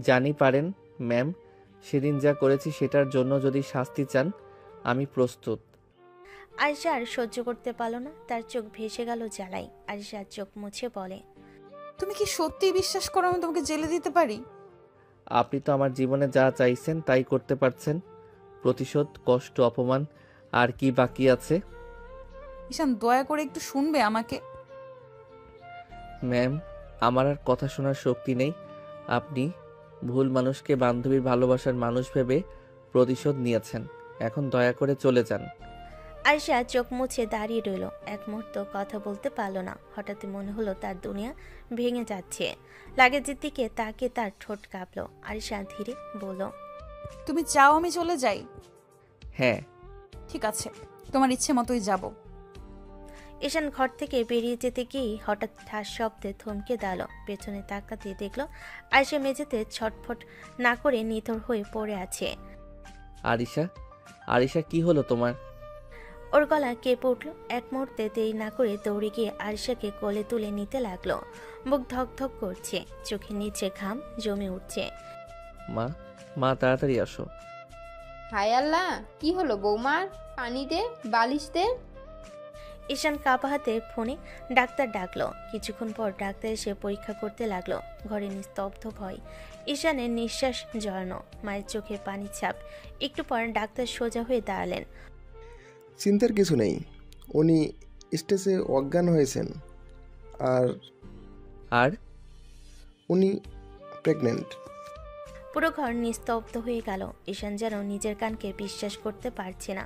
জানি পারেন ম্যাম, সেদিন যা করেছি সেটার জন্য যদি শাস্তি চান, আমি প্রস্তুত। আরিশা আর সহ্য করতে পারল না, তার চোখ ভেসে গেল জ্বালাই। আরিশা চোখ মুছে বলে, তুমি কি সত্যি বিশ্বাস করো আমি তোমাকে জেলে দিতে পারি? আপনি তো আমার জীবনে যা চাইছেন তাই করতে পারছেন। প্রতিশোধ, কষ্ট, অপমান আর কি বাকি আছে? ঈশান, দয়া করে একটু শুনবে আমাকে? ম্যাম, আমার আর কথা শোনার শক্তি নেই। আপনি ভুল মানুষকে বান্ধবীর ভালোবাসার মানুষ ভেবে প্রতিশোধ নিয়েছেন, এখন দয়া করে চলে যান। আরিশা চোখ মুছে দাঁড়িয়ে রইল, এক মুহূর্ত কথা বলতে পারল না। হঠাৎ মনে হলো তার দুনিয়া ভেঙে যাচ্ছে। লাগেজের দিকে তাকে তার ঠোঁট কাঁপলো। আরিশা ধীরে বলল, তুমি চাও আমি চলে যাই? হ্যাঁ। ঠিক আছে, তোমার ইচ্ছে মতোই যাব। ঈশান ঘর থেকে বেরিয়ে যেতে গিয়েই হঠাৎ ঠাস শব্দে থমকে দাঁড়ালো। পেছনে তাকাতে দেখলো আরিশা মেঝেতে ছটফট না করে নিথর হয়ে পড়ে আছে। আরিশা, আরিশা, কি হলো তোমার? ওর গলা কেঁপে উঠল। এক মুহূর্তে দেরি না করে দৌড়ে গিয়ে আরিশাকে কোলে তুলে নিতে লাগলো। বুক ধক ধক করছে, চোখের নিচে ঘাম জমে উঠছে। মা, মা তাড়াতাড়ি আসো। হায় আল্লাহ, কি হলো বৌমার? পানি দে, বালিশ দে। ঈশান কাঁপা হাতে ফোনে ডাক্তার ডাকলো। কিছুক্ষণ পর ডাক্তার এসে পরীক্ষা করতে লাগলো। ঘরে নিস্তব্ধ ভয়। ঈশানের নিঃশ্বাস জড়ানো, মায়ের চোখে পানি ছাপ। একটু পর ডাক্তার সোজা হয়ে দাঁড়ালেন। চিন্তার কিছু নেই, উনি স্টেজে অজ্ঞান হয়েছেন। আর আর উনি প্রেগনেন্ট। পুরো ঘর নিস্তব্ধ হয়ে গেল। ঈশান যেন নিজের কানকে বিশ্বাস করতে পারছে না।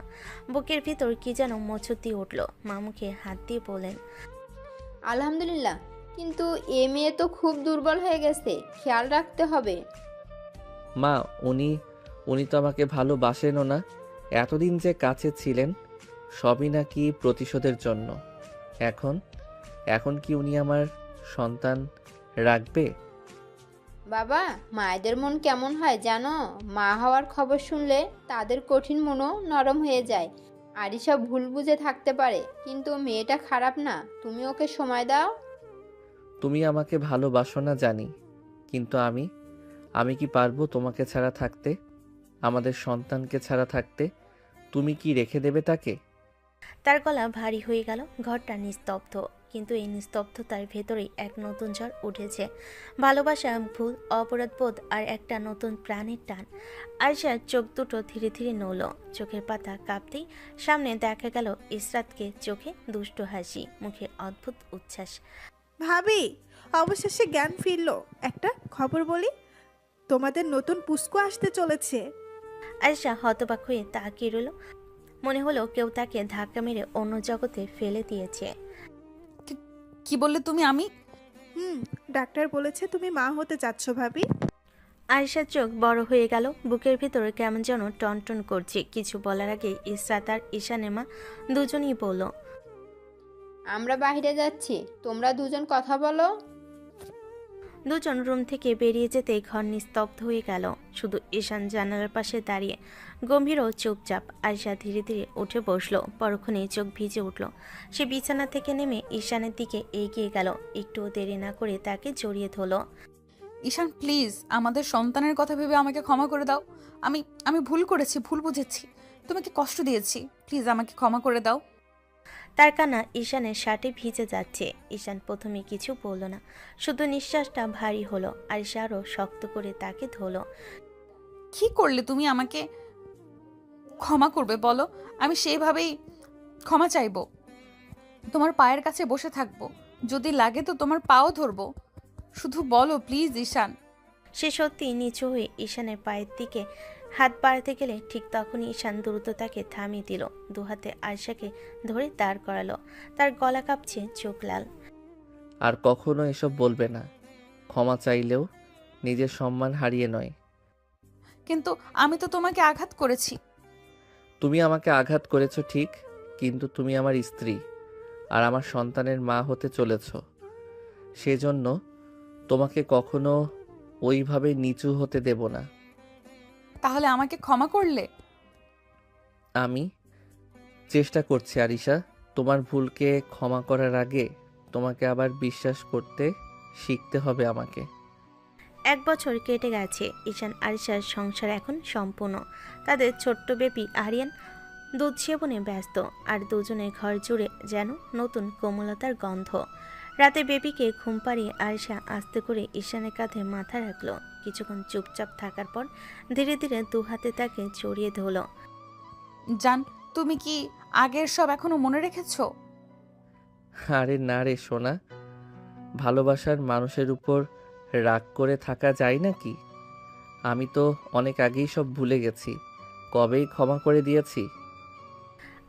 বুকের ভিতর কি যেন মোচড় দিয়ে উঠল। মা মুখে হাত দিয়ে বলেন, আলহামদুলিল্লাহ, কিন্তু এ মেয়ে তো খুব দুর্বল হয়ে গেছে, খেয়াল রাখতে হবে। মা, উনি তো আমাকে ভালোবাসেনও না। এতদিন যে কাছে ছিলেন, সবই নাকি প্রতিশোধের জন্য। এখন কি উনি আমার সন্তান রাখবে? বাবা, মায়েদের মন কেমন হয় জানো? মা হওয়ার খবর শুনলে তাদের কঠিন মনও নরম হয়ে যায়। আরিশা ভুল বুঝে থাকতে পারে, কিন্তু মেয়েটা খারাপ না। তুমি ওকে সময় দাও। তুমি আমাকে ভালোবাসো না জানি, কিন্তু আমি কি পারবো তোমাকে ছাড়া থাকতে? আমাদের সন্তানকে ছাড়া থাকতে? তুমি কি রেখে দেবে তাকে? তার গলা ভারী হয়ে গেল। ঘরটা নিস্তব্ধ, কিন্তু এই নিস্তব্ধতার ভেতরেই এক নতুন ঝড় উঠেছে। ভালোবাসা, ভুল, অপরাধবোধ আর একটা নতুন প্রাণের টান। আয়শার চোখ দুটো ধীরে ধীরে নড়ল। চোখের পাতা কাঁপতেই সামনে দেখা গেল ইসরাতকে, চোখে দুষ্টু হাসি, মুখে অদ্ভুত উচ্ছ্বাস। ভাবি, অবশেষে জ্ঞান ফিরল। একটা খবর বলি, তোমাদের নতুন পুস্কু আসতে চলেছে। আয়শা হতবাক হয়ে তাকিয়ে রইল। মনে হলো কেউ তাকে ধাক্কা মেরে অন্য জগতে ফেলে দিয়েছে। কি বললে তুমি? আমি ডাক্তার বলেছে তুমি মা হতে যাচ্ছ ভাবি। আয়েশার চোখ বড় হয়ে গেল। বুকের ভিতরে কেমন যেন টনটন করছে। কিছু বলার আগে ইসরাত আর ঈশানের মা দুজনই বলল, আমরা বাইরে যাচ্ছি, তোমরা দুজন কথা বলো। দুজন রুম থেকে বেরিয়ে যেতে ঘর নিস্তব্ধ হয়ে গেল। শুধু ঈশান জানালার পাশে দাঁড়িয়ে গম্ভীর ও চুপচাপ। আয়েশা ধীরে ধীরে উঠে বসলো। পরক্ষণেই চোখ ভিজে উঠল। সে বিছানা থেকে নেমে ঈশানের দিকে এগিয়ে গেল। একটু দেরি না করে তাকে জড়িয়ে ধরল। ঈশান, প্লিজ আমাদের সন্তানের কথা ভেবে আমাকে ক্ষমা করে দাও। আমি ভুল করেছি, ভুল বুঝেছি, তোমাকে কষ্ট দিয়েছি, প্লিজ আমাকে ক্ষমা করে দাও। তার কান্না ঈশানের শার্টে ভিজে যাচ্ছে। ঈশান প্রথমে কিছু বলল না, শুধু নিঃশ্বাসটা ভারী হলো। আয়েশা আরও শক্ত করে তাকে ধরল। কি করলে তুমি? আমাকে ক্ষমা করবে বলো, আমি সেইভাবেই ক্ষমা চাইবো। তোমার পায়ের কাছে বসে থাকবো, যদি লাগে তো তোমার পাও ধরবো। শুধু বলো প্লিজ ঈশান। সে সত্যি নিচু হয়ে ঈশানের পায়ের দিকে হাত বাড়াতে গেলে ঠিক তখনই ঈশান দ্রুত তাকে থামিয়ে দিল। দুহাতে আয়েশাকে ধরে দাঁড় করালো। তার গলা কাঁপছে, চোখ লাল। আর কখনো এসব বলবে না। ক্ষমা চাইলেও নিজের সম্মান হারিয়ে নয়। কিন্তু আমি তো তোমাকে আঘাত করেছি। তুমি আমাকে আঘাত করেছো ঠিক, কিন্তু তুমি আমার স্ত্রী আর আমার সন্তানের মা হতে চলেছ। সেজন্য তোমাকে কখনো ওইভাবে নিচু হতে দেব না। তাহলে আমাকে ক্ষমা করলে? আমি চেষ্টা করছি আরিশা। তোমার ভুলকে ক্ষমা করার আগে তোমাকে আবার বিশ্বাস করতে শিখতে হবে আমাকে। 1 বছর কেটে গেছে। ঈশান আরিশার সংসার এখন সম্পূর্ণ। তাদের ছোট্ট বেবি আরিয়ান দুধ সেবনে ব্যস্ত, আর দুজনের ঘর জুড়ে যেন নতুন কোমলতার গন্ধ। রাতে বেবিকে ঘুম পাড়িয়ে আরিশা আস্তে করে ঈশানের কাঁধে মাথা রাখলো। কিছুক্ষণ চুপচাপ থাকার পর ধীরে ধীরে দু হাতে তাকে জড়িয়ে ধরল। জান, তুমি কি আগের সব এখনো মনে রেখেছো? আরে না রে সোনা, ভালোবাসার মানুষের উপর রাগ করে থাকা যায় নাকি? আমি তো অনেক আগেই সব ভুলে গেছি। কবেই ক্ষমা করে দিয়েছি।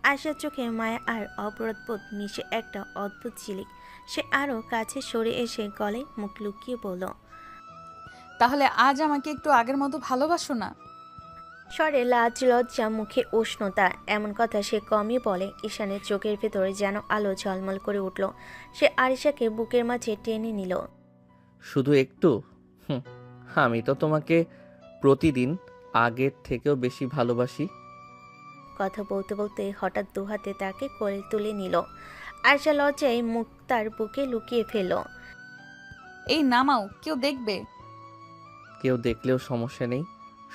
আয়শার চোখে মায়া আর অপরাধবোধ মিশে একটা অদ্ভুত ঝিলিক। সে আরও কাছে সরে এসে গলায় মুখ লুকিয়ে বলল, তাহলে আজ আমাকে একটু আগের মতো ভালোবাসো না? স্বরে লাজ লজ্জা, মুখে উষ্ণতা। এমন কথা সে কমই বলে। ঈশানের চোখের ভেতরে যেন আলো ঝলমল করে উঠল। সে আরিশাকে বুকের মাঝে টেনে নিল। শুধু একটু? আমি তো তোমাকে প্রতিদিন আগের থেকেও বেশি ভালোবাসি। কথা বলতে বলতে হঠাৎ দুহাতে তাকে কোলে তুলে নিল। আয়শা লজ্জায় মুখ তার বুকে লুকিয়ে ফেলল। এই নামাও, কেউ দেখবে। কেউ দেখলেও সমস্যা নেই,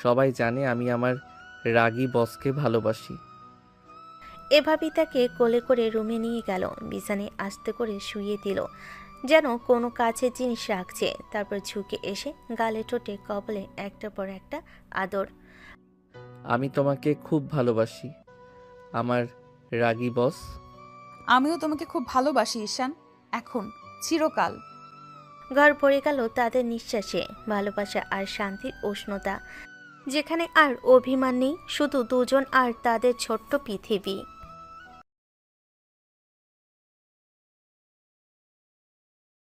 সবাই জানে আমি আমার রাগী বসকে ভালোবাসি। এভাবেই তাকে কোলে করে রুমে নিয়ে গেল। বিছানায় আস্তে করে শুইয়ে দিল, যেন কোনো কাছের জিনিস রাখছে। তারপর ঝুঁকে এসে গালে ঠোঁটে কপালে একটার পর একটা আদর। আমি তোমাকে খুব ভালোবাসি আমার রাগী বস। আমিও তোমাকে খুব ভালোবাসি ঈশান, এখন চিরকাল। ঘর ভরে গেল তাদের নিঃশ্বাসে, ভালোবাসা আর শান্তির উষ্ণতা, যেখানে আর অভিমান নেই, শুধু দুজন আর তাদের ছোট্ট পৃথিবী।